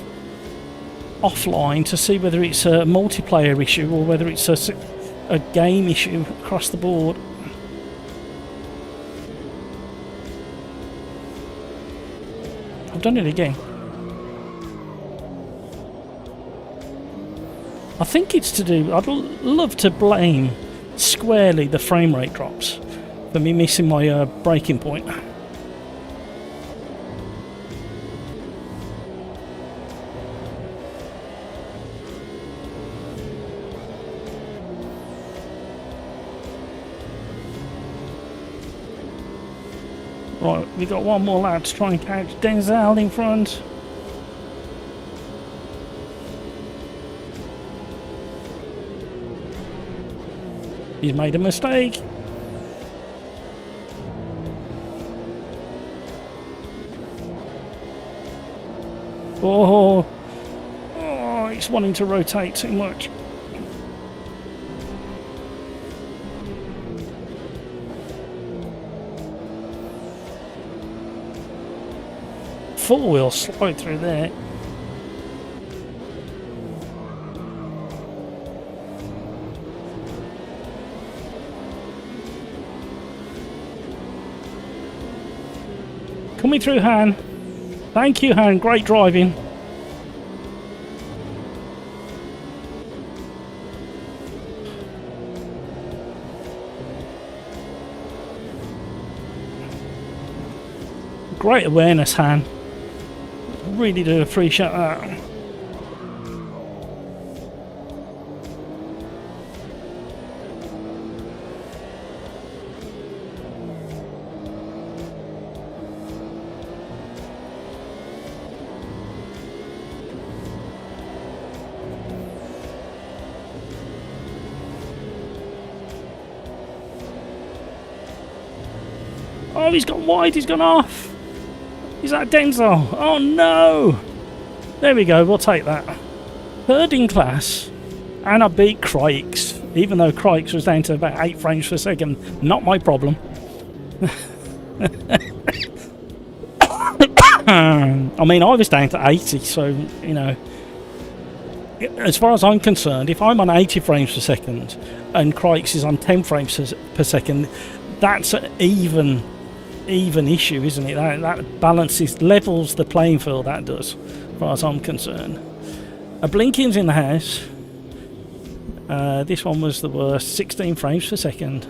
Speaker 1: offline to see whether it's a multiplayer issue or whether it's a game issue across the board. I've done it again. I think it's to do... I'd love to blame squarely the frame rate drops for me missing my braking point. Right, we got one more lap to try and catch Denzel in front. He's made a mistake. Oh, he's wanting to rotate too much. Four-wheel slide through there. Coming through, Han. Thank you, Han. Great driving. Great awareness, Han. Really do appreciate that. Oh, he's gone wide, he's gone off. Is that Denzel? Oh no! There we go, we'll take that. Third in class, and I beat Crikes, even though Crikes was down to about 8 frames per second. Not my problem. I mean, I was down to 80, so, you know, as far as I'm concerned, if I'm on 80 frames per second and Crikes is on 10 frames per second, that's an even issue, isn't it? That balances, levels the playing field, that does, as far as I'm concerned. A blinking's in the house. This one was the worst, 16 frames per second.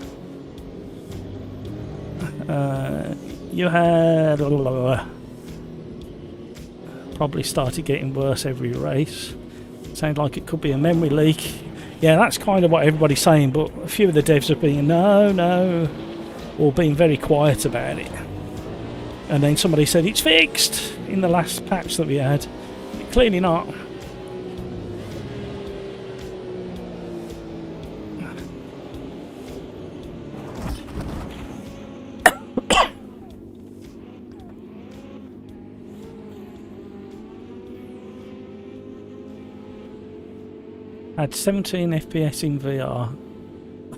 Speaker 1: You had probably started getting worse every race. Sounds like it could be a memory leak. Yeah, that's kind of what everybody's saying, but a few of the devs have been no, or being very quiet about it. And then somebody said it's fixed in the last patch that we had. Clearly not. Had 17 FPS in VR.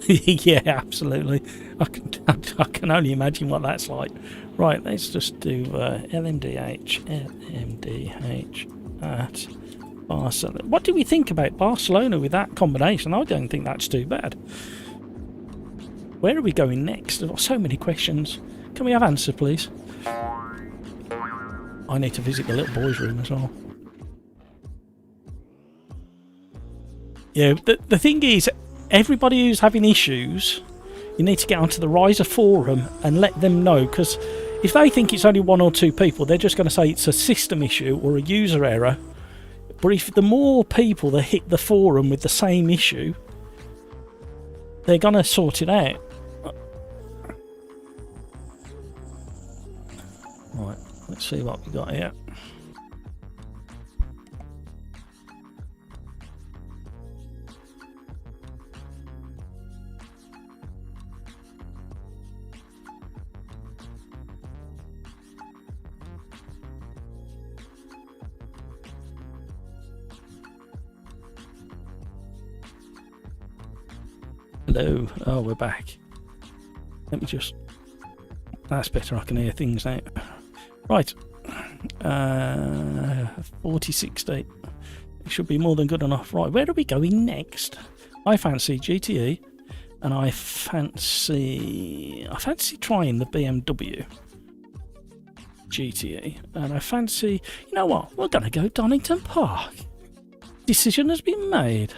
Speaker 1: Yeah, absolutely. I can only imagine what that's like. Right, let's just do LMDH at Barcelona. What do we think about Barcelona with that combination? I don't think that's too bad. Where are we going next? I've got so many questions. Can we have answers, please? I need to visit the little boys' room as well. Yeah, the thing is, everybody who's having issues, you need to get onto the Riser forum and let them know, because if they think it's only 1 or 2 people, they're just going to say it's a system issue or a user error. But if the more people that hit the forum with the same issue, they're going to sort it out. Right, let's see what we got here. Hello. Oh, we're back. Let me just... That's better, I can hear things now. Right. 4060. It should be more than good enough. Right, where are we going next? I fancy GTE, and I fancy trying the BMW GTE, and I fancy... You know what? We're going to go Donington Park. Decision has been made.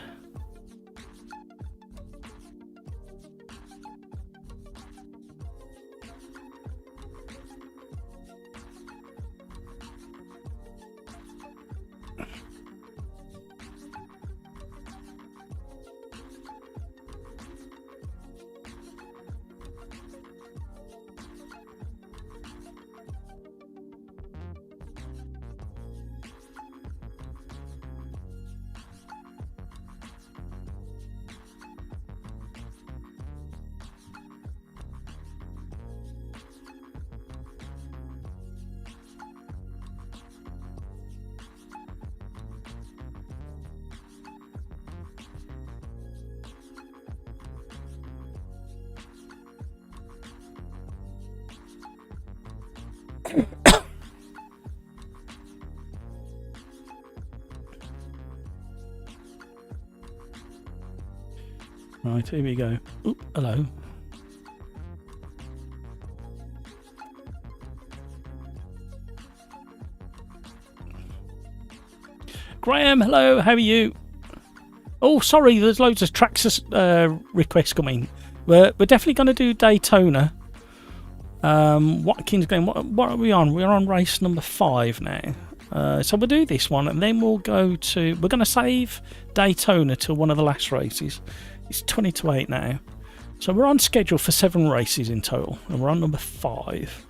Speaker 1: Right, here we go. Oop, hello. Graham, hello, how are you? Oh, sorry, there's loads of tracks requests coming. We're definitely going to do Daytona. Watkins Glen, what are we on? We're on race number 5 now. So we'll do this one, and then we'll go to... We're going to save Daytona till one of the last races. It's 20 to 8 now. So we're on schedule for 7 races in total, and we're on number 5.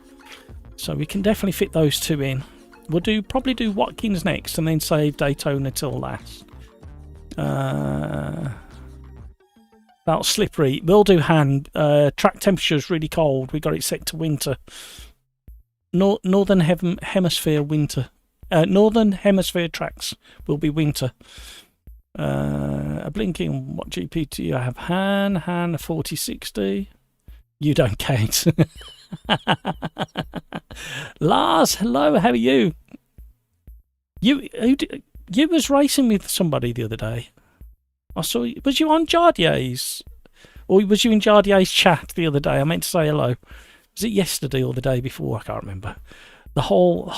Speaker 1: So we can definitely fit those 2 in. We'll probably do Watkins next, and then save Daytona till last. About slippery. We'll do hand. Track temperature's really cold. We got it set to winter. Northern Hemisphere winter. Northern Hemisphere tracks will be winter. A blinking. What GP do you have? Han 4060. You don't count. Lars, hello. How are you? You was racing with somebody the other day. I saw you. Was you on Jardier's? Or was you in Jardier's chat the other day? I meant to say hello. Was it yesterday or the day before? I can't remember. The whole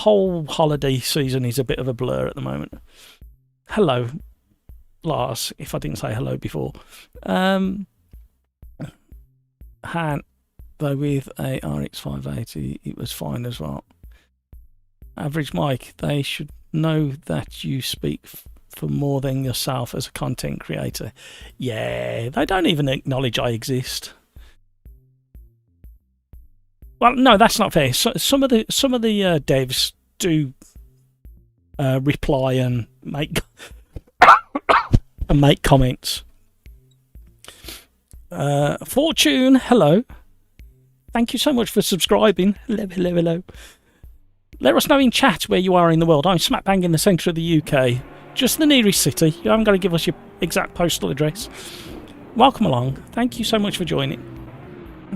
Speaker 1: holiday season is a bit of a blur at the moment. Hello, Lars, if I didn't say hello before. Han, though, with a RX 580, it was fine as well. Average Mike, they should know that you speak for more than yourself as a content creator. Yeah, they don't even acknowledge I exist. Well, no, that's not fair. So, some of the devs do reply and make comments. Fortune, hello. Thank you so much for subscribing. Hello. Let us know in chat where you are in the world. I'm smack bang in the centre of the UK. Just the nearest city. You haven't got to give us your exact postal address. Welcome along. Thank you so much for joining.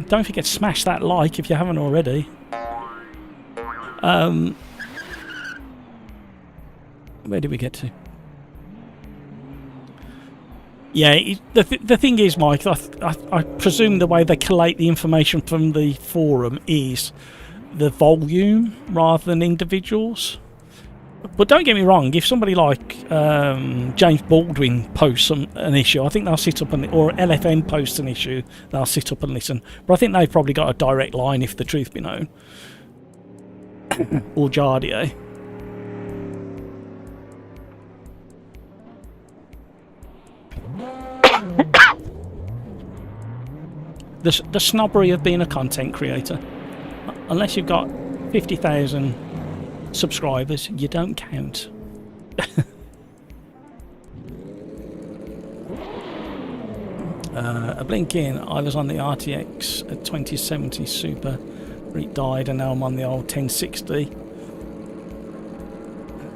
Speaker 1: Don't forget to smash that like if you haven't already. Where did we get to? Yeah, the thing is, Mike, I presume the way they collate the information from the forum is the volume rather than individuals. But don't get me wrong, if somebody like James Baldwin posts an issue, I think they'll sit up or LFN posts an issue, they'll sit up and listen. But I think they've probably got a direct line, if the truth be known. Or Jardier. The snobbery of being a content creator. Unless you've got 50,000 subscribers, you don't count. A blink in, I was on the RTX at 2070 Super. It died, and now I'm on the old 1060.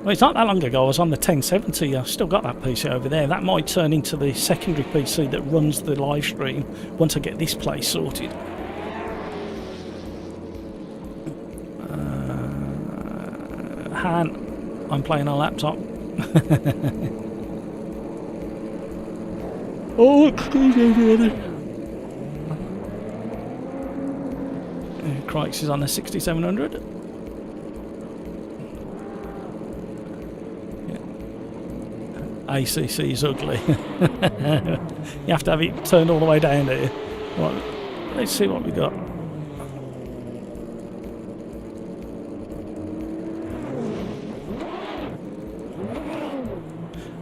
Speaker 1: Well, it's not that long ago I was on the 1070. I've still got that PC over there. That might turn into the secondary PC that runs the live stream once I get this place sorted. Han, I'm playing on a laptop. Oh, excuse me, brother. Crikes is on the 6700. ACC is ugly. You have to have it turned all the way down there. Right, let's see what we got.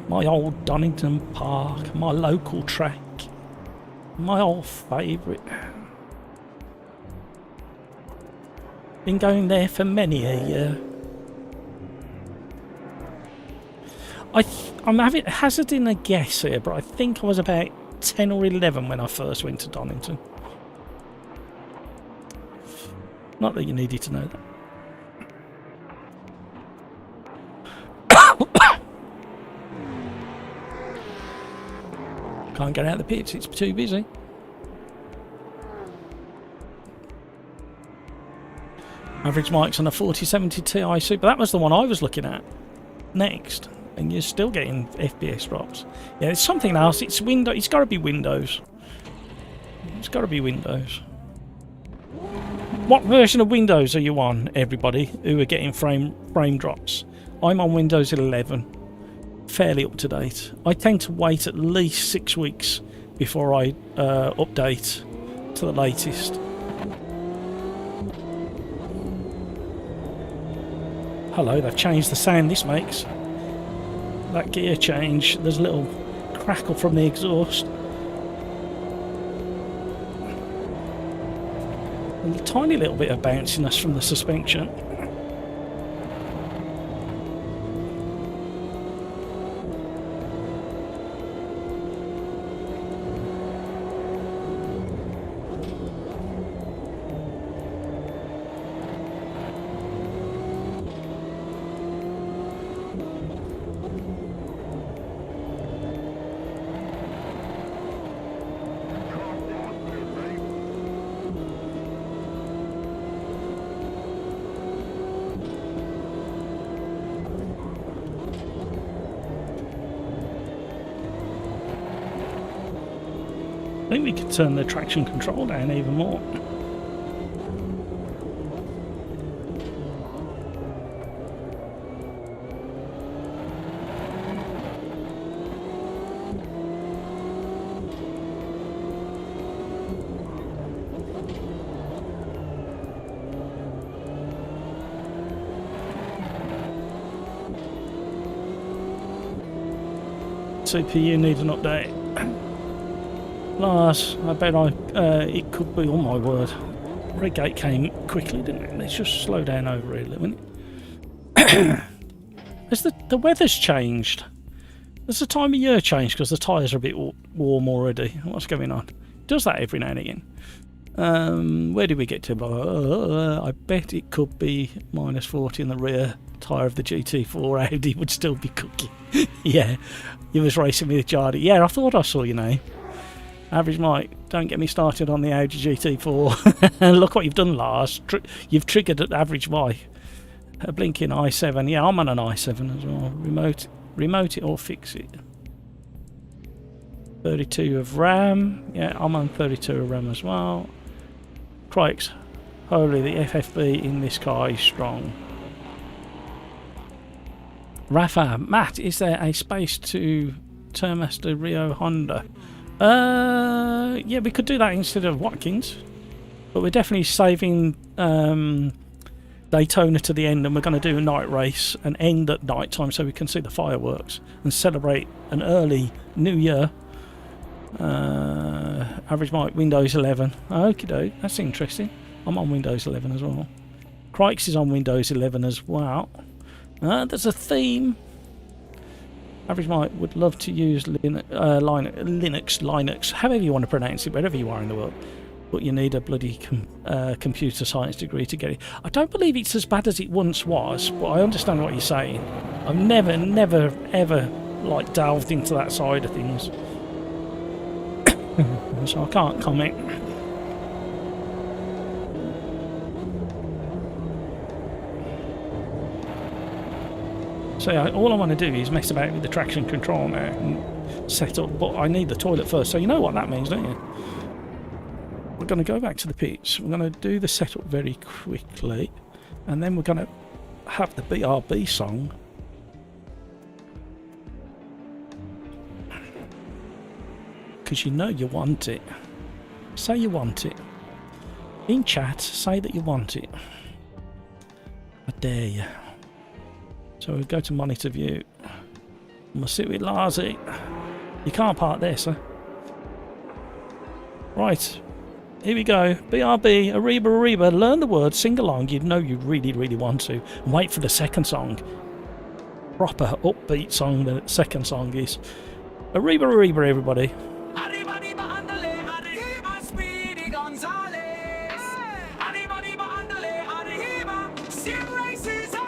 Speaker 1: My old Donington Park, my local track, my old favourite. Been going there for many a year. I'm hazarding a guess here, but I think I was about 10 or 11 when I first went to Donington. Not that you needed to know that. Can't get out of the pits, it's too busy. Average mics on a 4070 Ti Super. That was the one I was looking at next. And you're still getting FPS drops. Yeah, it's something else. It's Windows. It's got to be Windows. It's got to be Windows. What version of Windows are you on, everybody, who are getting frame drops? I'm on Windows 11. Fairly up to date. I tend to wait at least 6 weeks before I update to the latest. Hello, they've changed the sound this makes. That gear change, there's a little crackle from the exhaust. And a tiny little bit of bounciness from the suspension. I think we could turn the traction control down even more. CPU needs an update. Lars, I bet it could be, oh my word. Redgate came quickly, didn't it? Let's just slow down over here a little minute. Has the weather's changed? Has the time of year changed because the tyres are a bit warm already? What's going on? It does that every now and again. Where did we get to? I bet it could be minus 40 in the rear tyre of the GT4 Audi would still be cooking. Yeah, you was racing with Jardy. Yeah, I thought I saw your name. Average mic, don't get me started on the Audi GT4. Look what you've done, Lars. You've triggered at average mic. A blinking i7. Yeah, I'm on an i7 as well. Remote it or fix it. 32 of RAM. Yeah, I'm on 32 of RAM as well. Crikes. Holy, the FFB in this car is strong. Rafa, Matt, is there a space to Turnmaster Rio Honda? Yeah, we could do that instead of Watkins. But we're definitely saving Daytona to the end, and we're going to do a night race and end at night time so we can see the fireworks and celebrate an early New Year. Average mic Windows 11. Okie doke, that's interesting. I'm on Windows 11 as well. Crikes is on Windows 11 as well. There's a theme. Average mic would love to use Linux, however you want to pronounce it, wherever you are in the world. But you need a bloody computer science degree to get it. I don't believe it's as bad as it once was, but I understand what you're saying. I've never, ever like delved into that side of things, so I can't comment. So yeah, all I want to do is mess about with the traction control now and set up, but I need the toilet first. So you know what that means, don't you? We're going to go back to the pits. We're going to do the setup very quickly, and then we're going to have the BRB song. Because you know you want it. Say you want it. In chat, say that you want it. I dare you. So we'll go to monitor view. And we'll sit with Larzy. You can't park there, sir. Right. Here we go. BRB, Ariba, Ariba. Learn the words, sing along. You know you really, really want to. And wait for the second song. Proper upbeat song. The second song is Ariba, Ariba, everybody.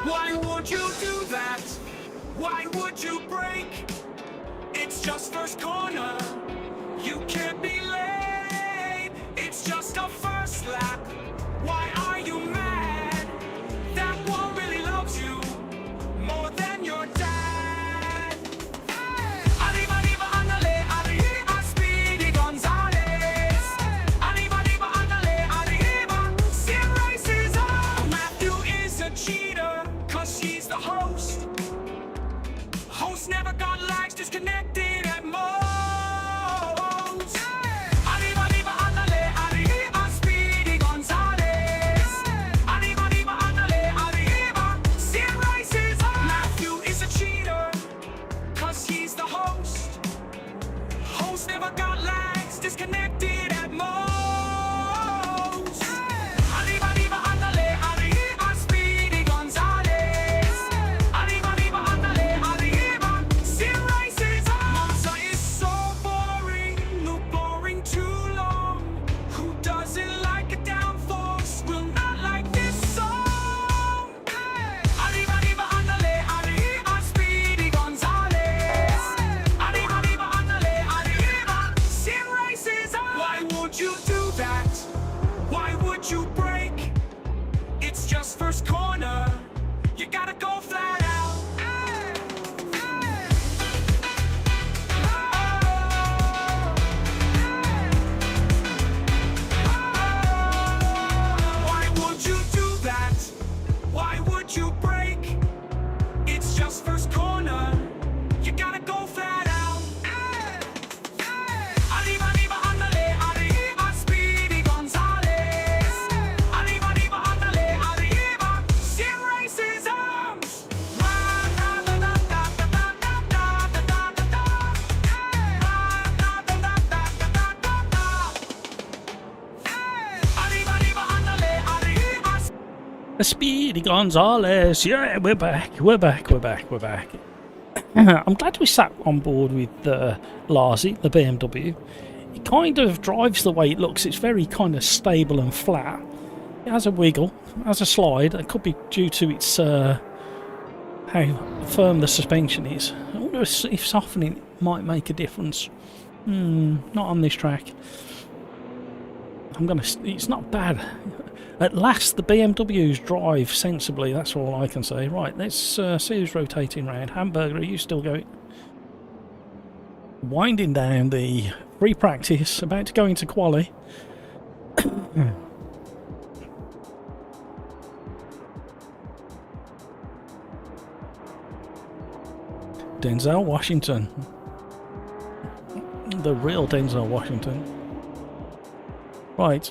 Speaker 2: Why would you do that? Why would you break? It's just first corner. You can't be late. It's just a first lap. Why are you mad? That one really loves you more than your dad. Arriba, arriba, andale, arriba, Speedy Gonzales. Arriba, arriba, andale, arriba, Sim races on. Matthew is a cheater, cause he's the host. Host never got lags, disconnected at most. Arriba, arriba, andale, arriba, Speedy Gonzales. Arriba, arriba, andale, arriba, Sim races on. Matthew is a cheater, cause he's the host. Host never got lags, disconnected at most. Arriba, arriba, andale, arriba, Speedy Gonzales. Arriba, arriba, andale, arriba, Sim races on. Monza is so boring, no boring too long. Who doesn't like a downforce will not like this song. Arriba, arriba, andale, arriba, Speedy Gonzales. Arriba, arriba, andale, arriba, Sim races on. Why would you do that? Why would you break? It's just first corner. You gotta go flat out. Why would you do that? Why would you break? It's just first corner. You gotta go flat out. Arriba, arriba, andale, arriba, Speedy Gonzales. Arriba, arriba, andale, arriba, Sim races arms. Arriba, arriba, andale, arriba.
Speaker 1: Speedy Gonzales. Yeah, we're back. We're back. We're back. We're back. I'm glad we sat on board with Larzy, the BMW. It kind of drives the way it looks. It's very kind of stable and flat. It has a wiggle, has a slide. It could be due to its how firm the suspension is. I wonder if softening might make a difference. Not on this track. It's not bad. At last, the BMWs drive sensibly. That's all I can say. Right, let's see who's rotating round. Hamburger, are you still going? winding down the free practice, about to go into Quali. Denzel Washington. The real Denzel Washington. Right,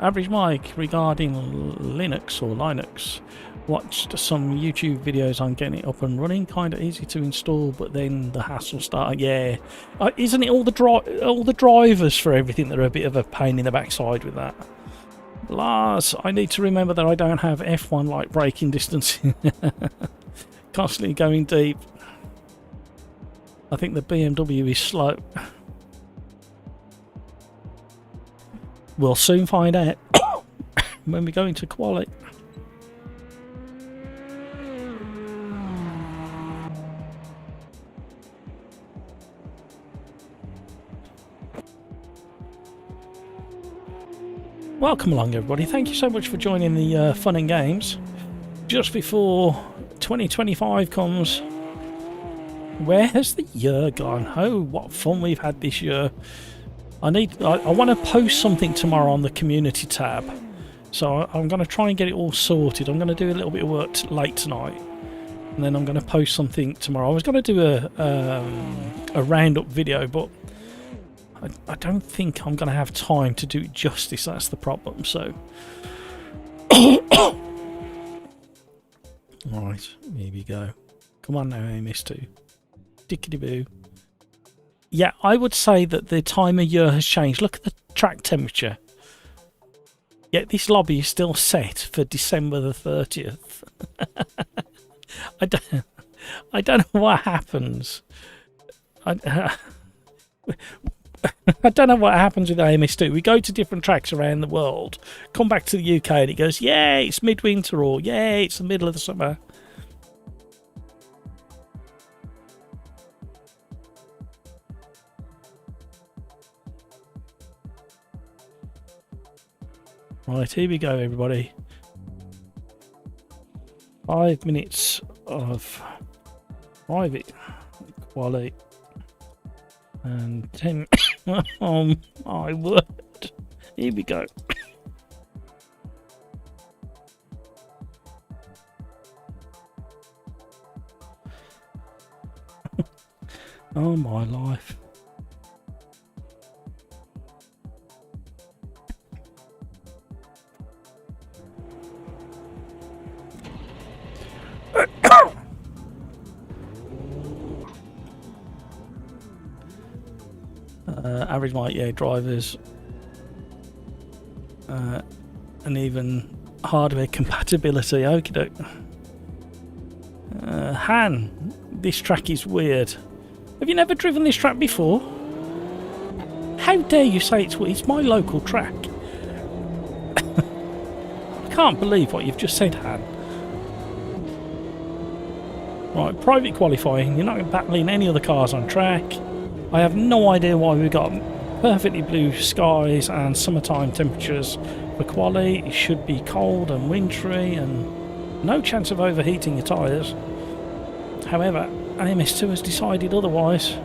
Speaker 1: average Mike regarding Linux or Linux. Watched some YouTube videos on getting it up and running. Kind of easy to install, but then the hassle started. Yeah, isn't it all the drivers for everything that are a bit of a pain in the backside with that? Lars, I need to remember that I don't have F1 like braking distance. Constantly going deep. I think the BMW is slow. We'll soon find out when we go into Quali. Welcome along, everybody. Thank you so much for joining the fun and games. Just before 2025 comes, where has the year gone? Oh, what fun we've had this year. I want to post something tomorrow on the community tab, so I'm going to try and get it all sorted. I'm going to do a little bit of work late tonight, and then I'm going to post something tomorrow. I was going to do a roundup video, but I don't think I'm going to have time to do it justice. That's the problem. So alright, here we go. Come on now, MS2. Dickety-boo. Yeah, I would say that the time of year has changed. Look at the track temperature. Yet this lobby is still set for December the 30th. I don't know what happens. I don't know what happens with AMS2. We go to different tracks around the world, come back to the UK and it goes, yeah, it's midwinter, or yeah, it's the middle of the summer. Right, here we go, everybody. 5 minutes of private Quali and 10. Oh my word! Here we go. Oh my life. Average might, yeah, drivers, and even hardware compatibility. Okie doke. Han, this track is weird. Have you never driven this track before? How dare you say it's weird? It's my local track. I can't believe what you've just said, Han. Right, private qualifying. You're not battling any other cars on track. I have no idea why we've got perfectly blue skies and summertime temperatures for Quali. It should be cold and wintry and no chance of overheating your tyres. However, AMS2 has decided otherwise.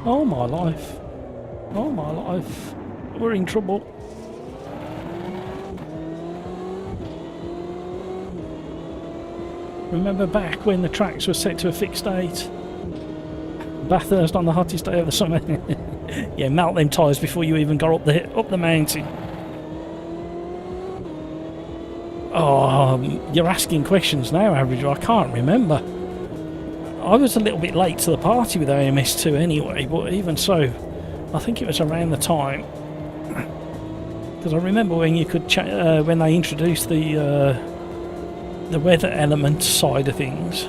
Speaker 1: Oh my life. Oh my life. We're in trouble. Remember back when the tracks were set to a fixed date? Bathurst on the hottest day of the summer. Yeah, melt them tyres before you even got up the mountain. You're asking questions now, Average. I can't remember. I was a little bit late to the party with AMS2 anyway, but even so, I think it was around the time. Because I remember when you could when they introduced the weather element side of things.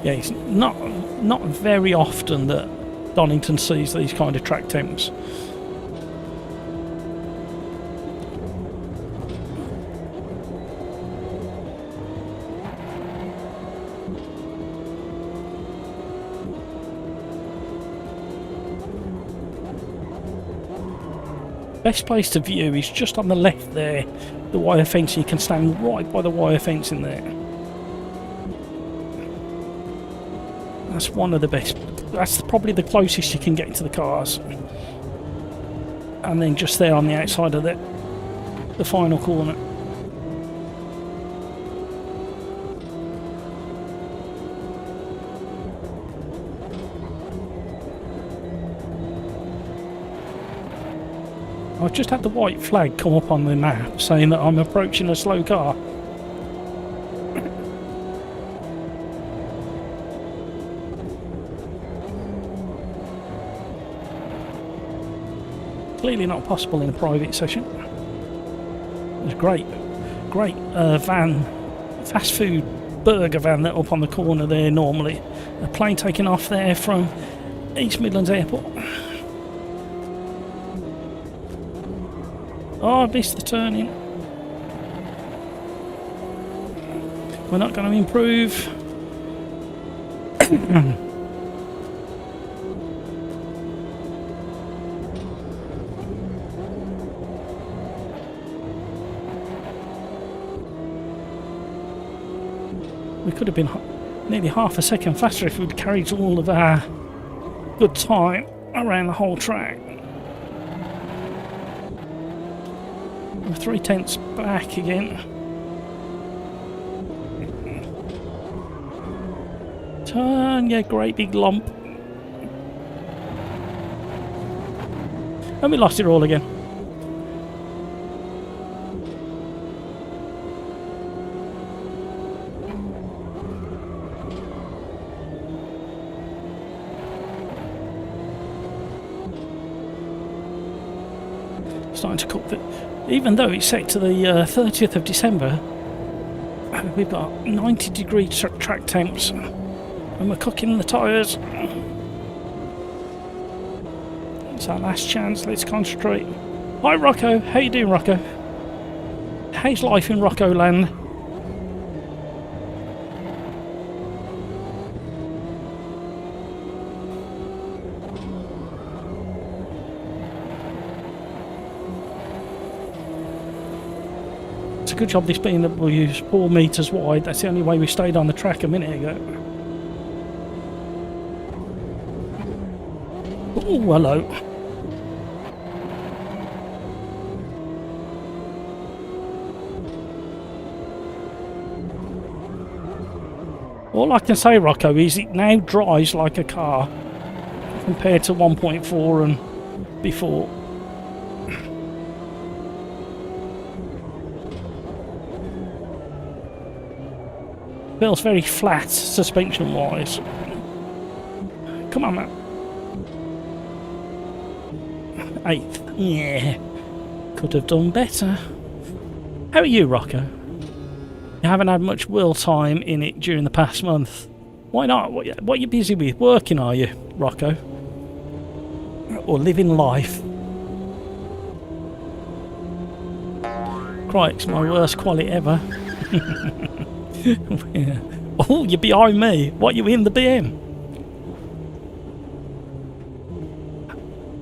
Speaker 1: Yeah, it's not very often that Donington sees these kind of track temps. Best place to view is just on the left there, the wire fence. You can stand right by the wire fence in there. That's one of the best. That's probably the closest you can get to the cars. And then just there on the outside of the final corner. I've just had the white flag come up on the map saying that I'm approaching a slow car. Clearly not possible in a private session. There's a great van, fast food burger van that up on the corner there normally. A plane taking off there from East Midlands Airport. Oh, I missed the turning. We're not going to improve. We could have been nearly half a second faster if we'd carried all of our good time around the whole track. We're 3/10 back again. Turn, yeah, great big lump. And we lost it all again. Starting to cook the... Even though it's set to the 30th of December, we've got 90-degree track temps and we're cooking the tyres. It's our last chance, let's concentrate. Hi Rocco, how you doing Rocco? How's life in Rocco land? It's a good job this being that we use 4 metres wide. That's the only way we stayed on the track a minute ago. Oh, hello. All I can say, Rocco, is it now drives like a car compared to 1.4 and before. Feels very flat suspension wise. Come on, man. 8th. Yeah. Could have done better. How are you, Rocco? You haven't had much wheel time in it during the past month. Why not? What are you busy with? Working, are you, Rocco? Or living life? Crikes, my worst quality ever. Yeah. Oh, you're behind me. What, you in the BM?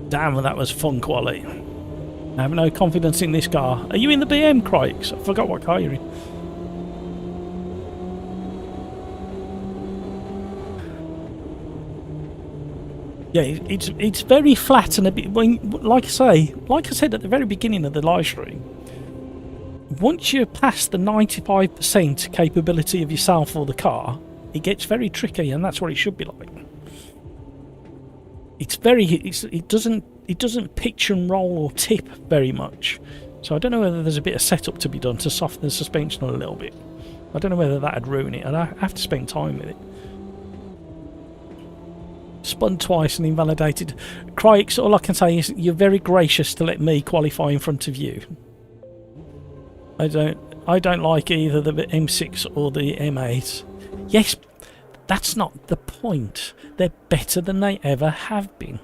Speaker 1: Damn, well, that was fun quality. I have no confidence in this car. Are you in the BM, Crikes? I forgot what car you're in. Yeah, it's very flat and a bit. Like I said at the very beginning of the live stream, once you're past the 95% capability of yourself or the car, it gets very tricky, and that's what it should be like. It doesn't pitch and roll or tip very much. So I don't know whether there's a bit of setup to be done to soften the suspension a little bit. I don't know whether that'd ruin it, and I have to spend time with it. Spun twice and invalidated. Crikes, all I can say is you're very gracious to let me qualify in front of you. I don't like either the M6 or the M8. Yes, that's not the point. They're better than they ever have been.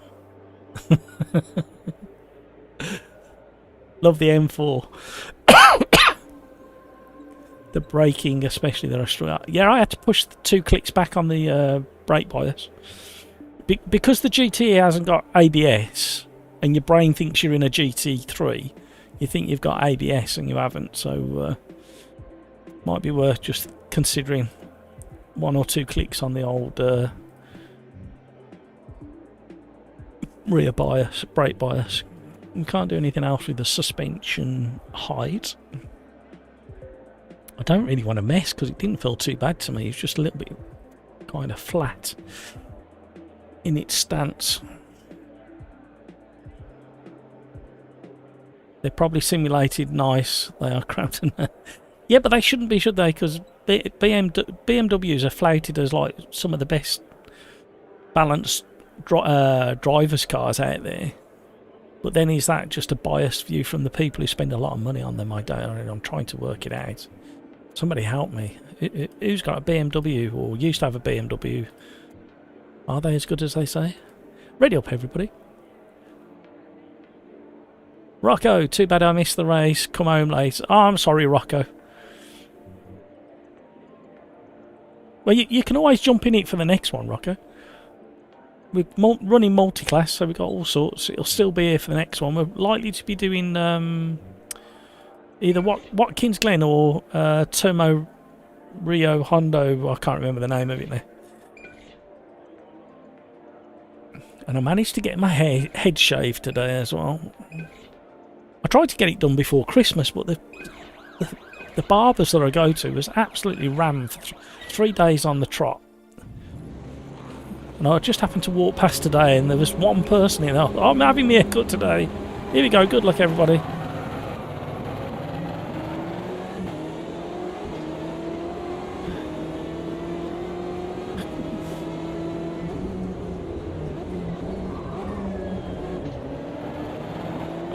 Speaker 1: Love the M4. The braking, especially the rest. Yeah, I had to push the 2 clicks back on the brake bias. Because the GT hasn't got ABS, and your brain thinks you're in a GT3, you think you've got ABS and you haven't, so might be worth just considering 1 or 2 clicks on the old rear bias, brake bias. You can't do anything else with the suspension height. I don't really want to mess because it didn't feel too bad to me. It's just a little bit kind of flat in its stance. They're probably simulated nice. They are cramped. Yeah, but they shouldn't be, should they? Because BMWs are flouted as like some of the best balanced drivers' cars out there. But then is that just a biased view from the people who spend a lot of money on them? I don't know. I'm trying to work it out. Somebody help me. Who's got a BMW or used to have a BMW? Are they as good as they say? Ready up, everybody. Rocco, too bad I missed the race. Come home late. Oh, I'm sorry, Rocco. Well, you can always jump in it for the next one, Rocco. We're running multi-class, so we've got all sorts. It'll still be here for the next one. We're likely to be doing either Watkins Glen or Tomo Rio Hondo. I can't remember the name of it now. And I managed to get my head shaved today as well. I tried to get it done before Christmas, but the barbers that I go to was absolutely rammed for 3 days on the trot. And I just happened to walk past today and there was one person in there. Oh, I'm having me a cut today. Here we go. Good luck, everybody.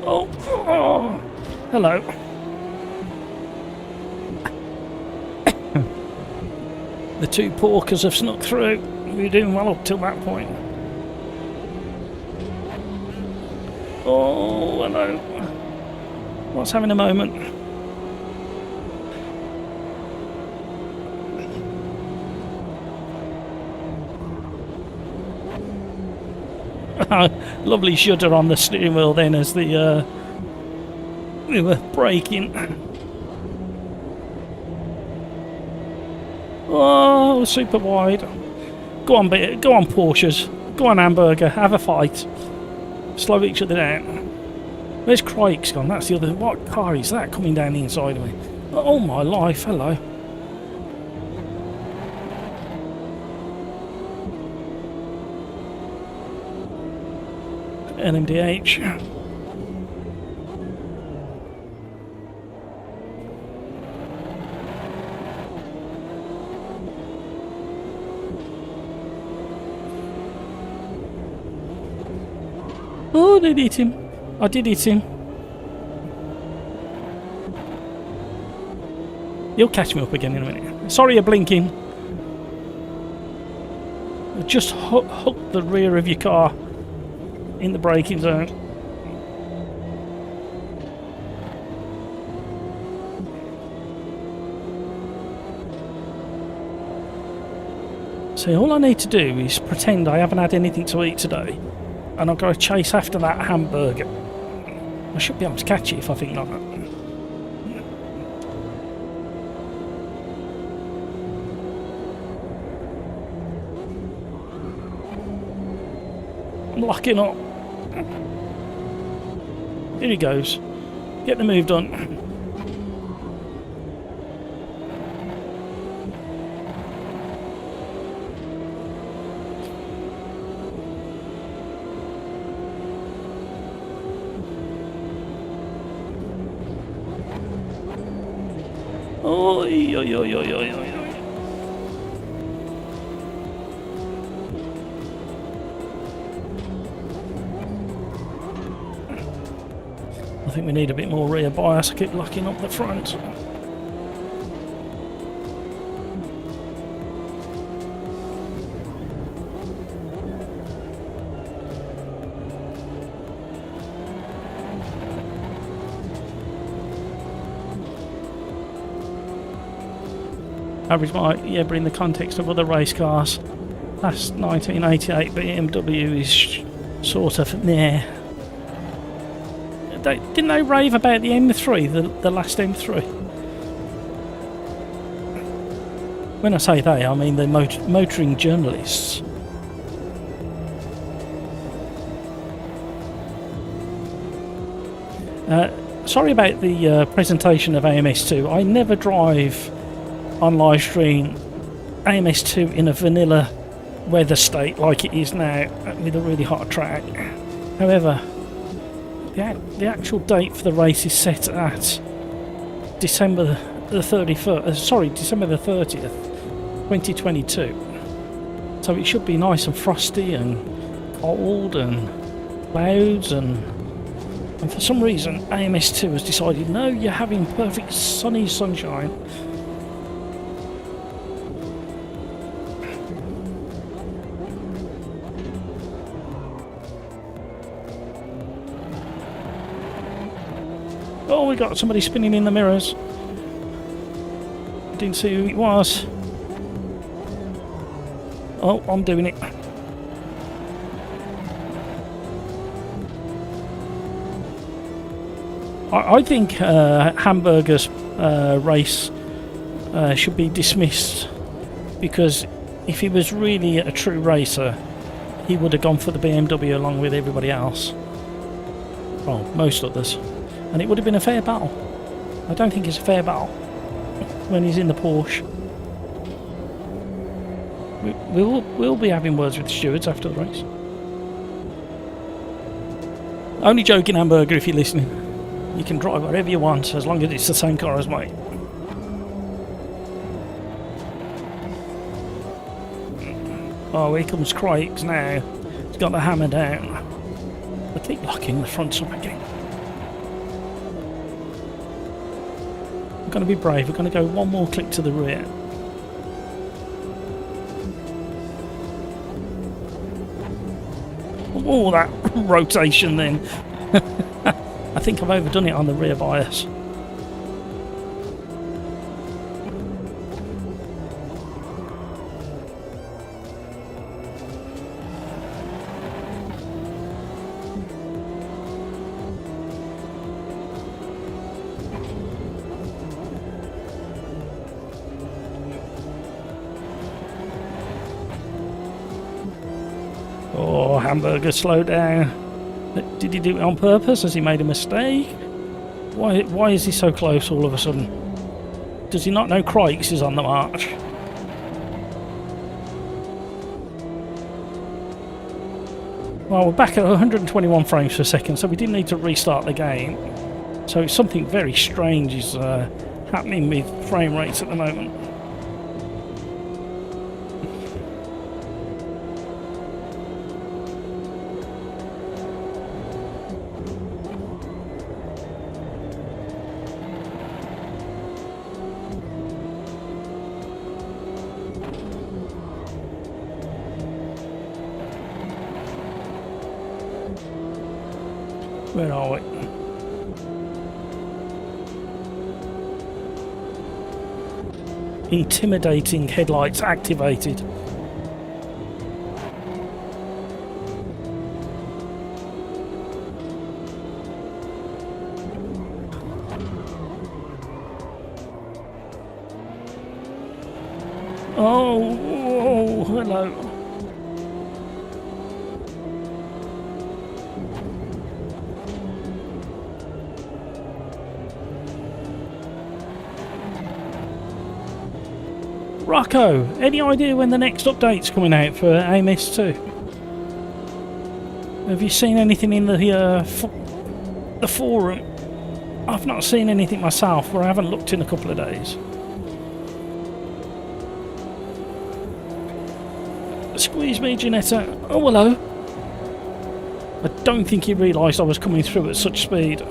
Speaker 1: Oh, hello. The 2 porkers have snuck through. We were doing well up till that point. Oh, hello. What's having a moment? Lovely shudder on the steering wheel then as we were braking. Oh, super wide. Go on, Porsches. Go on, Hamburger. Have a fight. Slow each other down. Where's Crike's gone? That's the other. What car is that coming down the inside of me? Oh my life. Hello. NMDH. Oh, I did hit him. I did hit him. You'll catch me up again in a minute. Sorry you're blinking. Just hook the rear of your car in the braking zone. See, all I need to do is pretend I haven't had anything to eat today, and I'll go chase after that hamburger. I should be able to catch it if I think like that. I'm locking up. Here he goes. Get the move done. Oi, oi, oi, oi, oi, oi. I think we need a bit more rear bias. I keep locking up the front. Average might, yeah, but in the context of other race cars, past 1988 BMW is sort of meh. Didn't they rave about the M3, the last M3? When I say they, I mean the motoring journalists. Sorry about the presentation of AMS2. I never drive on live stream AMS2 in a vanilla weather state like it is now with a really hot track. However, the actual date for the race is set at December the 31st. Sorry, December the 30th, 2022. So it should be nice and frosty and cold and clouds and for some reason AMS2 has decided no, you're having perfect sunny sunshine. Oh, we got somebody spinning in the mirrors. Didn't see who it was. Oh, I'm doing it. I think Hamburger's race should be dismissed, because if he was really a true racer, he would have gone for the BMW along with everybody else. Well, most others. And it would have been a fair battle. I don't think it's a fair battle when he's in the Porsche. We'll be having words with the stewards after the race. Only joking, Hamburger, if you're listening. You can drive wherever you want, as long as it's the same car as mine. Oh, here comes Craigs now. He's got the hammer down. I keep locking the fronts up again. We're going to be brave. We're going to go one more click to the rear. Oh, that rotation then. I think I've overdone it on the rear bias. Oh, Hamburger, slow down. Did he do it on purpose? Has he made a mistake? Why is he so close all of a sudden? Does he not know Crikes is on the march? Well, we're back at 121 frames per second, so we didn't need to restart the game. So something very strange is happening with frame rates at the moment. Where are we? Intimidating headlights activated. Oh, hello. Rocco, any idea when the next update's coming out for AMS2? Have you seen anything in the forum? I've not seen anything myself, or I haven't looked in a couple of days. Squeeze me, Janetta. Oh, hello. I don't think he realised I was coming through at such speed.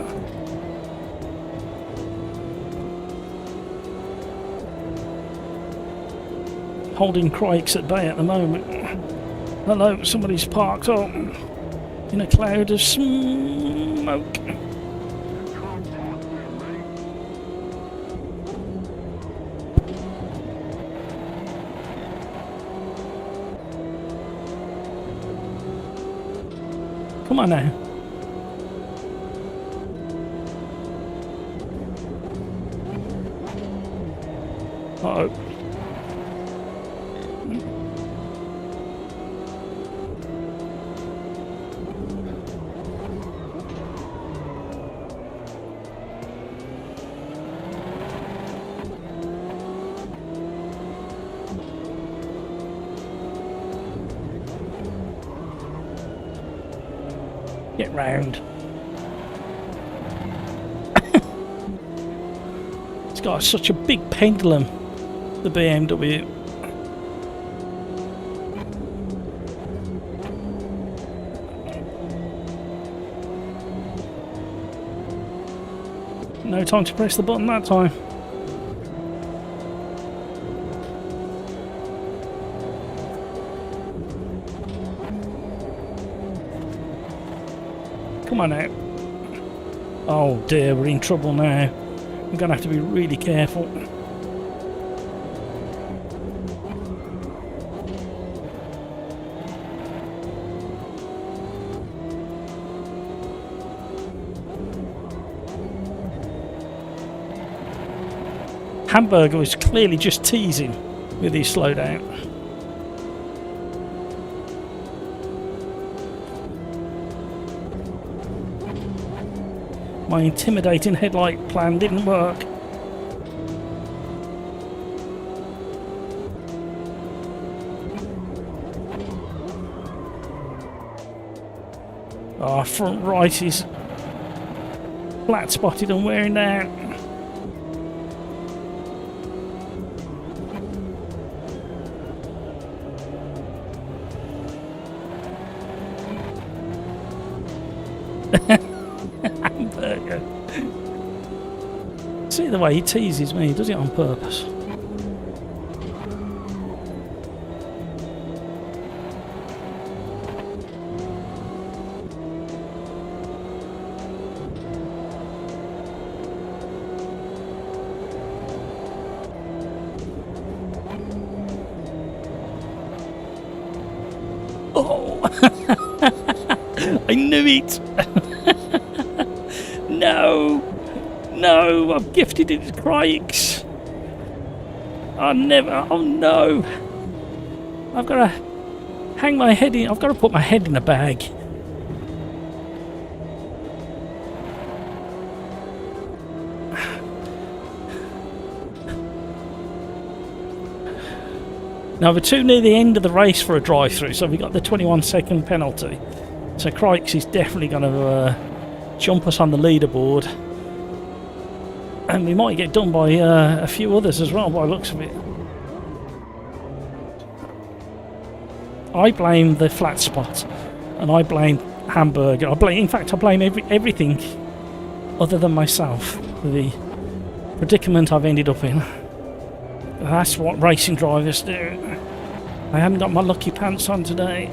Speaker 1: Holding Crikes at bay at the moment. Hello, somebody's parked up in a cloud of smoke. Come on now. Uh-oh. Get round. It's got such a big pendulum, the BMW. No time to press the button that time. Come on out. Oh dear, we're in trouble now. I'm going to have to be really careful. Hamburger was clearly just teasing with his slowdown. My intimidating headlight plan didn't work. Our front right is flat spotted and wearing down. Hamburger. See the way he teases me, he does it on purpose. Oh! I knew it! No! No! I've gifted it to Crikes! I never... Oh no! I've got to hang my head in... I've got to put my head in a bag. Now we're too near the end of the race for a drive-through, so we got the 21-second penalty. So Crikes is definitely going to jump us on the leaderboard, and we might get done by a few others as well, by the looks of it. I blame the flat spot, and I blame Hamburger. In fact, I blame everything other than myself for the predicament I've ended up in. That's what racing drivers do. I haven't got my lucky pants on today.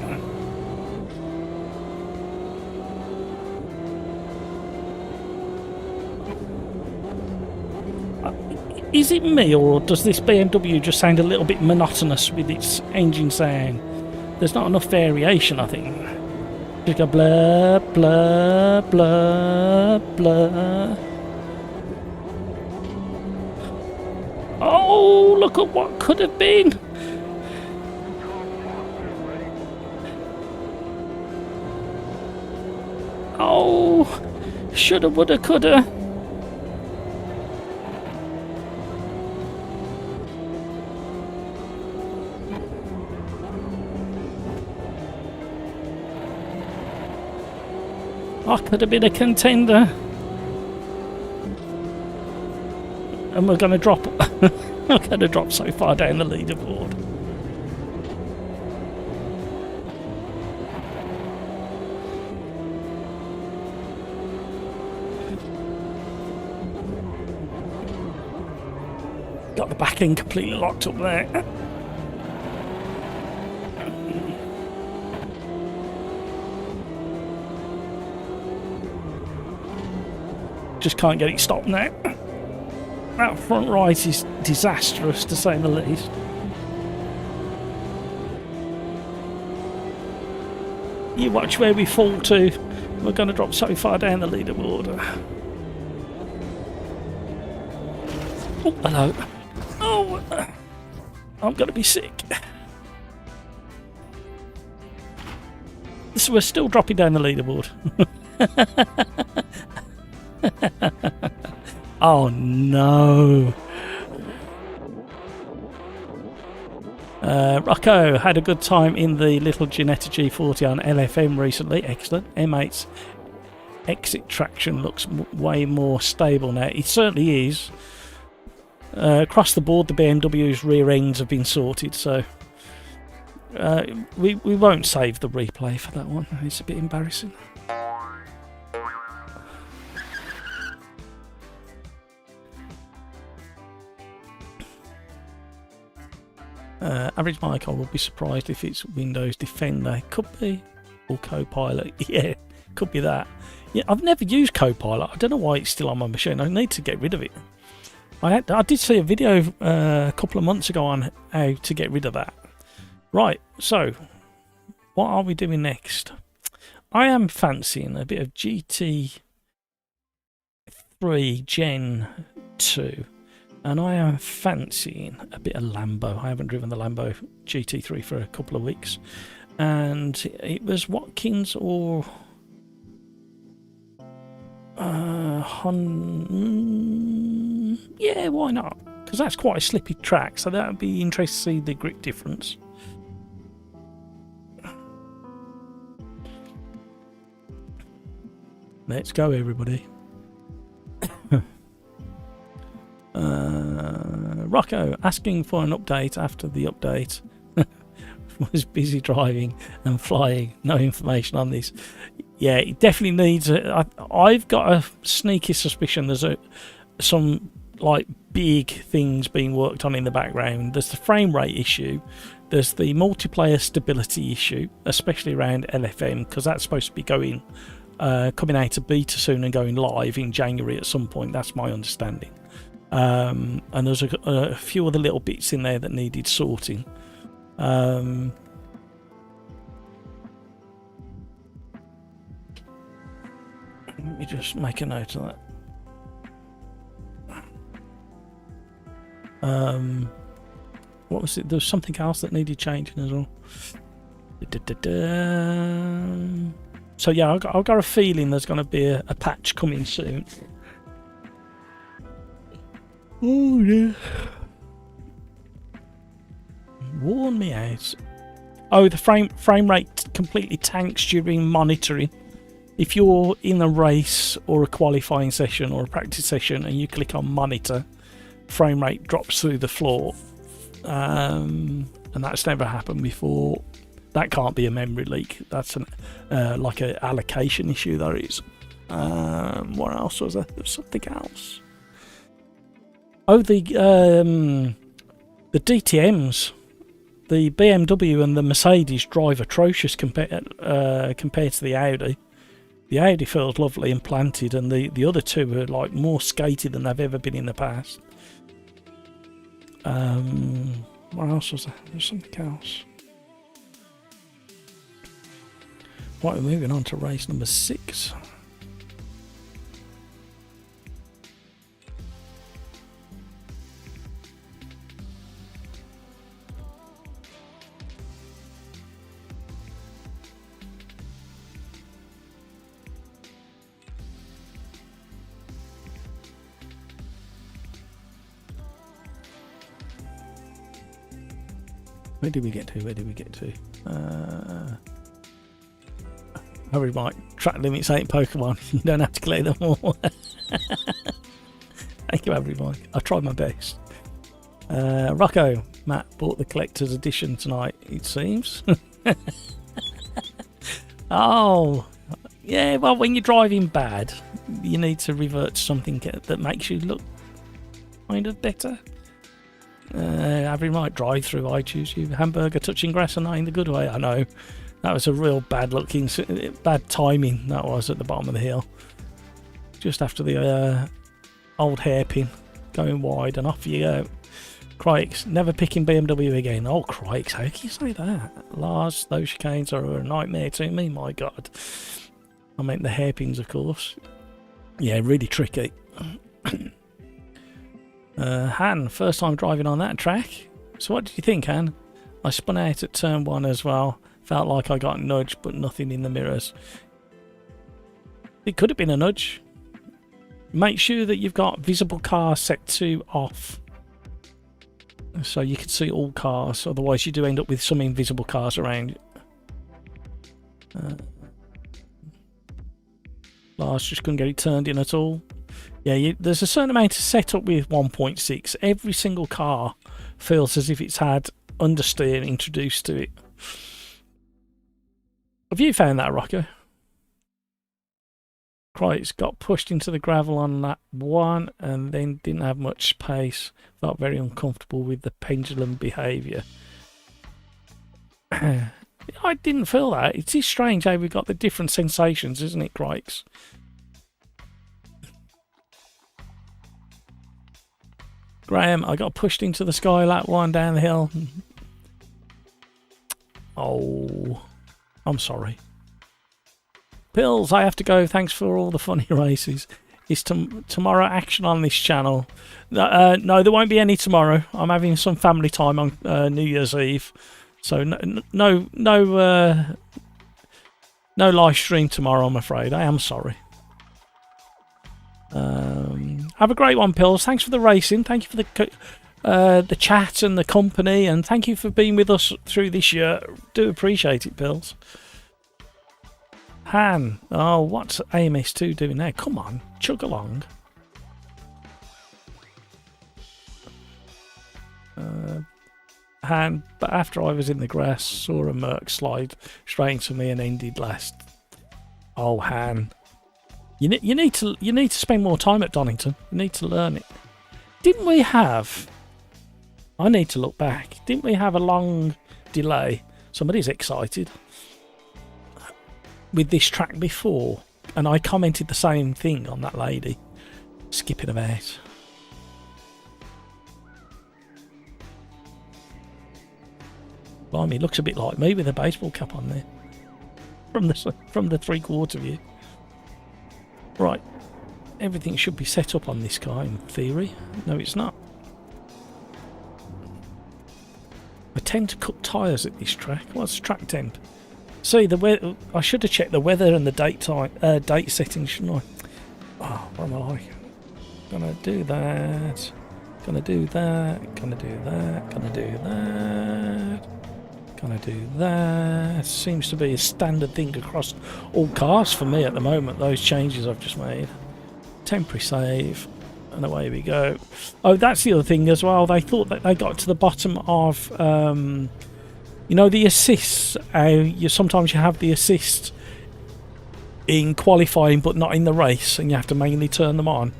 Speaker 1: Is it me, or does this BMW just sound a little bit monotonous with its engine sound? There's not enough variation, I think. Just go blah, blah, blah, blah. Oh, look at what could have been. Oh, shoulda, woulda, coulda. I could have been a contender. And we're going to drop. We're going to drop so far down the leaderboard. Got the back end completely locked up there. Just can't get it stopped now. That front right is disastrous, to say the least. You watch where we fall to. We're going to drop so far down the leaderboard. Oh, hello. Oh, I'm going to be sick. So we're still dropping down the leaderboard. Oh no. Rocco had a good time in the little Ginetta G40 on LFM recently. Excellent. M8's exit traction looks way more stable now. It certainly is. Across the board, the BMW's rear ends have been sorted, so we won't save the replay for that one. It's a bit embarrassing. Average Michael will be surprised if it's Windows Defender. Could be. Or Copilot. Yeah, could be that. Yeah, I've never used Copilot. I don't know why it's still on my machine. I need to get rid of it. I did see a video a couple of months ago on how to get rid of that. Right, so what are we doing next? I am fancying a bit of GT3 Gen 2. And I am fancying a bit of Lambo. I haven't driven the Lambo GT3 for a couple of weeks. And it was Watkins or yeah, why not? Because that's quite a slippy track, so that would be interesting to see the grip difference. Let's go, everybody. Rocco asking for an update after the update. Was busy driving and flying. No information on this. Yeah, it definitely needs. I've got a sneaky suspicion there's some like big things being worked on in the background. There's the frame rate issue. There's the multiplayer stability issue, especially around LFM, because that's supposed to be coming out of beta soon and going live in January at some point. That's my understanding. And there's a few other little bits in there that needed sorting. Let me just make a note of that. What was it? There was something else that needed changing as well. So yeah, I've got a feeling there's going to be a patch coming soon. Oh yeah. Warn me out. Oh, the frame rate completely tanks during monitoring. If you're in a race or a qualifying session or a practice session and you click on monitor, frame rate drops through the floor. And that's never happened before. That can't be a memory leak. That's like an allocation issue. There is. What else was there? There was something else. Oh, the DTMs, the BMW and the Mercedes drive atrocious compared to the Audi. The Audi feels lovely and planted, and the other two are like more skated than they've ever been in the past. What else was there? There's something else. Right, we're moving on to race number 6. Where did we get to? Hurry, Mike. Track limits ain't Pokemon. You don't have to clear them all. Thank you, Avery Mike. I tried my best. Rocco. Matt bought the collector's edition tonight, it seems. Oh. Yeah, well, when you're driving bad, you need to revert to something that makes you look kind of better. Having right drive through, I choose you. Hamburger touching grass and not in the good way. I know. That was a real bad timing, that was, at the bottom of the hill. Just after the old hairpin going wide, and off you go. Crikes, never picking BMW again. Oh, crikes, how can you say that? Lars, those chicanes are a nightmare to me, my God. I meant the hairpins, of course. Yeah, really tricky. Han, first time driving on that track. So what did you think, Han? I spun out at turn 1 as well. Felt like I got nudged, but nothing in the mirrors. It could have been a nudge. Make sure that you've got visible cars set to off, so you can see all cars. Otherwise you do end up with some invisible cars around you. Lars just couldn't get it turned in at all. Yeah, there's a certain amount of setup with 1.6. Every single car feels as if it's had understeer introduced to it. Have you found that, Rocco? Christ, got pushed into the gravel on that one and then didn't have much space. Felt very uncomfortable with the pendulum behaviour. I didn't feel that. It is strange how we've got the different sensations, isn't it, Crikes? Graham, I got pushed into the sky lap one down the hill. Oh, I'm sorry. Pills, I have to go. Thanks for all the funny races. Is tomorrow action on this channel? No, there won't be any tomorrow. I'm having some family time on New Year's Eve, so no live stream tomorrow, I'm afraid. I am sorry. Have a great one, Pills. Thanks for the racing. Thank you for the chat and the company, and thank you for being with us through this year. Do appreciate it, Pills. Han, oh, what's AMS2 doing now? Come on, chug along. Han, but after I was in the grass, saw a Merc slide straight into me and ended last. Oh, Han, you need to spend more time at Donington. You need to learn it. Didn't we have? I need to look back. Didn't we have a long delay? Somebody's excited. With this track before, and I commented the same thing on that lady skipping about. Blimey, looks a bit like me with a baseball cap on there from the 3/4 view. Right, everything should be set up on this car in theory. No, it's not. I tend to cut tyres at this track. What's track temp? See, the weather. I should have checked the weather and the date settings, shouldn't I? Oh, what am I like? Gonna do that. Gonna do that. Gonna do that. Gonna do that. Gonna do that. Seems to be a standard thing across all cars for me at the moment. Those changes I've just made. Temporary save, and away we go. Oh, that's the other thing as well. They thought that they got to the bottom of. You know, the assists, sometimes you have the assist in qualifying but not in the race, and you have to manually turn them on.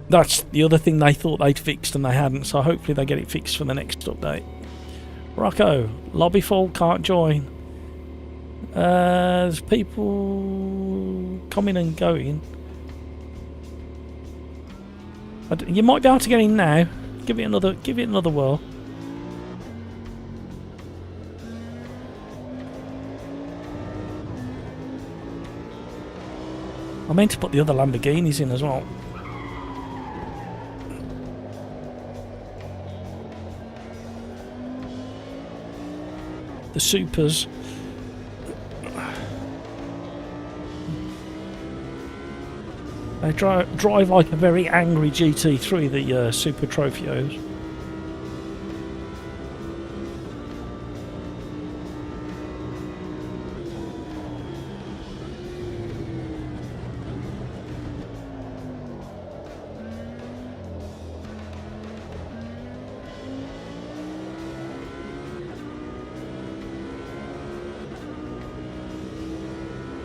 Speaker 1: That's the other thing they thought they'd fixed and they hadn't, so hopefully they get it fixed for the next update. Rocco, lobby full, can't join. There's people coming and going. You might be able to get in now. Give it another whirl. I meant to put the other Lamborghinis in as well. The Supers. They drive like a very angry GT3, the Super Trofios.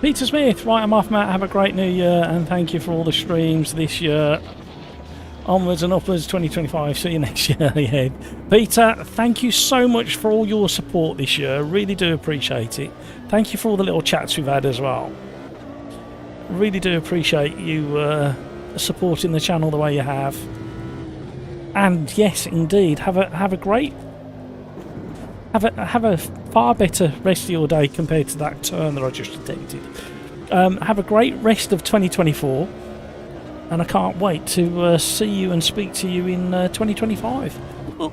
Speaker 1: Peter Smith, right, I'm off, Matt. Have a great new year and thank you for all the streams this year. Onwards and upwards 2025. See you next year. Yeah. Peter, thank you so much for all your support this year. Really do appreciate it. Thank you for all the little chats we've had as well. Really do appreciate you supporting the channel the way you have. And yes, indeed, have a great, have a far better rest of your day compared to that turn that I just attempted. Have a great rest of 2024, and I can't wait to see you and speak to you in 2025. Oh.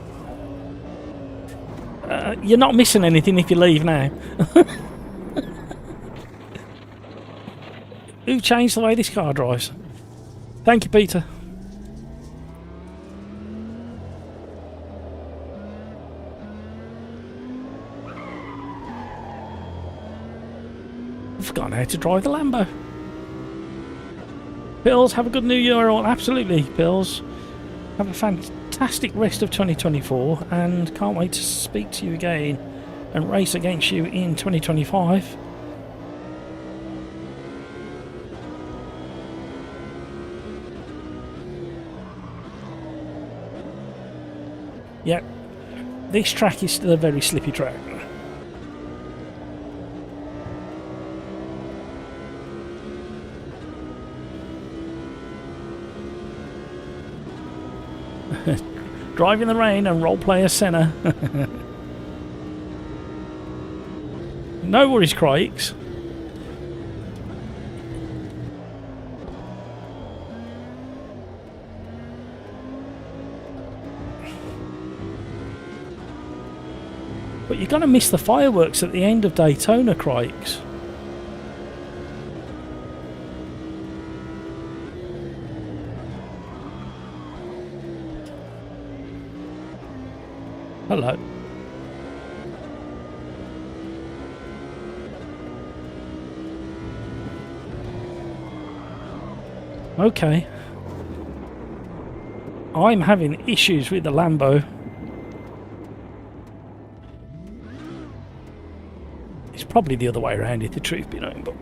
Speaker 1: You're not missing anything if you leave now. Who changed the way this car drives? Thank you, Peter. I've forgotten how to drive the Lambo. Pills, have a good new year all. Absolutely, Pills. Have a fantastic rest of 2024 and can't wait to speak to you again and race against you in 2025. Yep, this track is still a very slippy track. Drive in the rain and roleplay as Senna. No worries, Crikes. But you're going to miss the fireworks at the end of Daytona, Crikes. Hello. Okay. I'm having issues with the Lambo. It's probably the other way around if the truth be known, but...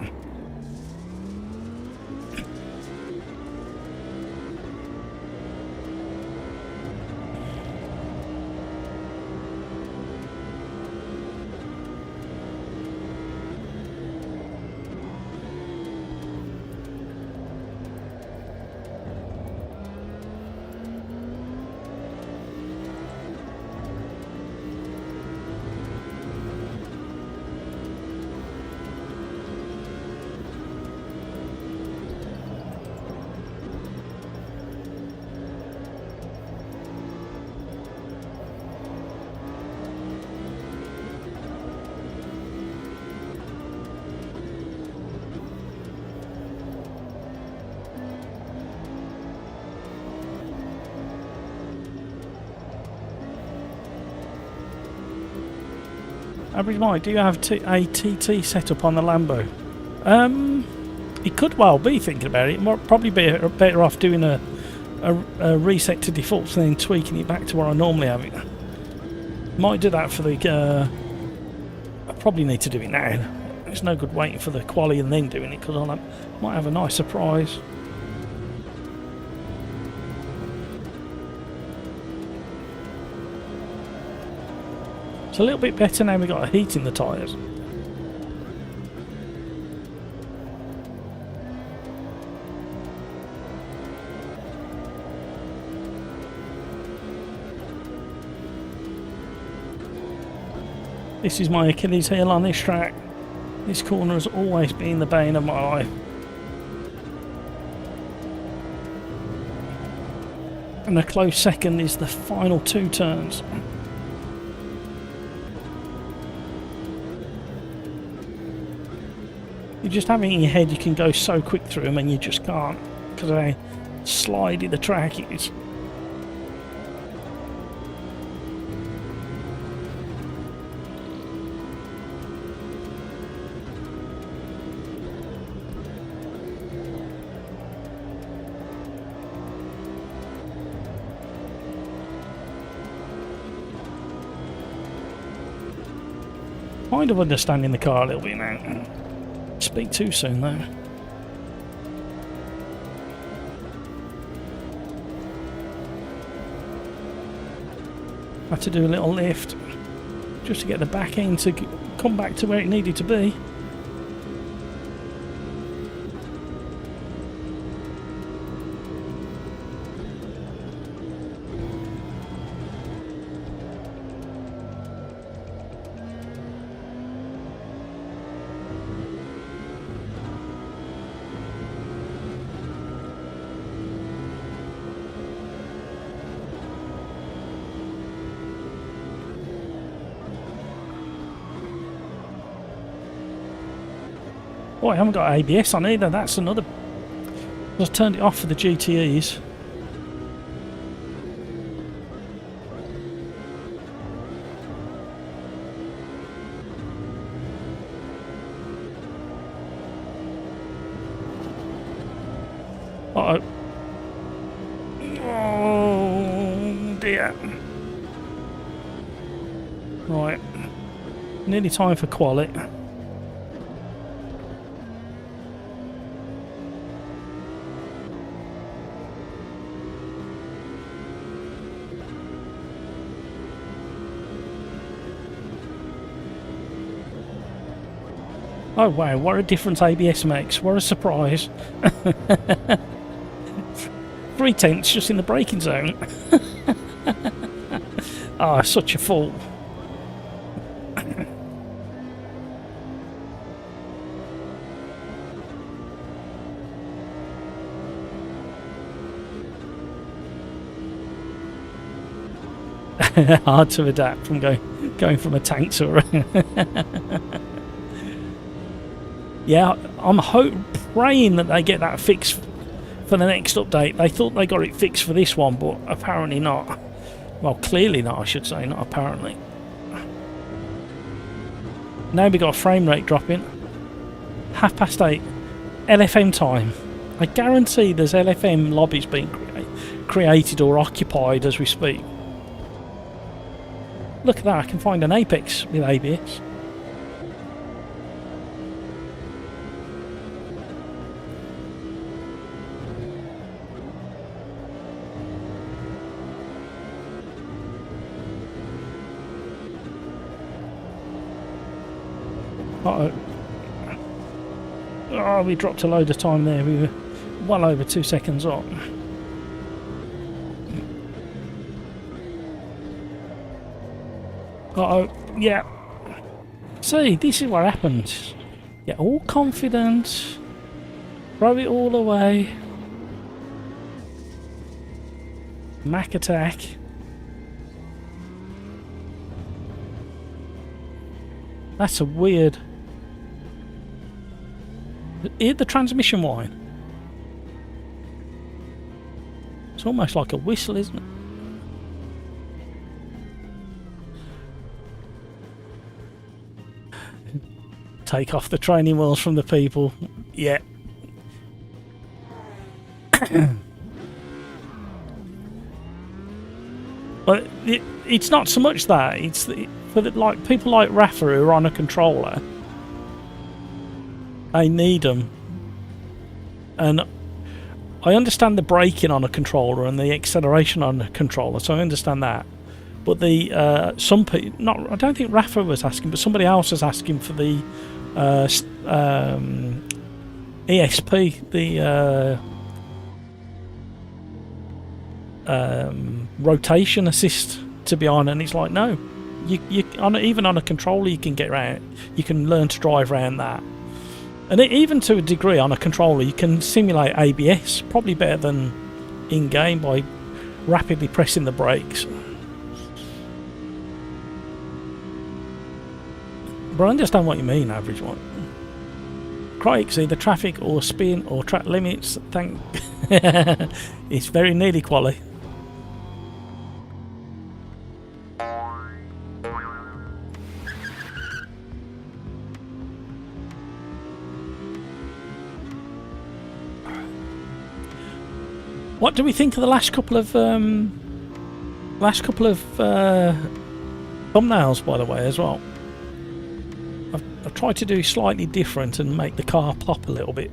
Speaker 1: Average Mike, do you have a TT setup on the Lambo? It could well be, thinking about it. Might probably be better off doing a reset to defaults and then tweaking it back to where I normally have it. Might do that for the... I probably need to do it now. It's no good waiting for the Quali and then doing it, because I might have a nice surprise. It's a little bit better now we've got a heat in the tyres. This is my Achilles heel on this track. This corner has always been the bane of my life. And a close second is the final two turns. You just have it in your head you can go so quick through them and you just can't because of how slidey the track is. Kind of understanding the car a little bit now. Speak too soon though. Had to do a little lift just to get the back end to come back to where it needed to be. Oh, I haven't got ABS on either. That's another. I just turned it off for the GTEs. Uh-oh. Oh dear. Right. Nearly time for Quali. Oh wow, what a difference ABS makes. What a surprise. 3/10 just in the braking zone. Ah, such a fool. Hard to adapt from going from a tank to a... Yeah, I'm praying that they get that fixed for the next update. They thought they got it fixed for this one, but apparently not. Well, clearly not, I should say, not apparently. Now we got a frame rate dropping. 8:30. LFM time. I guarantee there's LFM lobbies being created or occupied as we speak. Look at that, I can find an Apex with ABS. Uh-oh. Oh, we dropped a load of time there. We were well over 2 seconds up. Uh-oh. Yeah. See, this is what happens. Get all confident. Throw it all away. Mac attack. That's a weird... Hear the transmission whine. It's almost like a whistle, isn't it? Take off the training wheels from the people. Yeah. But it's not so much that. It's for like people like Rafa who are on a controller. They need them, and I understand the braking on a controller and the acceleration on a controller, so I understand that. But the some people, I don't think Rafa was asking, but somebody else was asking for the ESP, the rotation assist to be on, and it's like no, even on a controller you can get around, you can learn to drive around that. And even to a degree on a controller you can simulate ABS, probably better than in-game by rapidly pressing the brakes. But I understand what you mean, average one. Critics, either traffic or spin or track limits, it's very nearly Quali. What do we think of the last couple of thumbnails, by the way, as well? I've tried to do slightly different and make the car pop a little bit.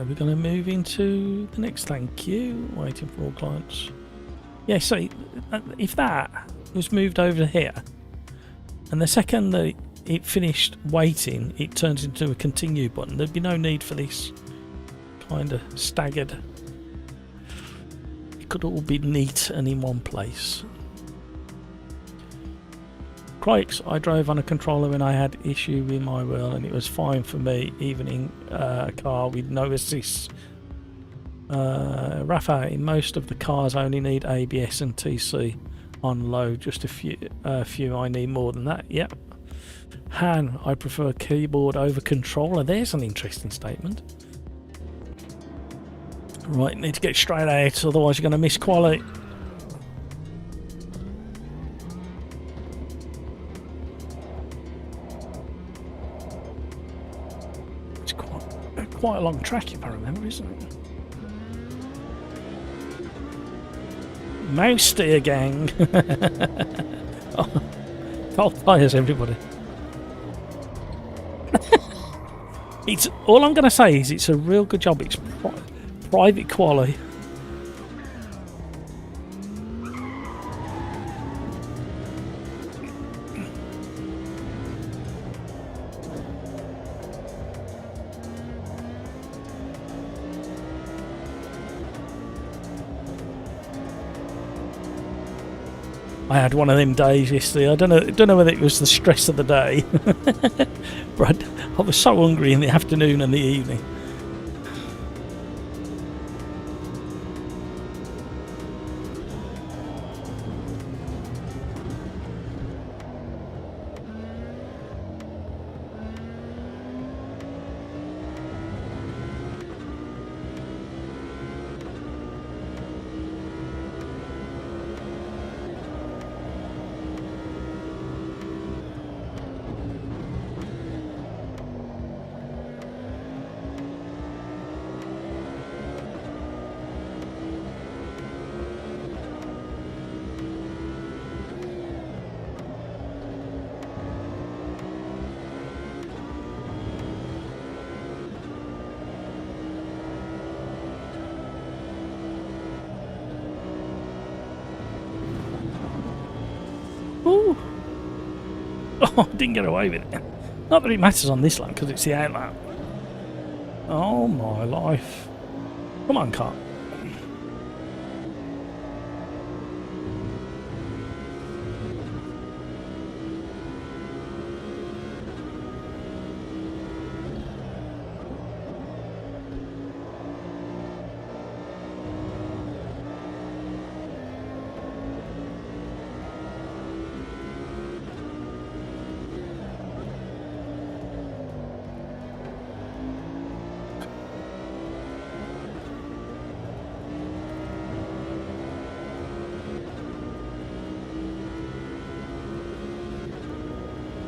Speaker 1: are we going to move into the next? Thank you. Waiting for all clients. Yeah, so if that was moved over here, and the second that it finished waiting, it turns into a continue button, there'd be no need for this kind of staggered. It could all be neat and in one place. Crikes, I drove on a controller when I had issue with my wheel and it was fine for me, even in a car with no assist. Rafa, in most of the cars I only need ABS and TC on low, just a few I need more than that. Yep. Han, I prefer keyboard over controller. There's an interesting statement. Right, need to get straight out, otherwise you're going to miss Quali. It's quite a long track if I remember, isn't it? Mouse steer gang. Oh, fault tires, everybody. It's all I'm going to say is it's a real good job. It's private Quali. I had one of them days yesterday. I don't know whether it was the stress of the day, but I was so hungry in the afternoon and the evening. Ooh. Oh, didn't get away with it. Not that it matters on this one because it's the outlet. Oh my life. Come on, car.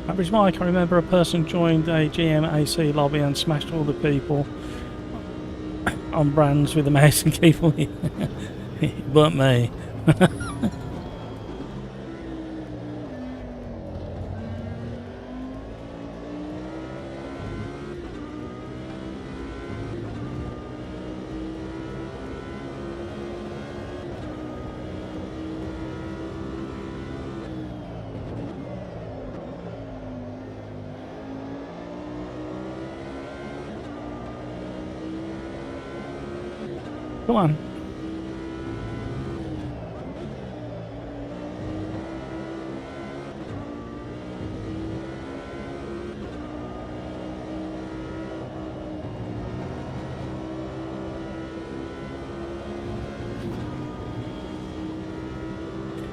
Speaker 1: Average Mike, I remember a person joined a GMAC lobby and smashed all the people on brands with a mouse and keyboard. But me. Come on.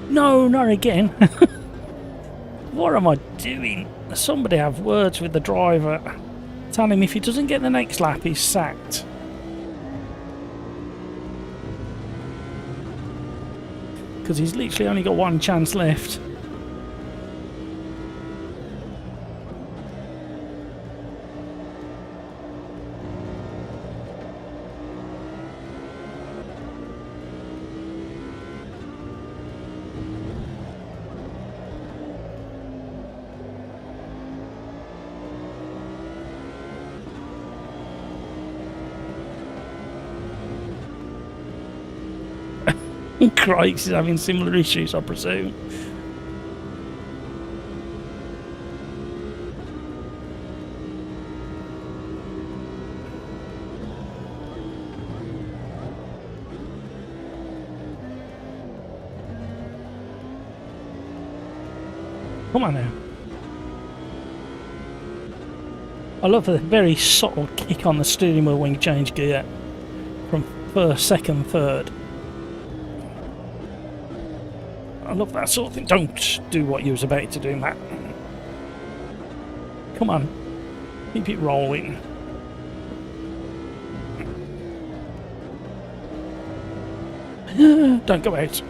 Speaker 1: No, not again. What am I doing? Somebody have words with the driver. Tell him if he doesn't get the next lap, he's sacked. Because he's literally only got one chance left. Crikes is having similar issues, I presume. Come on now. I love the very subtle kick on the steering wheel when you change gear from first, second, third. I love that sort of thing. Don't do what you was about to do, Matt. Come on. Keep it rolling. Don't go out.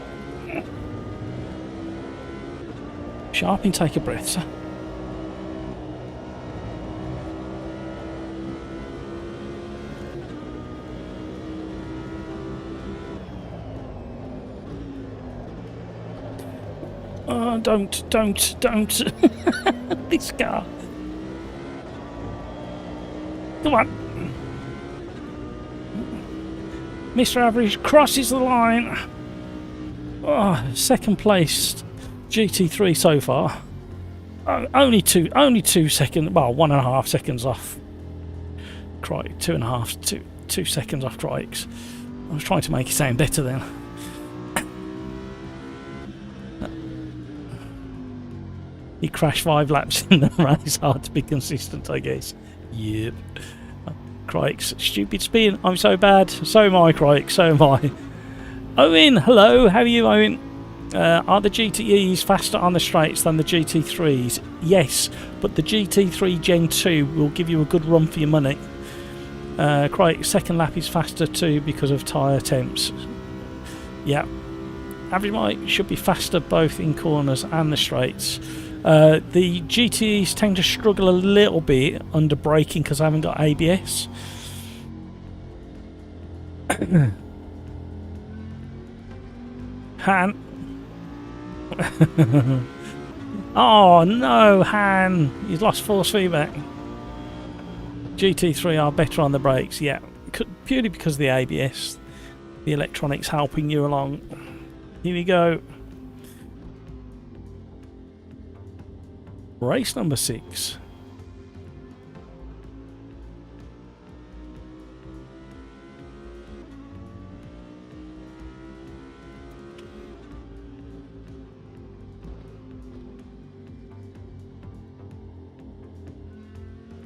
Speaker 1: Sharp and take a breath, sir. Oh, don't. This car. Come on. Mr. Average crosses the line. Oh, second place GT3 so far. Only two seconds. Well, 1.5 seconds off. Crike, 2 seconds off Crikes. I was trying to make it sound better then. He crashed 5 laps in the race. Hard to be consistent, I guess. Yep. Crikes, stupid spin. I'm so bad. So am I, Crike. So am I. Owen, hello. How are you, Owen? Are the GTEs faster on the straights than the GT3s? Yes, but the GT3 Gen 2 will give you a good run for your money. Crike, second lap is faster too because of tyre temps. Yeah. Average might should be faster both in corners and the straights. The GTEs tend to struggle a little bit under braking because I haven't got ABS. Han. Oh no, Han! He's lost force feedback. GT3 are better on the brakes, yeah. Purely because of the ABS. The electronics helping you along. Here we go. Race number 6.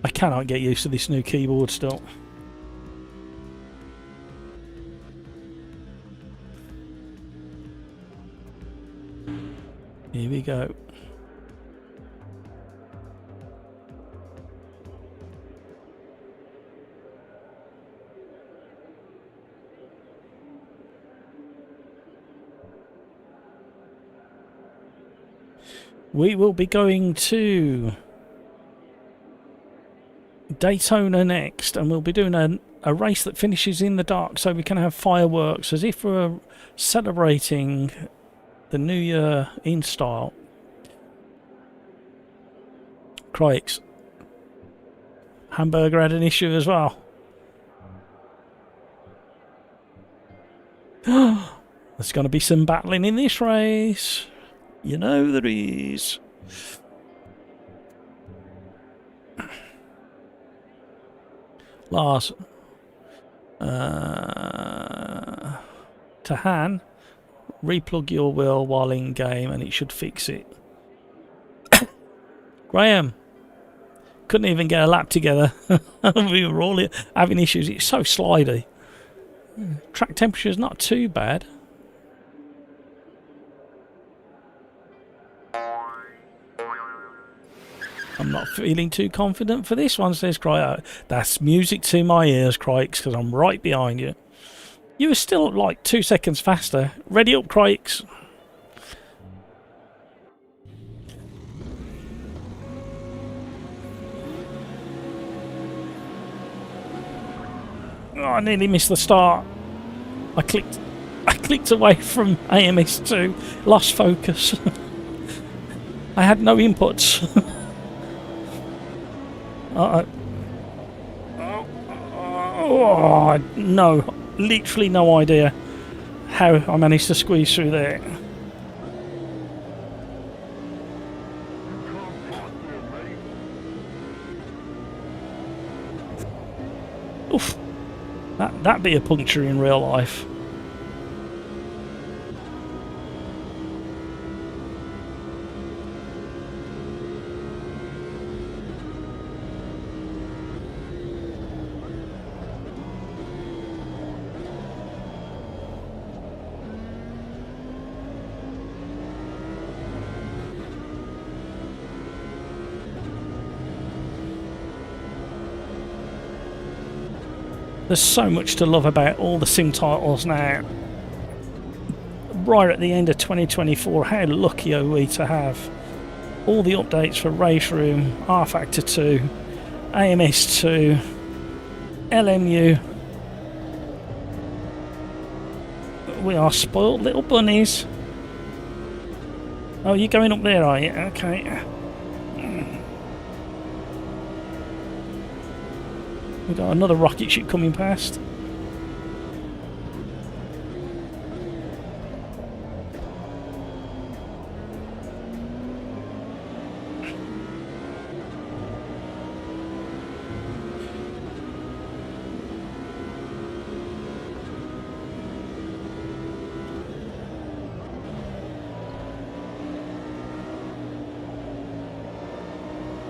Speaker 1: I cannot get used to this new keyboard still. Here we go. We will be going to Daytona next, and we'll be doing a race that finishes in the dark so we can have fireworks as if we're celebrating the New Year in style. Crikes. Hamburger had an issue as well. There's going to be some battling in this race. You know there is. Lars. To Han. Replug your wheel while in game and it should fix it. Graham. Couldn't even get a lap together. We were all having issues. It's so slidey. Track temperature is not too bad. I'm not feeling too confident for this one, says Cryo. That's music to my ears, Crikes, because I'm right behind you. You were still like 2 seconds faster. Ready up, Crikes. Oh, I nearly missed the start. I clicked away from AMS2. Lost focus. I had no inputs. Oh, no, literally no idea how I managed to squeeze through there. Oof. That'd be a puncture in real life. There's so much to love about all the sim titles now. Right at the end of 2024, how lucky are we to have all the updates for Race Room, R Factor 2, AMS 2, LMU. We are spoiled little bunnies. Oh, you're going up there, are you? Okay. We've got another rocket ship coming past.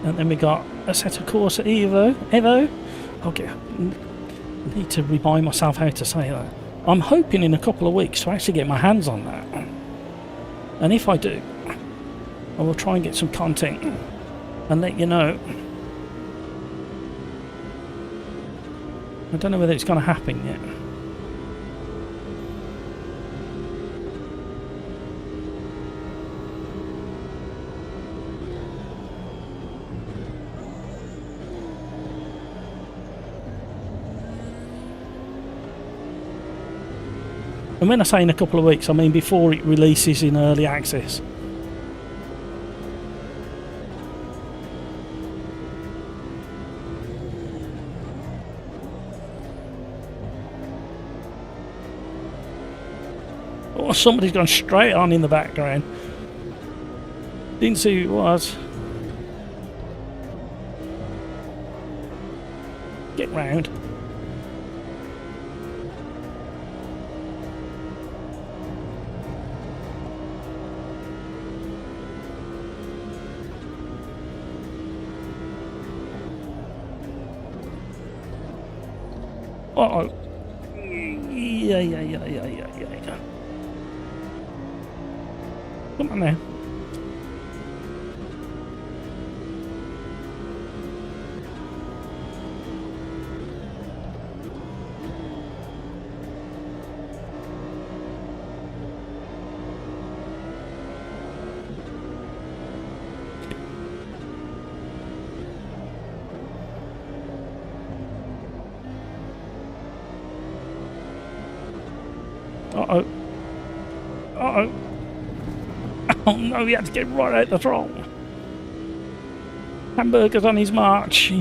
Speaker 1: And then we got a set of course at Evo. Okay, I need to remind myself how to say that. I'm hoping in a couple of weeks to actually get my hands on that. And if I do, I will try and get some content and let you know. I don't know whether it's going to happen yet. And when I say in a couple of weeks, I mean before it releases in early access. Oh, somebody's gone straight on in the background. Didn't see who it was. Get round. Uh-oh. Yeah. Come on now. Uh-oh. Uh-oh. Oh no, he had to get right out the throttle. Hamburger's on his march.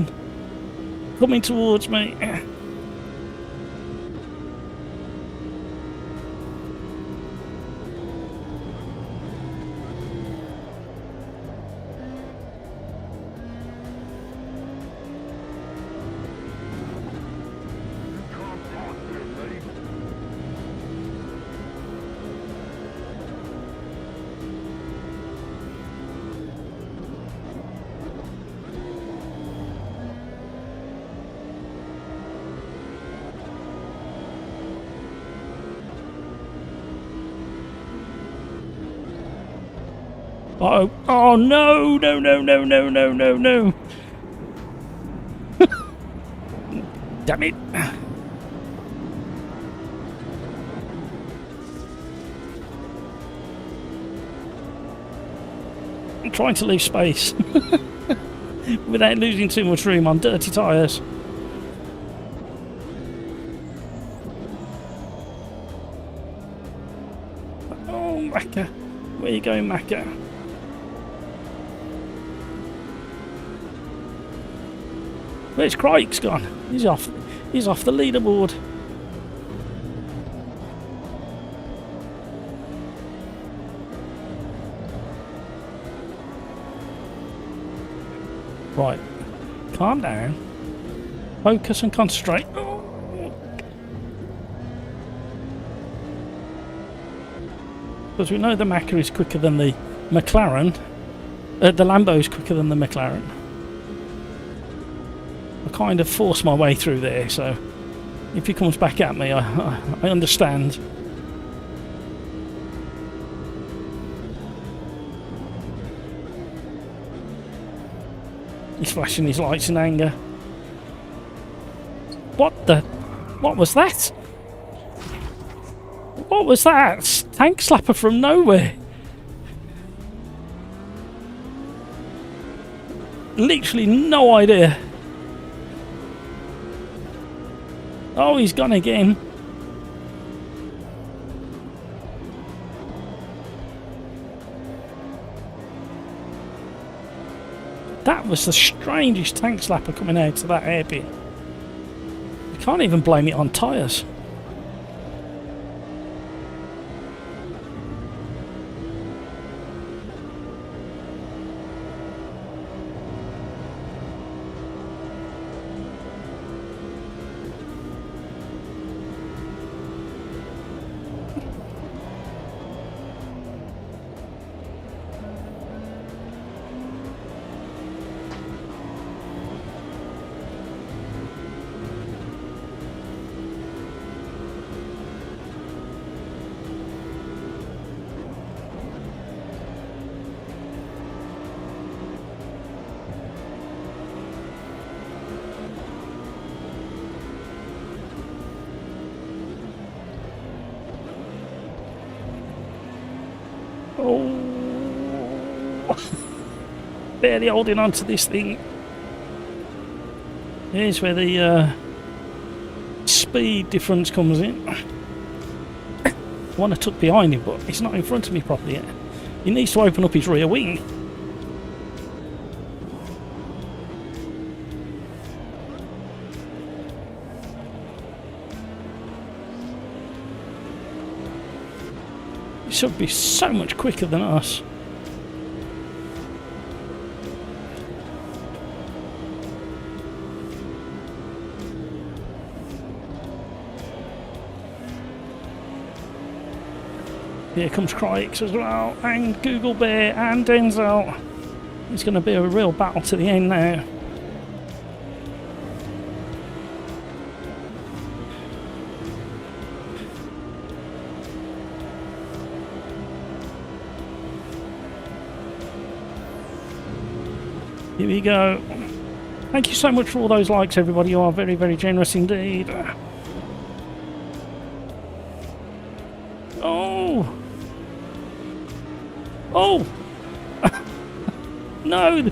Speaker 1: Coming towards me. Uh-oh. Oh, no. Damn it. I'm trying to leave space without losing too much room on dirty tyres. Oh, Macca. Where are you going, Macca? Where's Crike's gone? He's off the leaderboard. Right. Calm down. Focus and concentrate. Because we know the Macca is quicker than the McLaren. The Lambo is quicker than the McLaren. I kind of forced my way through there, so if he comes back at me, I understand. He's flashing his lights in anger. What was that? What was that? Tank slapper from nowhere. Literally no idea. Oh, he's gone again. That was the strangest tank slapper coming out of that hairpin. You can't even blame it on tyres. Oh, barely holding on to this thing. Here's where the speed difference comes in. One I took behind him, but he's not in front of me properly yet. He needs to open up his rear wing. He should be so much quicker than us. Here comes Crikes as well, and Google Bear and Denzel. It's going to be a real battle to the end now. Here we go. Thank you so much for all those likes, everybody. You are very, very generous indeed. Oh! Oh! No!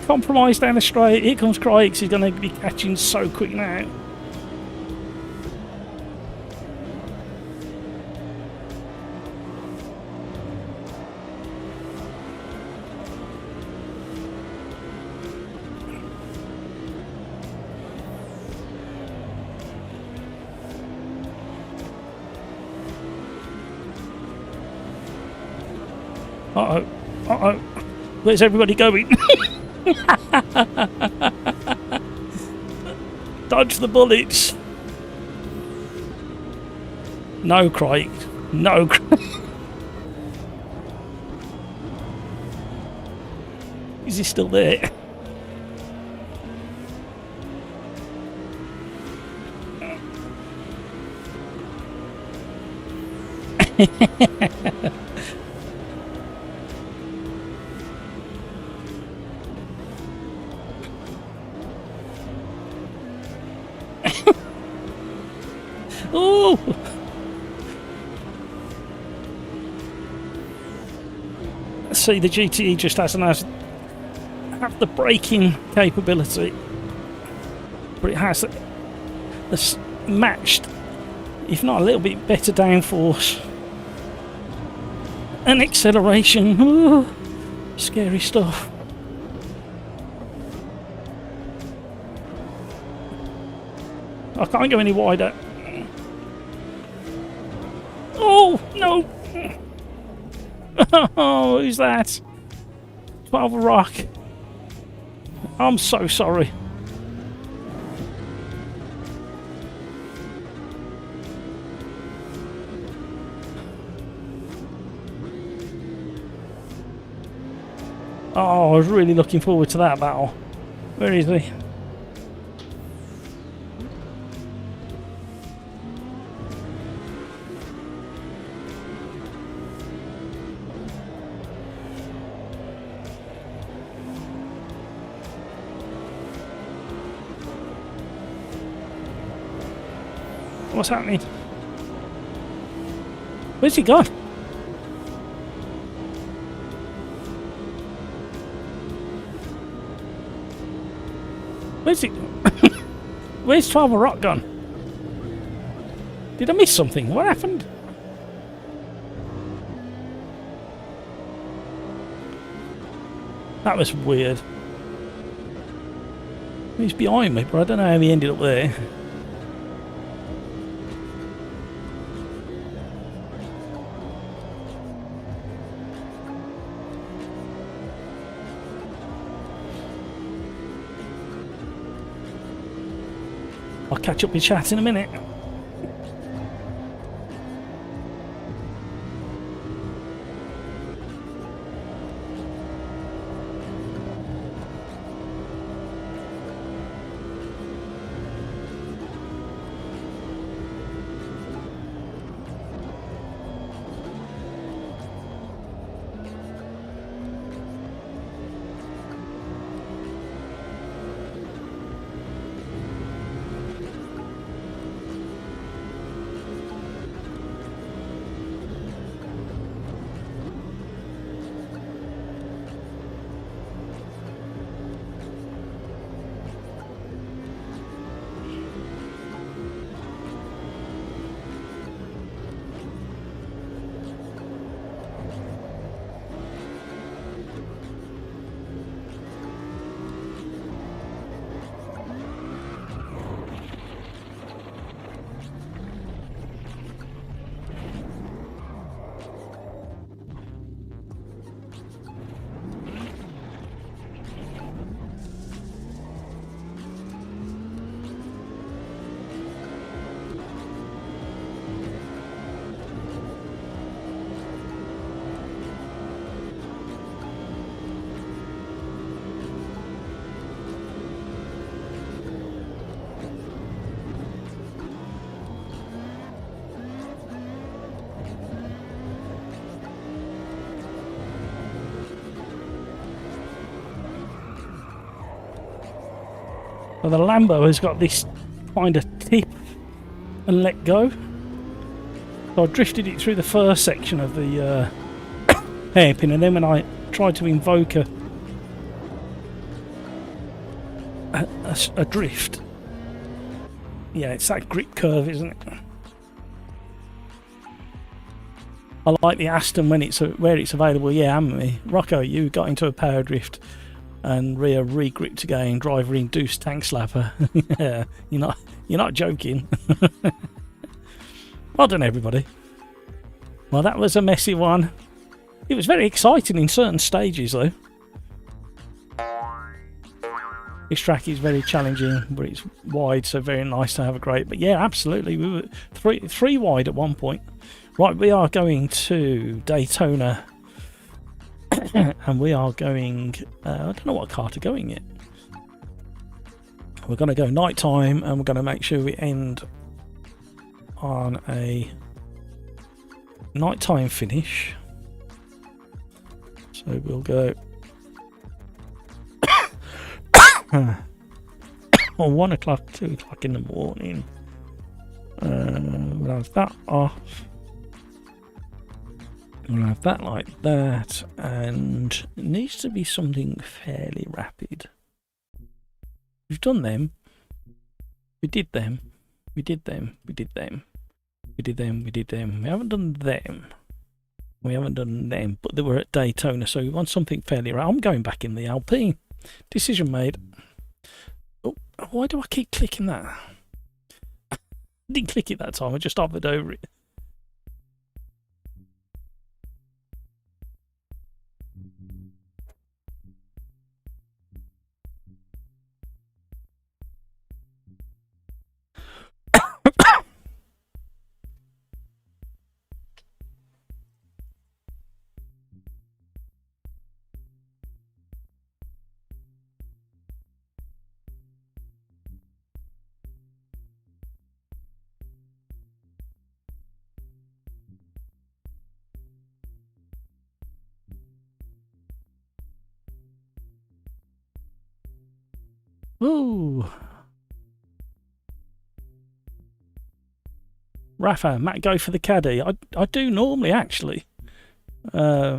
Speaker 1: Compromise down the straight. Here comes Crikes. He's going to be catching so quick now. Uh-oh. Uh-oh. Where's everybody going? Dodge the bullets. No, Craig. No, Craig. Is he still there? Oh! See, the GTE just doesn't have the braking capability, but it has the matched, if not a little bit better downforce and acceleration. Ooh, scary stuff. I can't go any wider. Oh, no! Oh, who's that? 12 Rock. I'm so sorry. Oh, I was really looking forward to that battle. Where is he? What's happening? Where's he gone? Where's he? Where's Travel Rock gone? Did I miss something? What happened? That was weird. He's behind me, but I don't know how he ended up there. I'll catch up with chat in a minute. Well, the Lambo has got this kind of tip and let go. So I drifted it through the first section of the hairpin, and then when I tried to invoke a drift, yeah, it's that grip curve, isn't it? I like the Aston when it's where it's available. Yeah, am me. Rocco, you got into a power drift and rear re-gripped again, driver induced tank slapper. Yeah, you're not joking. Well done, everybody. Well, that was a messy one. It was very exciting in certain stages, though. This track is very challenging, but it's wide, so very nice to have a great. But yeah, absolutely, we were three wide at one point. Right, we are going to Daytona. And we are going, I don't know what car to go in yet. We're going to go night time, and we're going to make sure we end on a nighttime finish. So we'll go on 1 o'clock, 2 o'clock in the morning. We'll have that off. We'll have that like that, and it needs to be something fairly rapid. We've done them. We did them. We did them. We did them. We did them. We did them. We haven't done them. We haven't done them, but they were at Daytona, so we want something fairly rapid. I'm going back in the Alpine. Decision made. Oh, why do I keep clicking that? I didn't click it that time. I just hovered over it. Ooh. Rafa, Matt, go for the caddy. I do normally, actually. Yeah,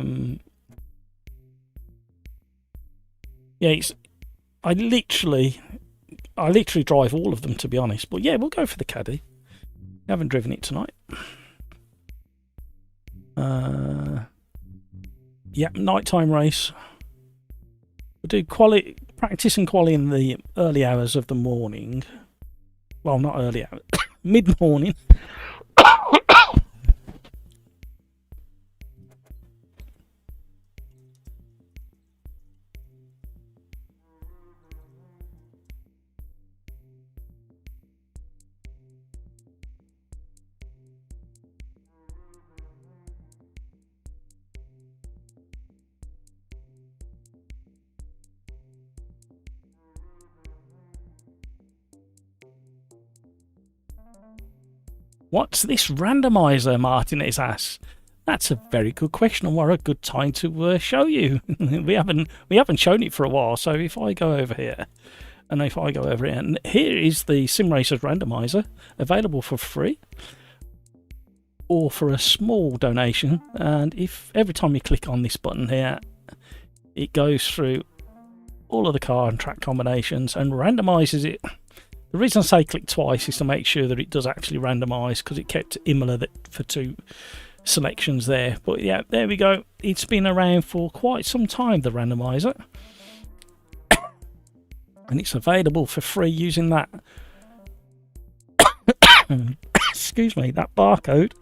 Speaker 1: I literally drive all of them, to be honest. But yeah, we'll go for the caddy. I haven't driven it tonight. Yeah, nighttime race. We'll do practice and quali in the early hours of the morning. Well, not early hours, mid-morning. What's this randomizer, Martinez asks? That's a very good question, and what a good time to show you. we haven't shown it for a while, so if I go over here, and here is the Sim Racers randomizer, available for free or for a small donation. And if every time you click on this button here, it goes through all of the car and track combinations and randomizes it. The reason I say click twice is to make sure that it does actually randomise, because it kept Imola for 2 selections there. But yeah, there we go. It's been around for quite some time, the randomiser. And it's available for free using that excuse me, that barcode.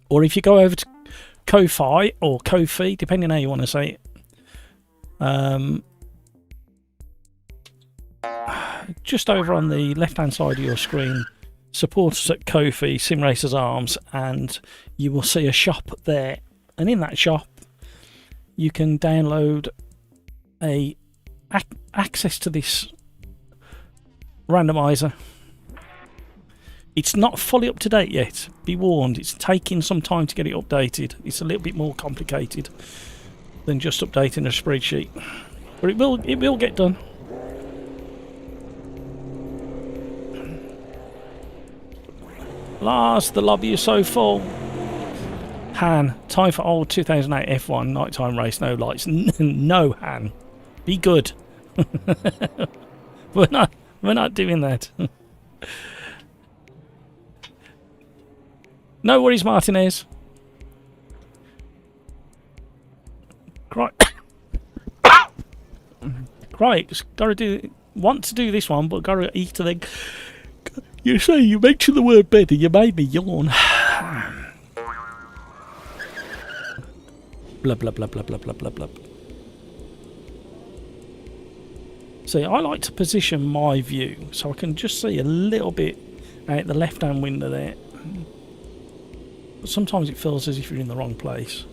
Speaker 1: Or if you go over to Ko-Fi or Ko-Fi, depending on how you want to say it, just over on the left hand side of your screen, support us at Ko-Fi, Sim Racers Arms, and you will see a shop there. And in that shop, you can download access to this randomizer. It's not fully up to date yet. Be warned, it's taking some time to get it updated. It's a little bit more complicated than just updating a spreadsheet, but it will get done. Lars, the lobby is so full. Han, time for old 2008 F1 nighttime race, no lights. No, Han, be good. We're not doing that. No worries, Martinez. Right, want to do this one, but gotta eat the egg. You say you mentioned the word bed and you made me yawn. Blah blah blah blah blah blah blah blah. See, I like to position my view so I can just see a little bit out the left-hand window there. But sometimes it feels as if you're in the wrong place.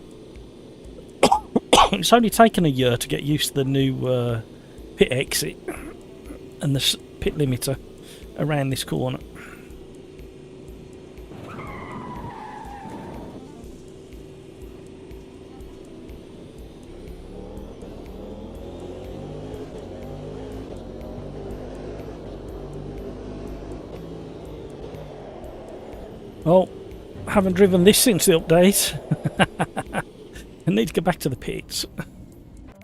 Speaker 1: It's only taken a year to get used to the new pit exit and the pit limiter around this corner. Well, I haven't driven this since the update. I need to get back to the pits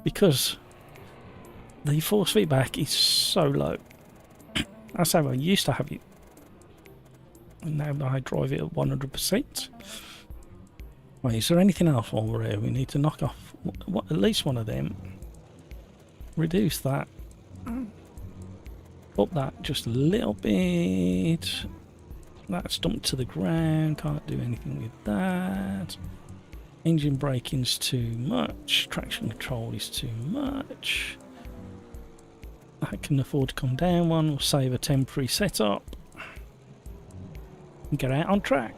Speaker 1: because the force feedback is so low. That's how I used to have it. And now I drive it at 100%. Wait, is there anything else while we're here? We need to knock off at least one of them. Reduce that. Up that just a little bit. That's dumped to the ground. Can't do anything with that. Engine braking's too much. Traction control is too much. I can afford to come down one. We'll save a temporary setup and get out on track.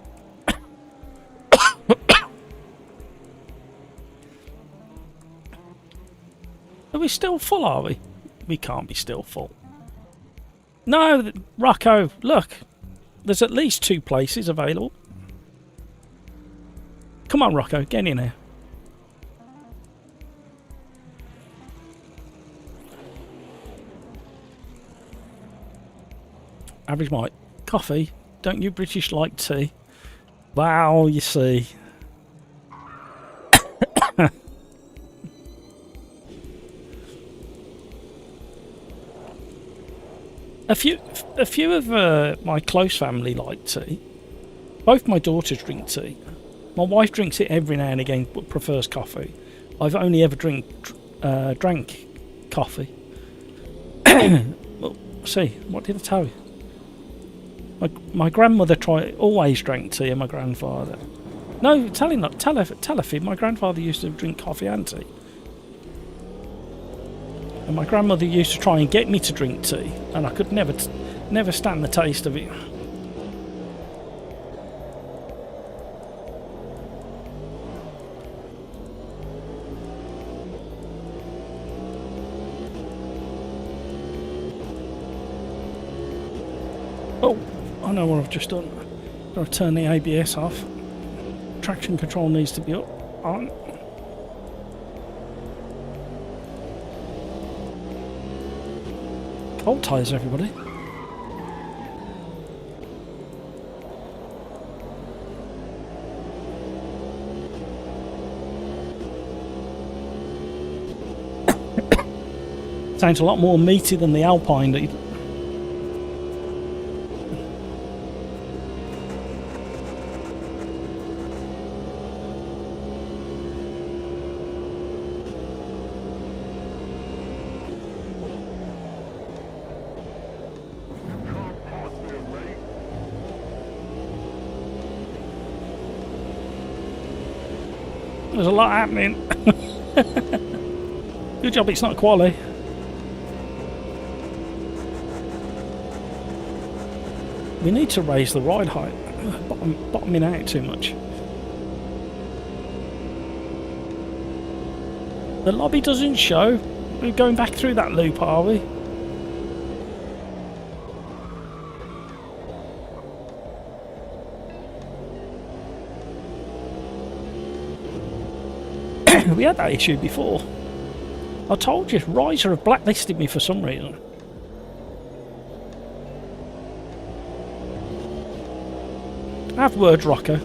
Speaker 1: Are we still full, are we? We can't be still full. No, Rocco, look. There's at least 2 places available. Come on, Rocco, get in here. Average Mike. Coffee? Don't you British like tea? Wow, you see. A few of my close family like tea. Both my daughters drink tea. My wife drinks it every now and again, but prefers coffee. I've only ever drank coffee. Well, see, what did I tell you? My grandmother always drank tea, and my grandfather. No, tell her, Fib. My grandfather used to drink coffee and tea. And my grandmother used to try and get me to drink tea, and I could never stand the taste of it. Oh, I know what I've just done. Got to turn the ABS off. Traction control needs to be on. Hold tyres, everybody. Sounds a lot more meaty than the Alpine. There's a lot happening. Good job it's not Quali. We need to raise the ride height. Bottoming out too much. The lobby doesn't show. We're going back through that loop, are we? We had that issue before. I told you, Riser have blacklisted me for some reason. Have words, Rocco.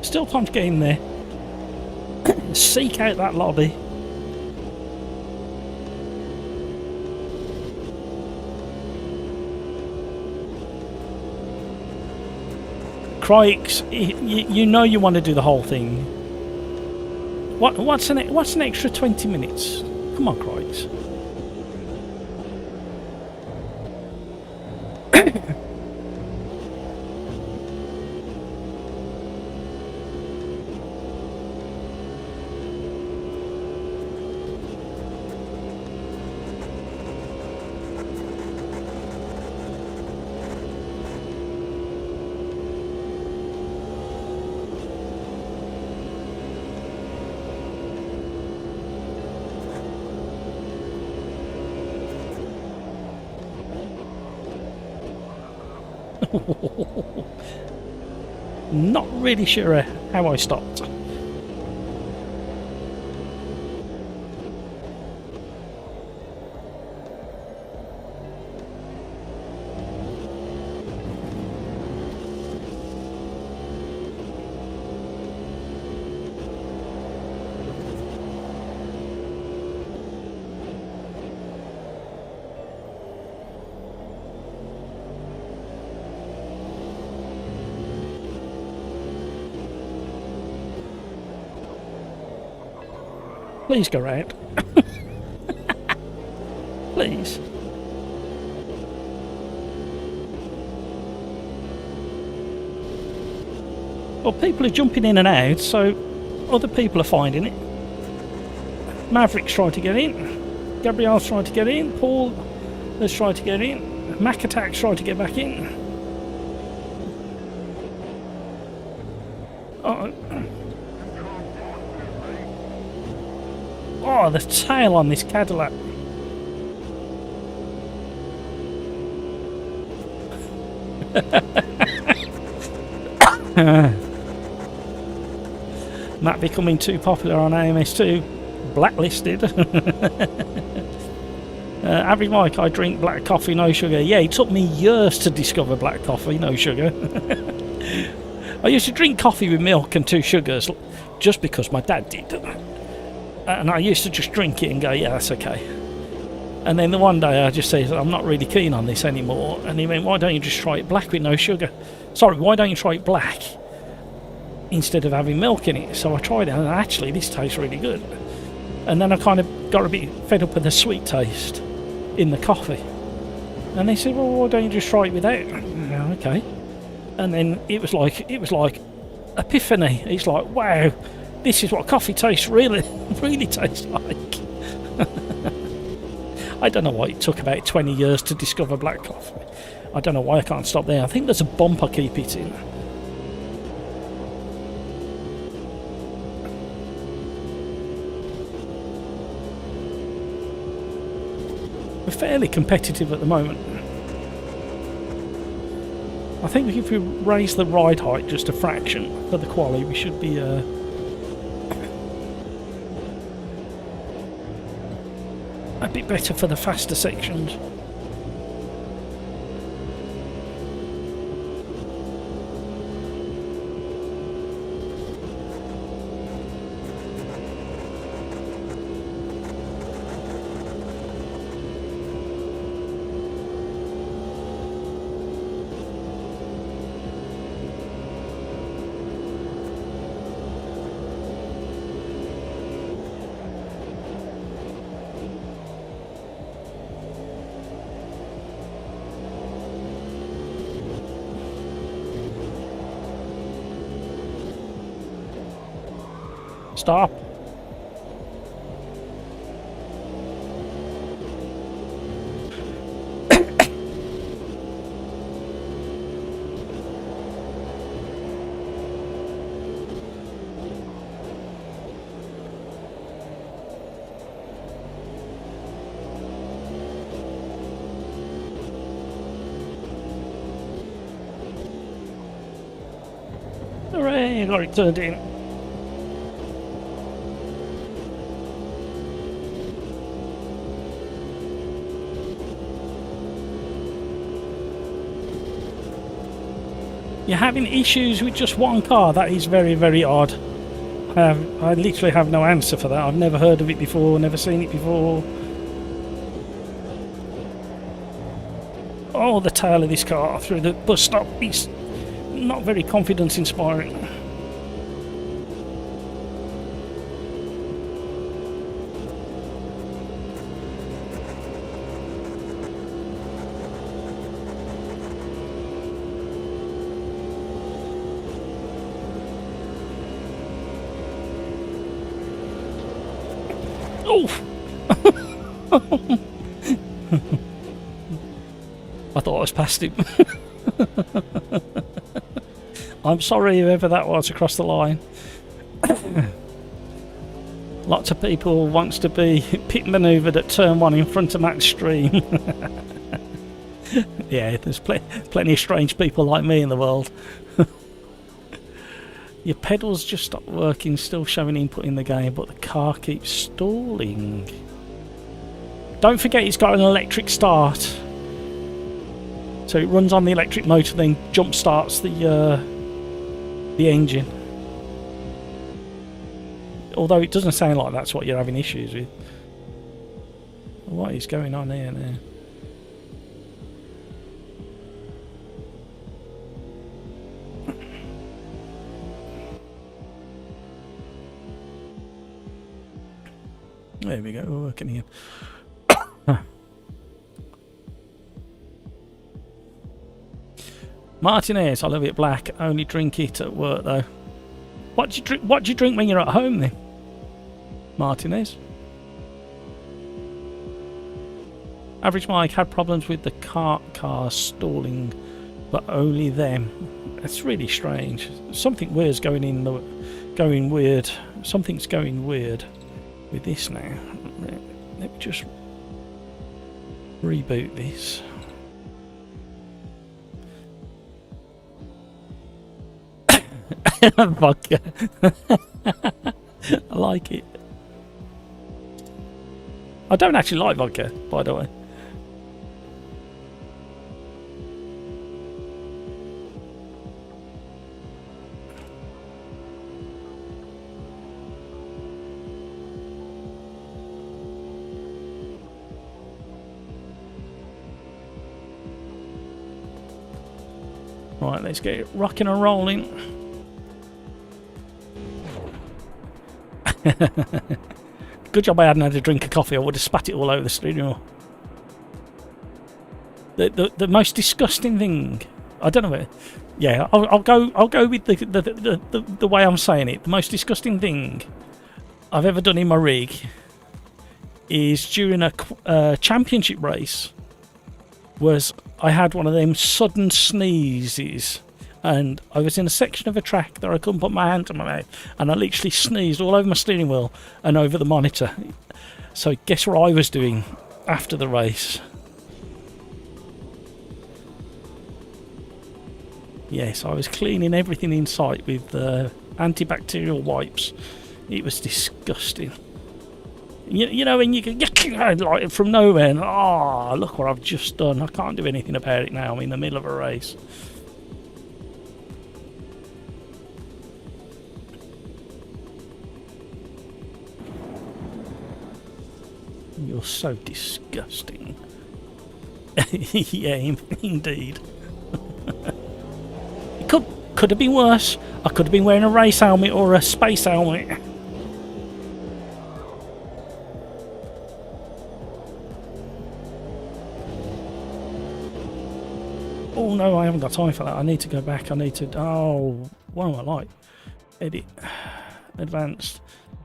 Speaker 1: Still time to get in there. Seek out that lobby. Crikes, you know you want to do the whole thing. What's an extra 20 minutes? Come on, Crikes. Not really sure how I stopped. Please go round. Please. Well, people are jumping in and out, so other people are finding it. Maverick's tried to get in. Gabrielle's tried to get in. Paul has tried to get in. Mac Attack's tried to get back in. Oh, the tail on this Cadillac. Matt becoming too popular on AMS2. Blacklisted. Average Mike, I drink black coffee, no sugar. Yeah, it took me years to discover black coffee, no sugar. I used to drink coffee with milk and 2 sugars just because my dad did. And I used to just drink it and go, yeah, that's okay. And then the one day I just said, I'm not really keen on this anymore. And he went, why don't you just try it black with no sugar? Sorry, why don't you try it black instead of having milk in it? So I tried it, and actually this tastes really good. And then I kind of got a bit fed up with the sweet taste in the coffee. And they said, well, why don't you just try it without? Yeah, okay. And then it was like epiphany. It's like, wow, this is what coffee tastes really tastes like. I don't know why it took about 20 years to discover black coffee. I don't know why I can't stop there. I think there's a bump I keep it in. We're fairly competitive at the moment. I think if we raise the ride height just a fraction for the Quali, we should be a bit better for the faster sections. Stop. Hooray, I got it turned in. You're having issues with just one car? That is very, very odd. I literally have no answer for that. I've never heard of it before, never seen it before. Oh, the tail of this car through the bus stop is not very confidence inspiring. Oh! I thought I was past him. I'm sorry whoever that was across the line. Lots of people wants to be pit manoeuvred at turn 1 in front of Matt's stream. Yeah, there's plenty of strange people like me in the world. Your pedals just stopped working, still showing input in the game, but the car keeps stalling. Don't forget it's got an electric start. So it runs on the electric motor, then jump starts the engine. Although it doesn't sound like that's what you're having issues with. What is going on here now? There we go, we're working here. Martinez, I love it black. Only drink it at work though. What do you drink? What do you drink when you're at home then, Martinez? Average Mike had problems with the car stalling, but only them. That's really strange. Something weird's going weird. Something's going weird with this now. Let me just reboot this. Vodka. I like it. I don't actually like vodka, by the way. Right, let's get it rocking and rolling. Good job I hadn't had a drink of coffee. I would have spat it all over the studio. The most disgusting thing, I don't know. Yeah, I'll go with the way I'm saying it. The most disgusting thing I've ever done in my rig is during a championship race. Was I had one of them sudden sneezes, and I was in a section of a track that I couldn't put my hand to my mouth, and I literally sneezed all over my steering wheel and over the monitor. So guess what I was doing after the race? Yes, I was cleaning everything in sight with antibacterial wipes. It was disgusting. You know, when you can like from nowhere, and oh, look what I've just done. I can't do anything about it now. I'm in the middle of a race. You're so disgusting. Yeah, indeed. It could have been worse. I could have been wearing a race helmet or a space helmet. Oh no, I haven't got time for that. I need to go back. I need to... Oh, what am I like? Edit. Advanced.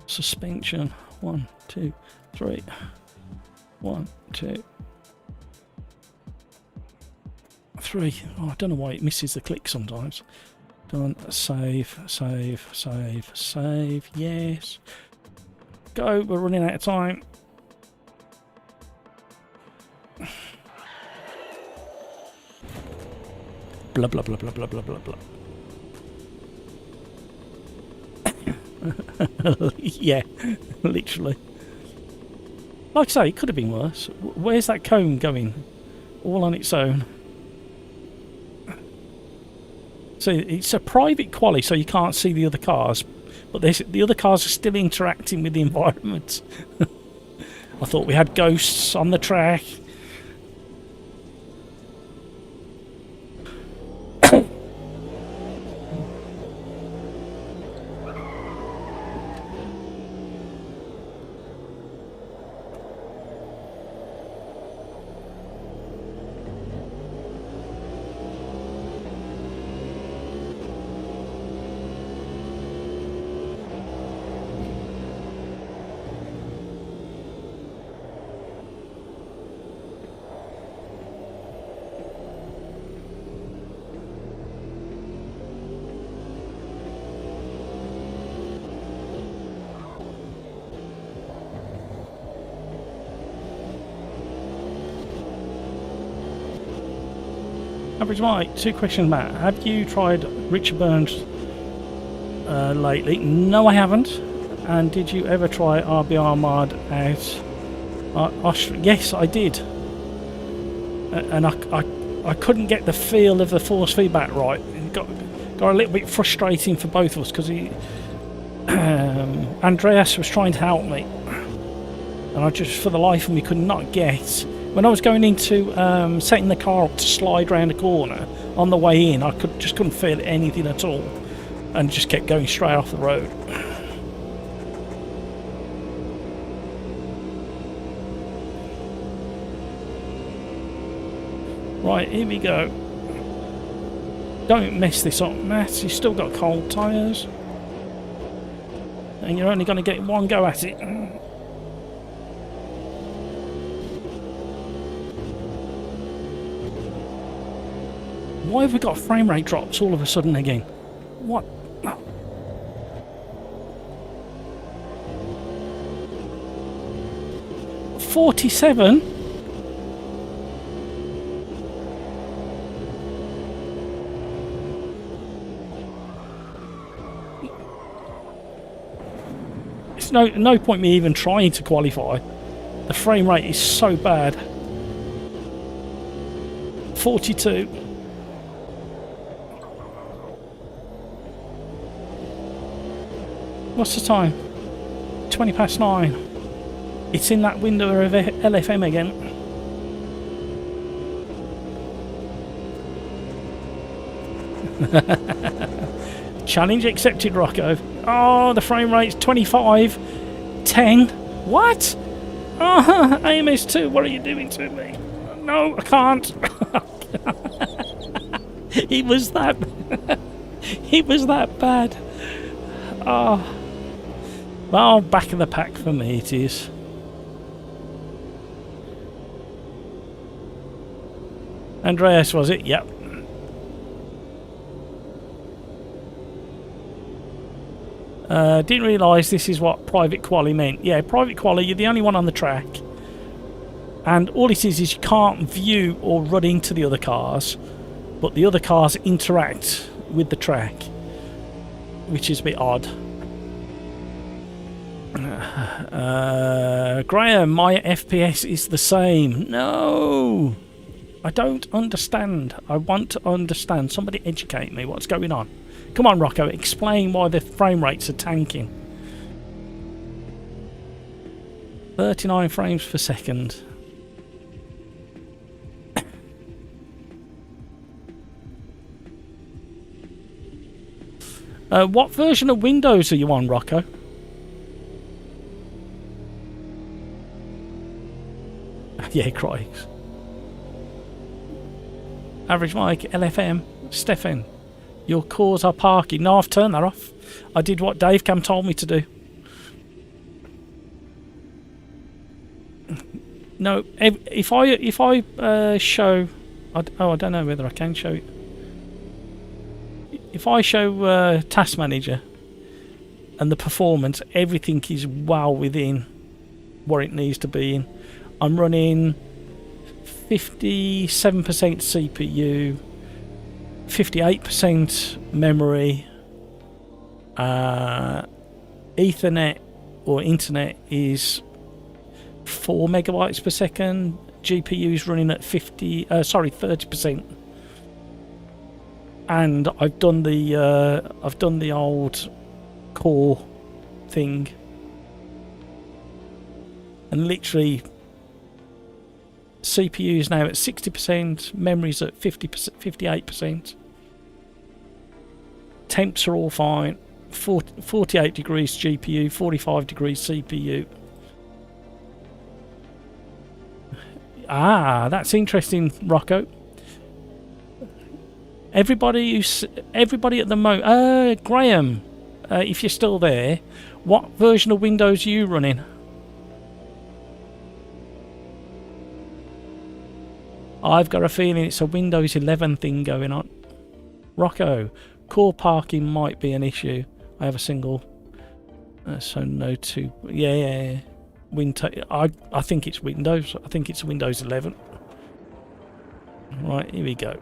Speaker 1: Suspension. 1, 2, 3. 1, 2, 3. Oh, I don't know why it misses the click sometimes. Done. Save, save, save, save. Yes. Go. We're running out of time. Blah blah blah blah blah blah blah blah. Yeah, literally. Like I say, it could have been worse. Where's that cone going? All on its own. So it's a private quali, so you can't see the other cars, but the other cars are still interacting with the environment. I thought we had ghosts on the track. Average Mike, 2 questions, Matt. Have you tried Richard Burns lately? No, I haven't. And did you ever try RBR mod out Austria? Yes, I did. And I couldn't get the feel of the force feedback right. It got a little bit frustrating for both of us because Andreas was trying to help me, and I just, for the life of me, could not get. When I was going into setting the car up to slide round the corner on the way in, I just couldn't feel anything at all, and just kept going straight off the road. Right, here we go. Don't mess this up, Matt. You've still got cold tyres, and you're only going to get one go at it. Why have we got frame rate drops all of a sudden again? What? 47? It's no point me even trying to qualify. The frame rate is so bad. 42. What's the time? 20 past 9. It's in that window of LFM again. Challenge accepted, Rocco. Oh, the frame rate's 25. 10. What? Oh, AMS2, what are you doing to me? No, I can't. It was that. It was that bad. Oh. Well, back of the pack for me it is. Andreas, was it? Yep. Didn't realise this is what private quali meant. Yeah, private quali, you're the only one on the track. And all it is you can't view or run into the other cars, but the other cars interact with the track, which is a bit odd. Graham, my FPS is the same. No! I don't understand. I want to understand. Somebody educate me. What's going on? Come on, Rocco. Explain why the frame rates are tanking. 39 frames per second. What version of Windows are you on, Rocco? Yeah, Crikes. Average mic, LFM, Stefan. Your cores are parking. No, I've turned that off. I did what Dave Cam told me to do. No, if I show, I don't know whether I can show it. If I show Task Manager and the performance, everything is well within what it needs to be in. I'm running 57% CPU, 58% memory, Ethernet or internet is 4 megabytes per second. GPU is running at 30%. And I've done the old core thing, and literally CPU is now at 60%, memory's at 58%. Temps are all fine. 48 degrees GPU, 45 degrees CPU. Ah, that's interesting, Rocco. Everybody at the moment. Graham, if you're still there, what version of Windows are you running? I've got a feeling it's a Windows 11 thing going on. Rocco, core parking might be an issue. I have a single. So no two. Yeah. I think it's Windows. I think it's Windows 11. Right, here we go.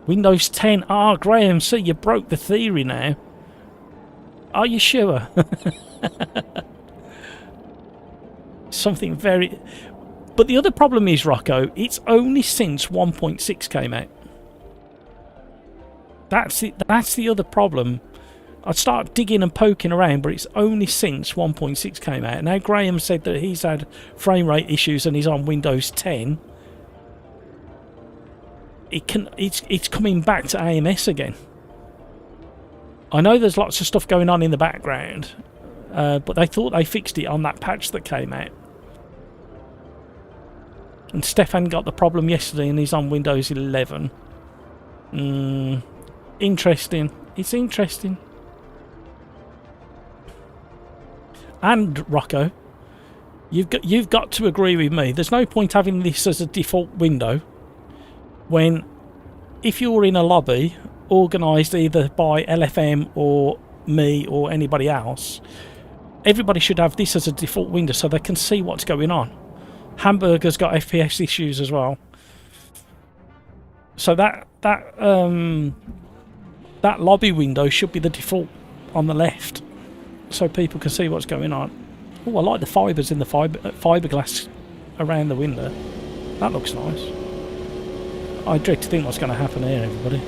Speaker 1: Windows 10. Ah, Graham, see, you broke the theory now. Are you sure? Something very... But the other problem is, Rocco, it's only since 1.6 came out. That's the other problem. I'd start digging and poking around, but it's only since 1.6 came out. Now, Graham said that he's had frame rate issues and he's on Windows 10. It's coming back to AMS again. I know there's lots of stuff going on in the background, but they thought they fixed it on that patch that came out. And Stefan got the problem yesterday and he's on Windows 11. Interesting. It's interesting. And Rocco, you've got to agree with me. There's no point having this as a default window when if you're in a lobby organised either by LFM or me or anybody else, everybody should have this as a default window so they can see what's going on. Hamburger's got FPS issues as well, so that lobby window should be the default on the left, so people can see what's going on. Oh, I like the fibres in the fiberglass around the window. That looks nice. I dread to think what's going to happen here, everybody.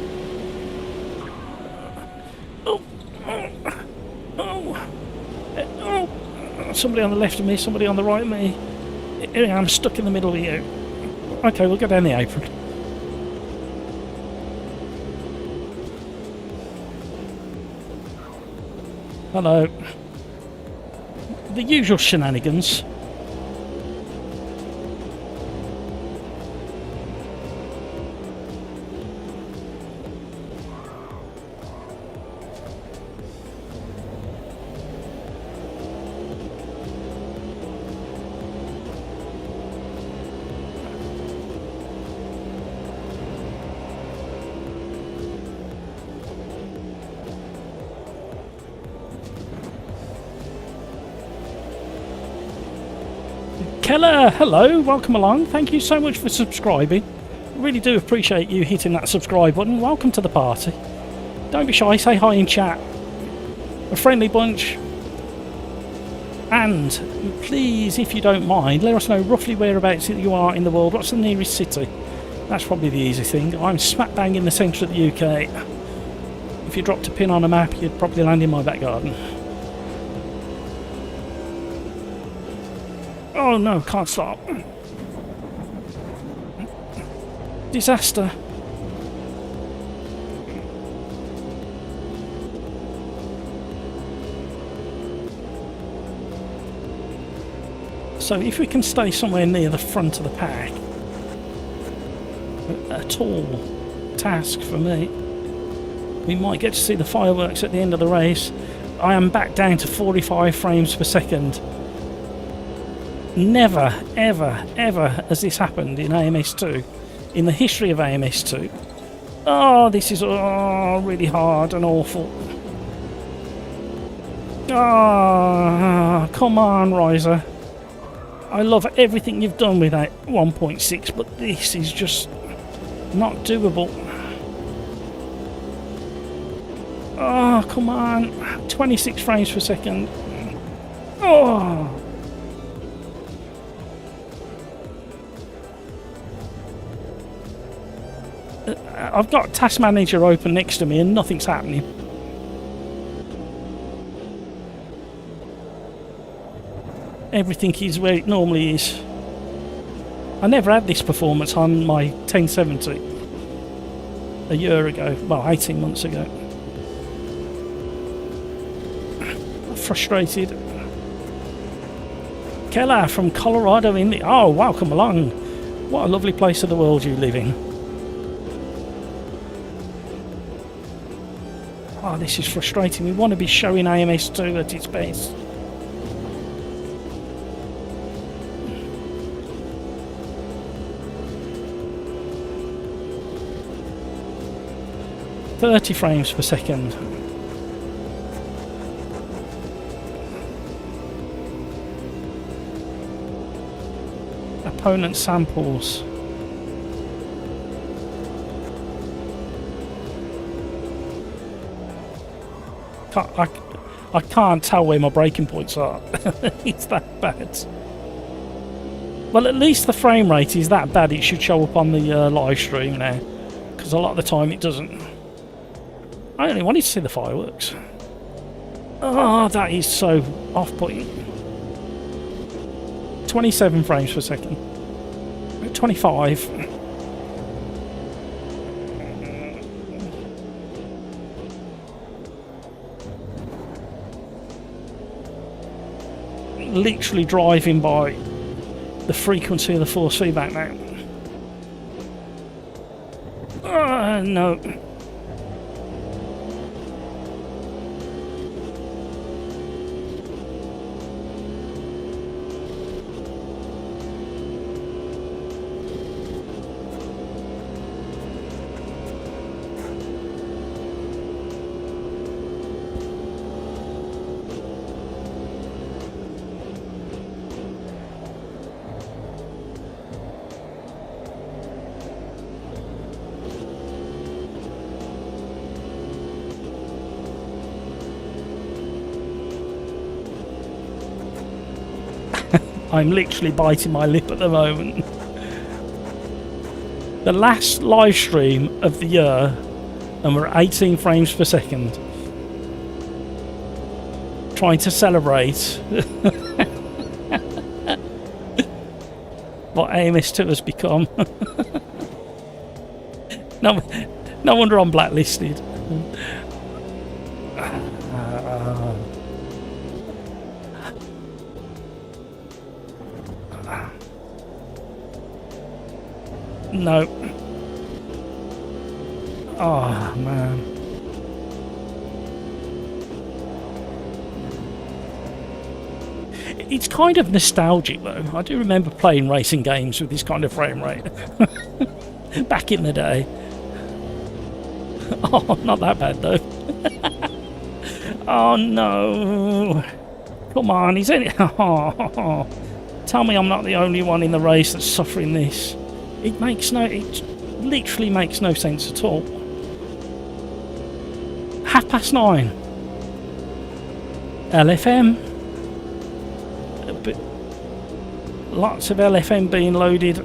Speaker 1: Somebody on the left of me, somebody on the right of me. Here I am, stuck in the middle of you. Okay, we'll go down the apron. Hello. The usual shenanigans. Keller, hello, welcome along. Thank you so much for subscribing. I really do appreciate you hitting that subscribe button. Welcome to the party. Don't be shy, say hi in chat. A friendly bunch. And please, if you don't mind, let us know roughly whereabouts you are in the world. What's the nearest city? That's probably the easy thing. I'm smack bang in the centre of the UK. If you dropped a pin on a map, you'd probably land in my back garden. Oh no, can't stop. Disaster. So if we can stay somewhere near the front of the pack, a tall task for me. We might get to see the fireworks at the end of the race. I am back down to 45 frames per second. Never, ever, ever has this happened in AMS2, in the history of AMS2. Oh, this is really hard and awful. Oh, come on, Riser. I love everything you've done with that 1.6, but this is just not doable. Oh, come on. 26 frames per second. Oh. I've got Task Manager open next to me and nothing's happening. Everything is where it normally is. I never had this performance on my 1070 a year ago, well 18 months ago. Frustrated. Keller from Colorado in the... Oh, welcome along. What a lovely place of the world you live in. Oh, this is frustrating. We want to be showing AMS2 at its best. .30 frames per second. Opponent samples. I can't tell where my breaking points are. It's that bad. Well, at least the frame rate is that bad it should show up on the live stream now, because a lot of the time it doesn't. I only wanted to see the fireworks. Oh, that is so off-putting. 27 frames per second. 25. Literally driving by the frequency of the force feedback now. No. I'm literally biting my lip at the moment. The last live stream of the year, and we're at 18 frames per second. Trying to celebrate what AMS2 has become. No wonder I'm blacklisted. No. Oh, man. It's kind of nostalgic, though. I do remember playing racing games with this kind of frame rate. Back in the day. Oh, not that bad, though. Oh, no. Come on, he's in it. Oh, tell me I'm not the only one in the race that's suffering this. It literally makes no sense at all. 9:30. LFM. Lots of LFM being loaded.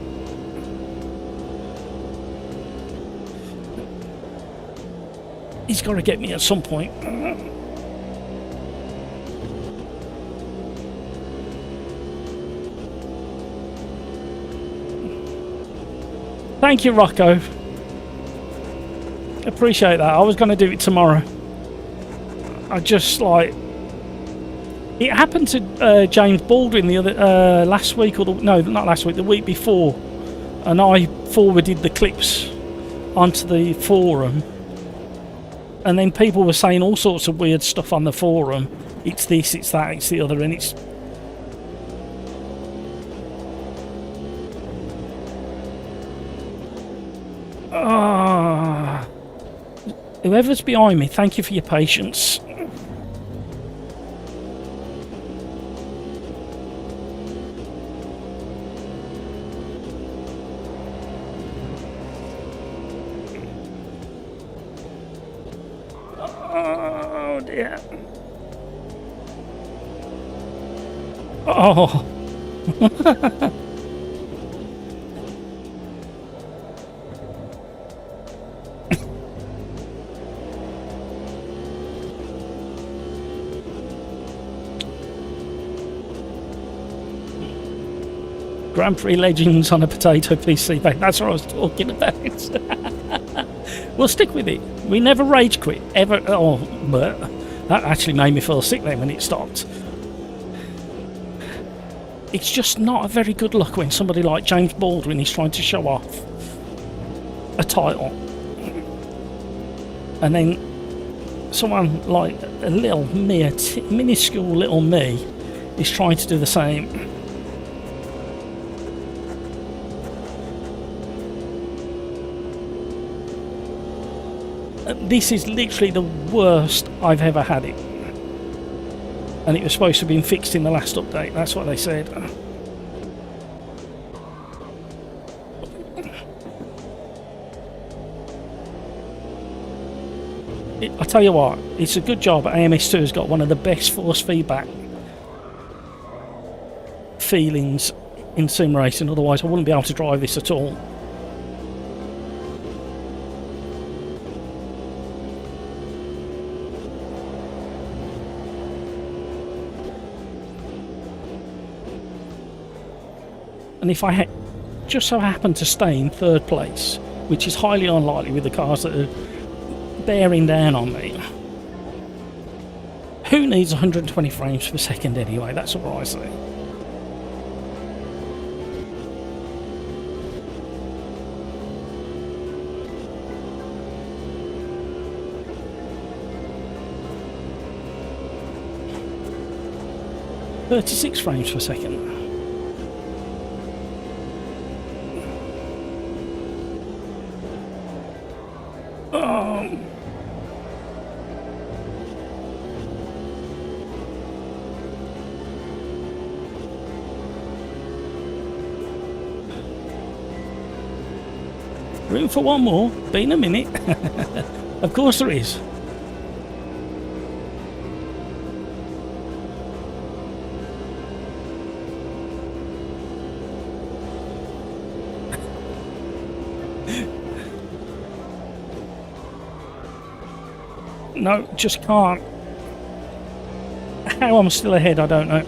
Speaker 1: He's got to get me at some point. Thank you, Rocco. Appreciate that. I was going to do it tomorrow. I just like... It happened to James Baldwin the other last week, or not last week, the week before, and I forwarded the clips onto the forum, and then people were saying all sorts of weird stuff on the forum. It's this, it's that, it's the other, and it's... Whoever's behind me, thank you for your patience. Oh dear. Oh. Grand Prix Legends on a potato PC bag. That's what I was talking about. We'll stick with it. We never rage quit, ever. Oh, but that actually made me feel sick then when it stopped. It's just not a very good look when somebody like James Baldwin is trying to show off a title. And then someone like a little minuscule little me is trying to do the same. This is literally the worst I've ever had it. And it was supposed to have been fixed in the last update. That's what they said. I tell you what, it's a good job AMS2 has got one of the best force feedback feelings in sim racing. Otherwise I wouldn't be able to drive this at all. And if I just so happen to stay in third place, which is highly unlikely with the cars that are bearing down on me, who needs 120 frames per second anyway? That's what I say. .36 frames per second. Room for one more. Been a minute. Of course there is. No, just can't. How I'm still ahead, I don't know.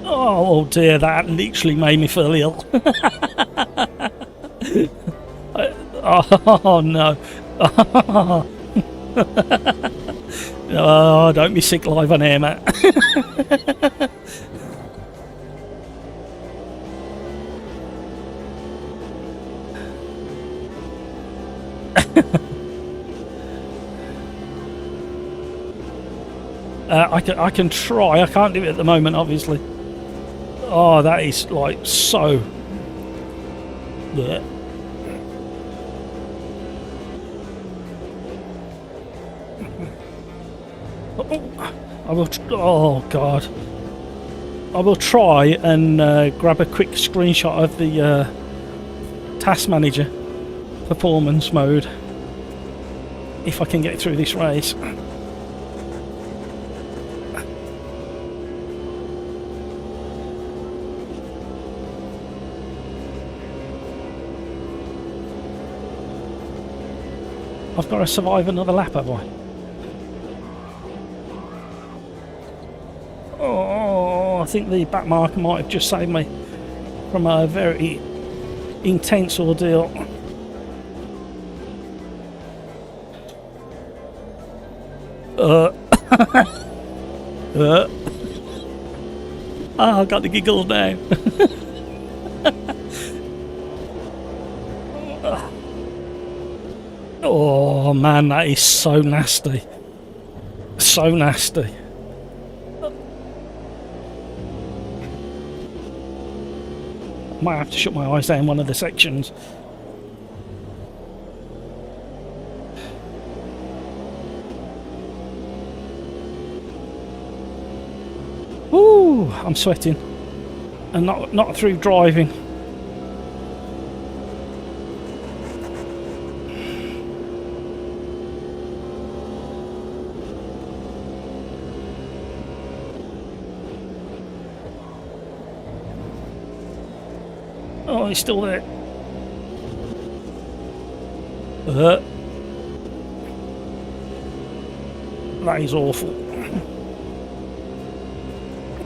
Speaker 1: Oh dear, that literally made me feel ill. Oh no. Oh, don't be sick live on air, Matt. I can try. I can't do it at the moment, obviously. Oh, that is like so. Blech. I will. Oh God. I will try and grab a quick screenshot of the task manager performance mode if I can get through this race. I've got to survive another lap, have I? Oh, I think the back marker might have just saved me from a very intense ordeal. Oh, I got the giggles now. Oh man, that is so nasty. So nasty. Might have to shut my eyes down one of the sections. Ooh, I'm sweating. And not through driving. Oh, he's still there. That is awful.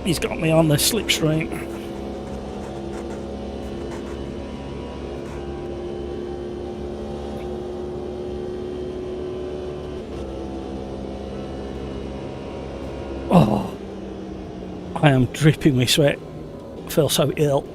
Speaker 1: He's got me on the slipstream. Oh, I am dripping with sweat. I feel so ill.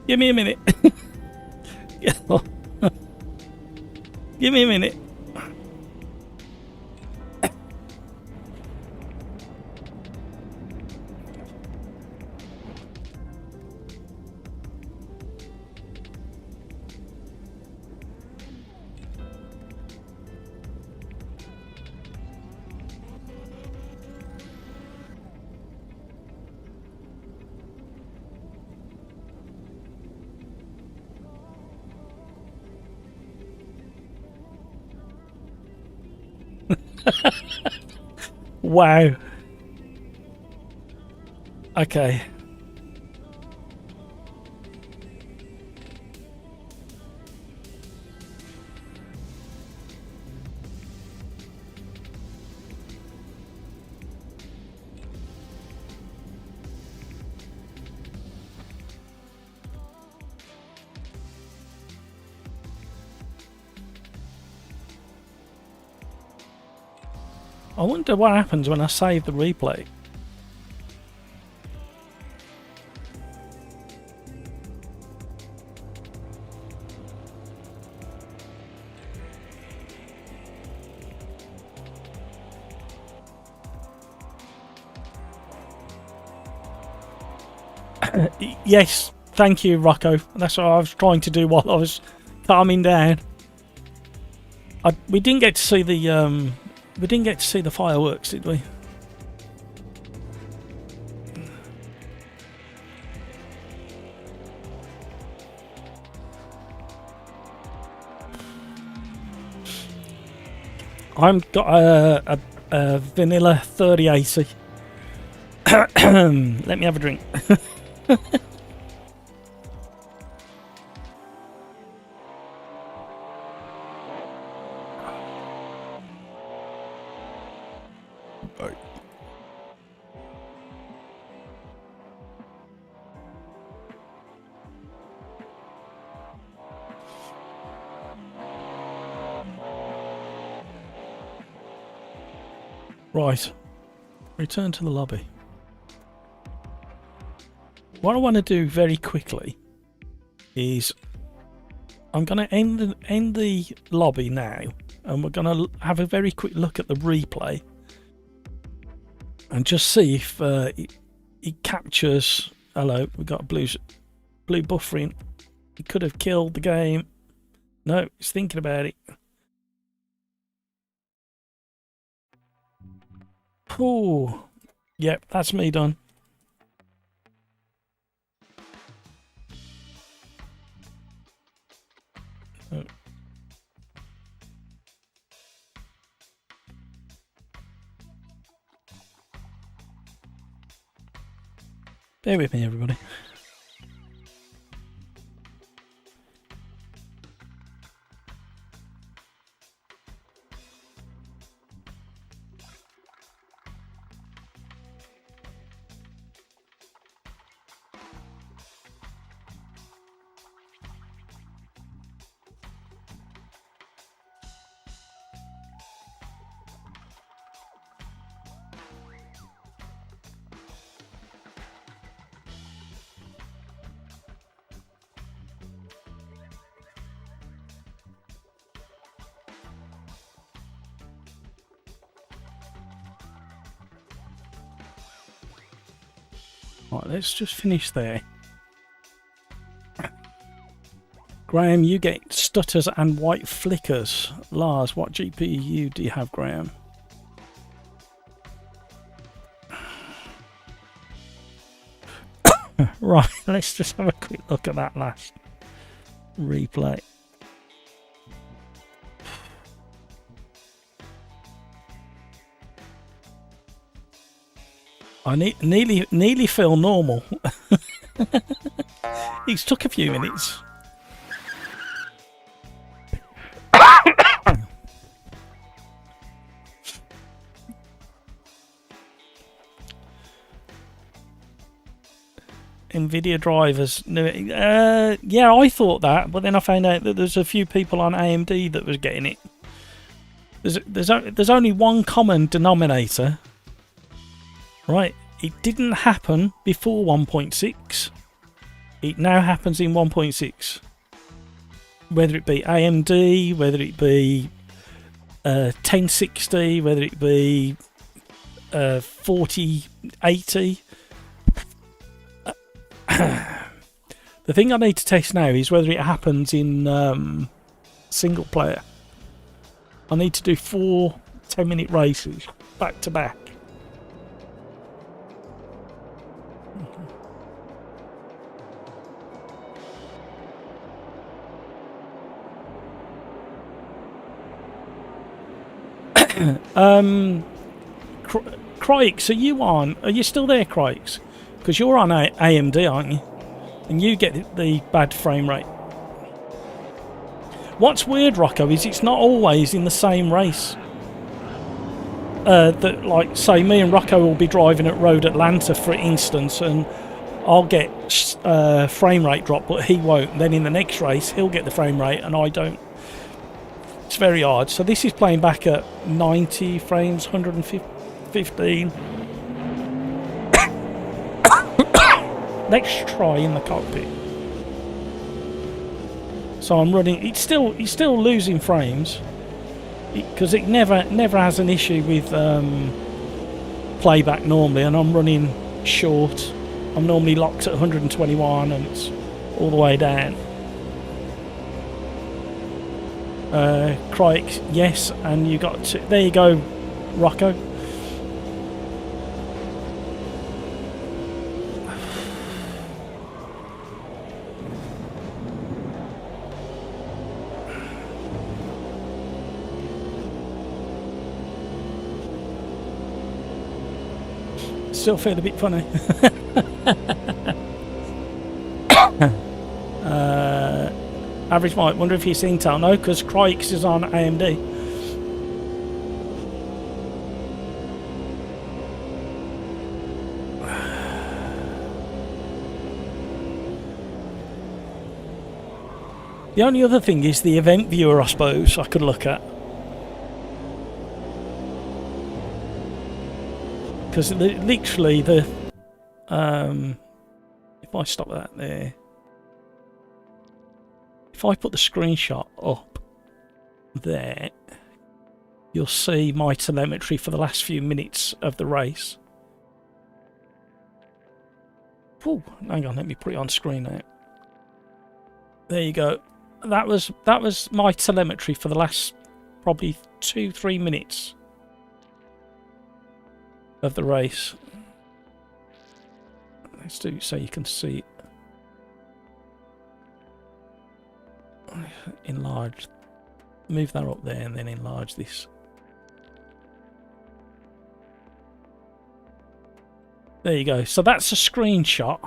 Speaker 1: Give me a minute. Give me a minute. Wow. Okay. I wonder what happens when I save the replay. Yes, thank you, Rocco. That's what I was trying to do while I was calming down. We didn't get to see the fireworks, did we? I've got a vanilla 3080. Let me have a drink. Right, return to the lobby. What I want to do very quickly is I'm going to end the lobby now, and we're going to have a very quick look at the replay and just see if it captures. Hello, we got blue buffering. It could have killed the game. No, it's thinking about it. Oh, yep, that's me done. Oh. Bear with me, everybody. Right, let's just finish there. Graham, you get stutters and white flickers. Lars, what GPU do you have, Graham? Right, let's just have a quick look at that last replay. I nearly feel normal. It's took a few minutes. Nvidia drivers. Yeah, I thought that, but then I found out that there's a few people on AMD that was getting it. There's only one common denominator. Right, it didn't happen before 1.6. It now happens in 1.6. Whether it be AMD, whether it be 1060, whether it be 4080. The thing I need to test now is whether it happens in single player. I need to do 4 10-minute races back to back. Crikes, are you still there, Crikes? Because you're on AMD, aren't you? And you get the bad frame rate. What's weird, Rocco, is it's not always in the same race. That, like, say, me and Rocco will be driving at Road Atlanta, for instance, and I'll get frame rate drop, but he won't. And then in the next race, he'll get the frame rate, and I don't. It's very odd. So this is playing back at 90 frames, 115. Let's try in the cockpit. So I'm running. It's still losing frames because it never has an issue with playback normally, and I'm running short I'm normally locked at 121 and it's all the way down. Crike, yes, and you got to, there you go, Rocco. Still feel a bit funny. Average might wonder if he's Intel. No, because Crikes is on AMD. The only other thing is the event viewer, I suppose, I could look at. Because literally the... if I stop that there... If I put the screenshot up there, you'll see my telemetry for the last few minutes of the race. Oh, hang on, let me put it on screen now. There you go. That was my telemetry for the last probably 2-3 minutes of the race. Let's do it so you can see it. Enlarge, move that up there and then enlarge this. There you go. So that's a screenshot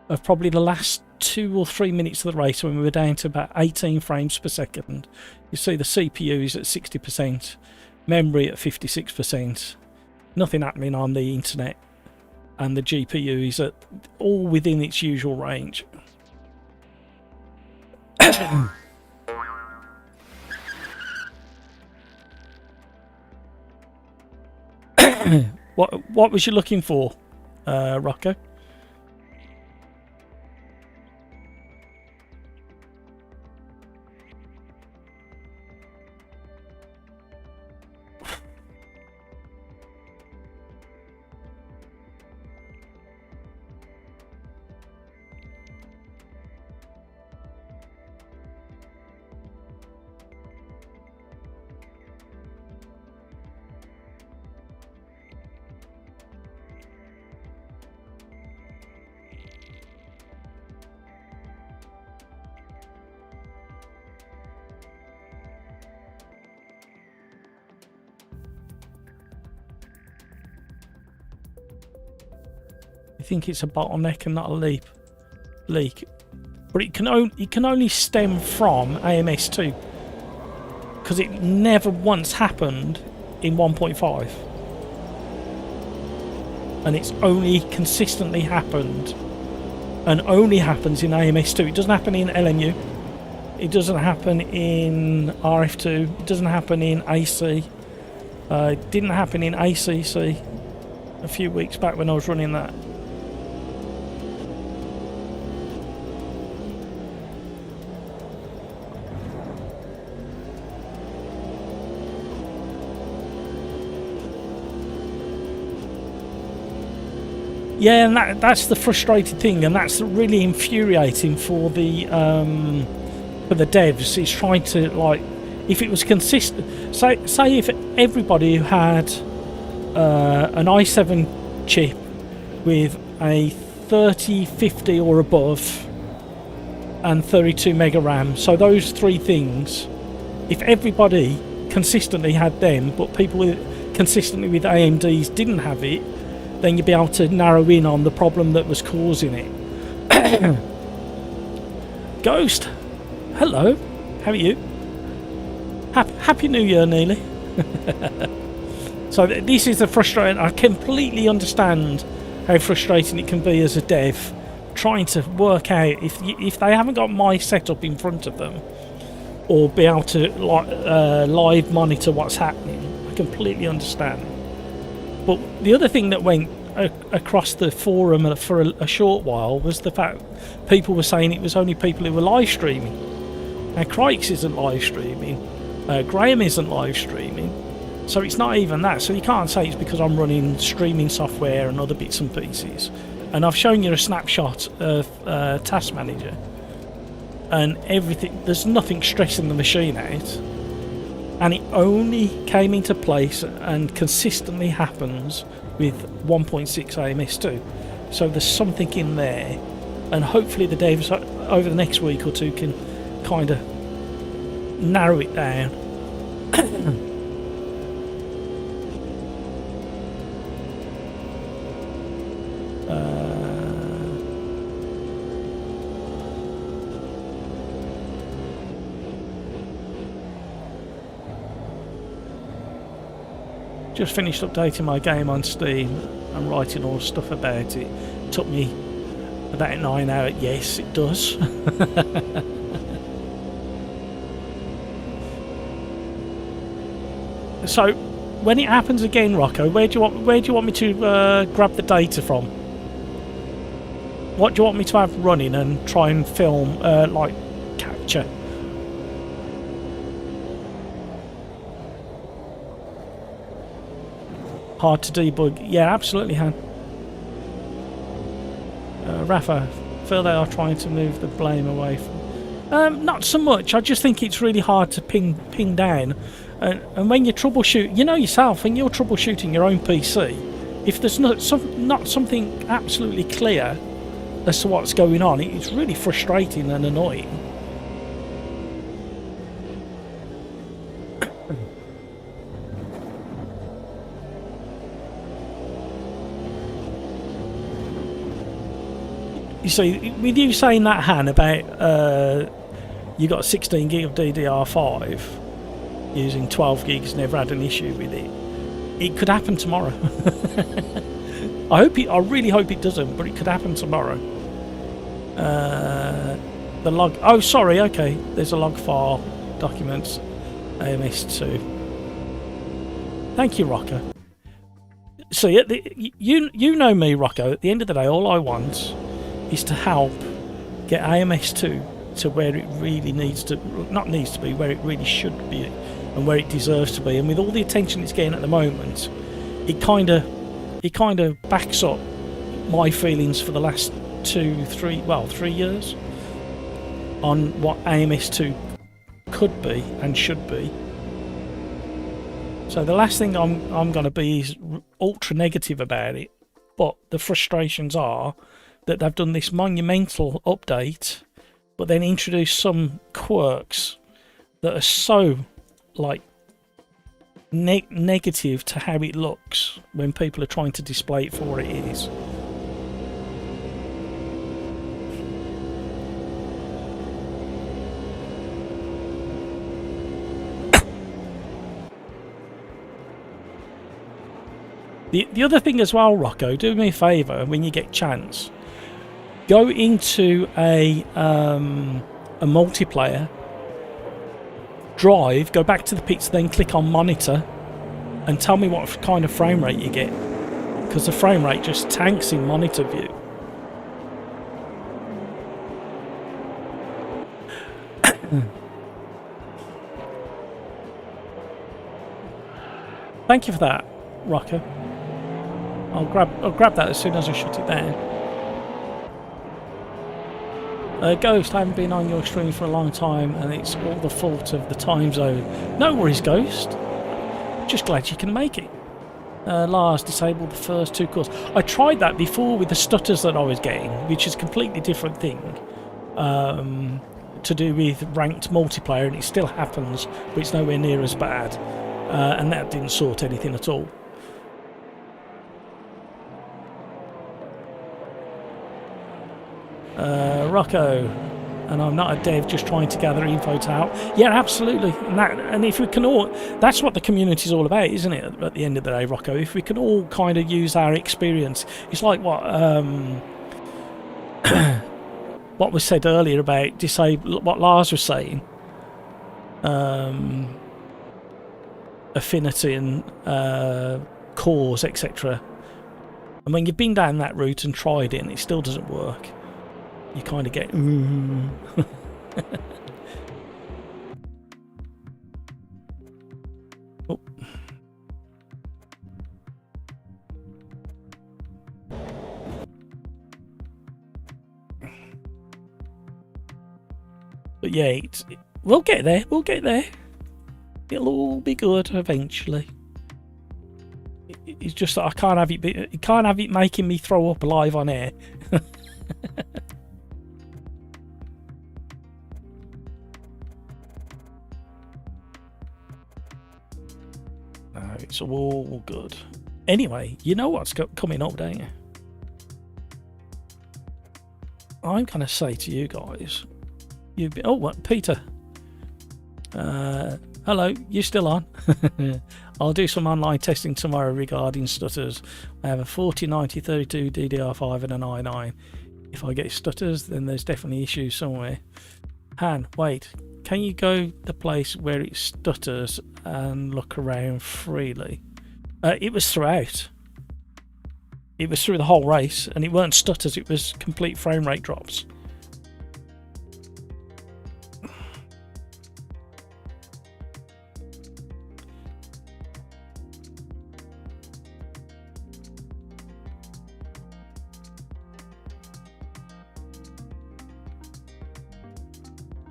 Speaker 1: of probably the last 2 or 3 minutes of the race when we were down to about 18 frames per second. You see the CPU is at 60%, memory at 56%, nothing happening on the internet, and the GPU is at all within its usual range. What was you looking for, Rocco? I think it's a bottleneck and not a leak, but it can only stem from AMS2 because it never once happened in 1.5, and it's only consistently happened and only happens in AMS2. It doesn't happen in LMU, it doesn't happen in RF2, it doesn't happen in AC, it didn't happen in ACC a few weeks back when I was running that. Yeah, and that's the frustrating thing, and that's really infuriating for the devs. Is trying to, like, if it was consistent. Say if everybody who had an i7 chip with a 3050 or above and 32 mega RAM, so those three things, if everybody consistently had them, but people consistently with AMDs didn't have it, then you'd be able to narrow in on the problem that was causing it. Ghost, hello, how are you? Happy New Year, nearly. So this is the frustrating. I completely understand how frustrating it can be as a dev, trying to work out if they haven't got my setup in front of them, or be able to live monitor what's happening. I completely understand. But the other thing that went across the forum for a short while was the fact people were saying it was only people who were live streaming. Now, Crikes isn't live streaming, Graham isn't live streaming, so it's not even that. So you can't say it's because I'm running streaming software and other bits and pieces. And I've shown you a snapshot of Task Manager, and everything, there's nothing stressing the machine out, and it only came into place and consistently happens with 1.6 AMS2. So there's something in there, and hopefully the devs over the next week or two can kind of narrow it down. Just finished updating my game on Steam and writing all the stuff about it. Took me about 9 hours. Yes, it does. So, when it happens again, Rocco, where do you want me to grab the data from? What do you want me to have running and try and film, like capture? Hard to debug. Yeah, absolutely, Han. Rafa, feel they are trying to move the blame away from... not so much. I just think it's really hard to ping down. And when you troubleshoot, you know yourself, when you're troubleshooting your own PC, if there's not something absolutely clear as to what's going on, it's really frustrating and annoying. You see, with you saying that, Han, about you got 16 gig of DDR5 using 12 gigs, never had an issue with it. It could happen tomorrow. I really hope it doesn't, but it could happen tomorrow. The log. Oh, sorry. Okay, there's a log file, documents, AMS2. Thank you, Rocco. See, you know me, Rocco. At the end of the day, all I want is to help get AMS2 to where it really needs to, not needs to be, where it really should be and where it deserves to be. And with all the attention it's getting at the moment, it kind of backs up my feelings for the last 3 years on what AMS2 could be and should be. So the last thing I'm going to be is ultra negative about it, but the frustrations are that they've done this monumental update, but then introduced some quirks that are so like negative to how it looks when people are trying to display it for what it is. The other thing as well, Rocco, do me a favour when you get a chance. Go into a multiplayer, drive, go back to the pits, then click on monitor, and tell me what kind of frame rate you get, because the frame rate just tanks in monitor view. Thank you for that, Rocco. I'll grab that as soon as I shut it down. Ghost, I haven't been on your stream for a long time, and it's all the fault of the time zone. No worries, Ghost. Just glad you can make it. Lars, disabled the first 2 cores. I tried that before with the stutters that I was getting, which is a completely different thing. To do with ranked multiplayer, and it still happens, but it's nowhere near as bad. And that didn't sort anything at all. Rocco, and I'm not a dev, just trying to gather info to help. Yeah, absolutely. And if we can all, that's what the community is all about, isn't it? At the end of the day, Rocco, if we can all kind of use our experience, it's like what what was said earlier about what Lars was saying, affinity and cores, etc. And when you've been down that route and tried it and it still doesn't work, you kind of get oh. But yeah, we'll get there. We'll get there. It'll all be good eventually. It's just that I can't have it making me throw up live on air. No, it's all good. Anyway, you know what's coming up, don't you? I'm gonna say to you guys, oh, what, Peter? Hello, you still on? I'll do some online testing tomorrow regarding stutters. I have a 409032 DDR5 and an i9. If I get stutters, then there's definitely issues somewhere. Han, wait, can you go the place where it stutters and look around freely? It was throughout. It was through the whole race, and it weren't stutters, it was complete frame rate drops.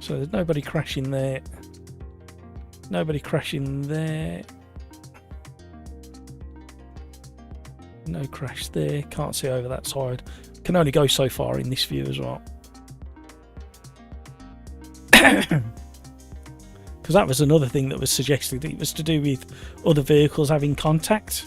Speaker 1: So there's nobody crashing there. Nobody crashing there. No crash there. Can't see over that side. Can only go so far in this view as well. Because that was another thing that was suggested. It was to do with other vehicles having contact.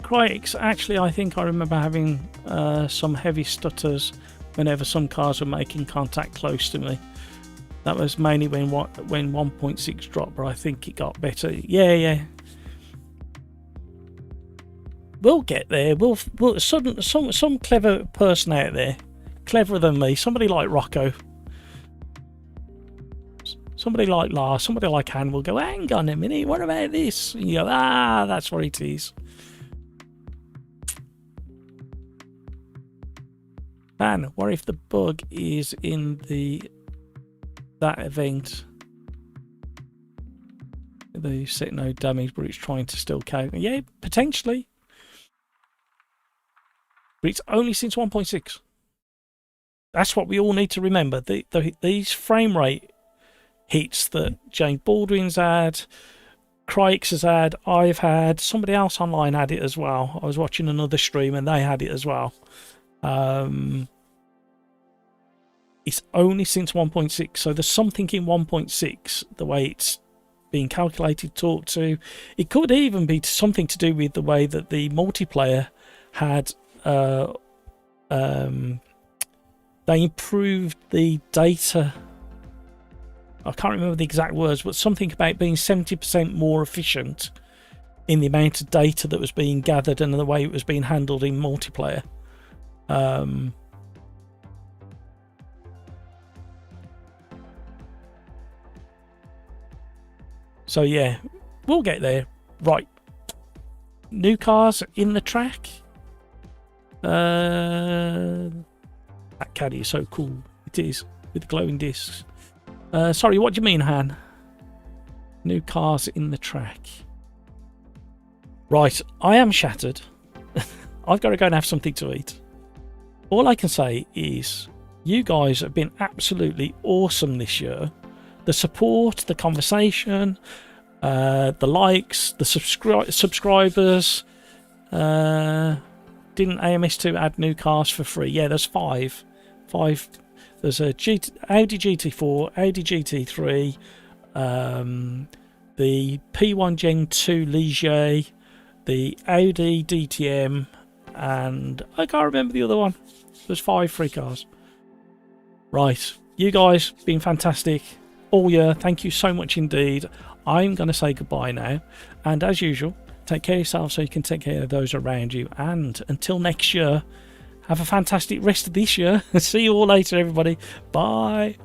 Speaker 1: Critics, actually, I think I remember having some heavy stutters whenever some cars were making contact close to me. That was mainly when 1.6 dropped, but I think it got better. Yeah. We'll get there. We'll some clever person out there, cleverer than me, somebody like Rocco, somebody like Lars, somebody like Han will go, hang on a minute, what about this? And you go, that's what it is. Man, what if the bug is in that event? They set no damage, but it's trying to still count. Yeah, potentially. But it's only since 1.6. That's what we all need to remember. These frame rate hits that James Baldwin's had, Crix has had, I've had, somebody else online had it as well. I was watching another stream and they had it as well. It's only since 1.6, so there's something in 1.6, the way it's being calculated, talked to. It could even be something to do with the way that the multiplayer had they improved the data. I can't remember the exact words, but something about being 70% more efficient in the amount of data that was being gathered and the way it was being handled in multiplayer. So yeah, we'll get there. Right, new cars in the track. That caddy is so cool. It is, with the glowing discs. Sorry, what do you mean, Han? New cars in the track. Right, I am shattered. I've got to go and have something to eat. All I can say is you guys have been absolutely awesome this year. The support, the conversation, the likes, the subscribers. Didn't AMS2 add new cars for free? Yeah, there's five. There's a Audi GT4, Audi GT3, the P1 Gen 2 Ligier, the Audi DTM, and I can't remember the other one. There's 5 free cars. Right, you guys been fantastic all year. Thank you so much indeed. I'm going to say goodbye now, and as usual, take care of yourself so you can take care of those around you, and until next year, have a fantastic rest of this year. See you all later, everybody. Bye.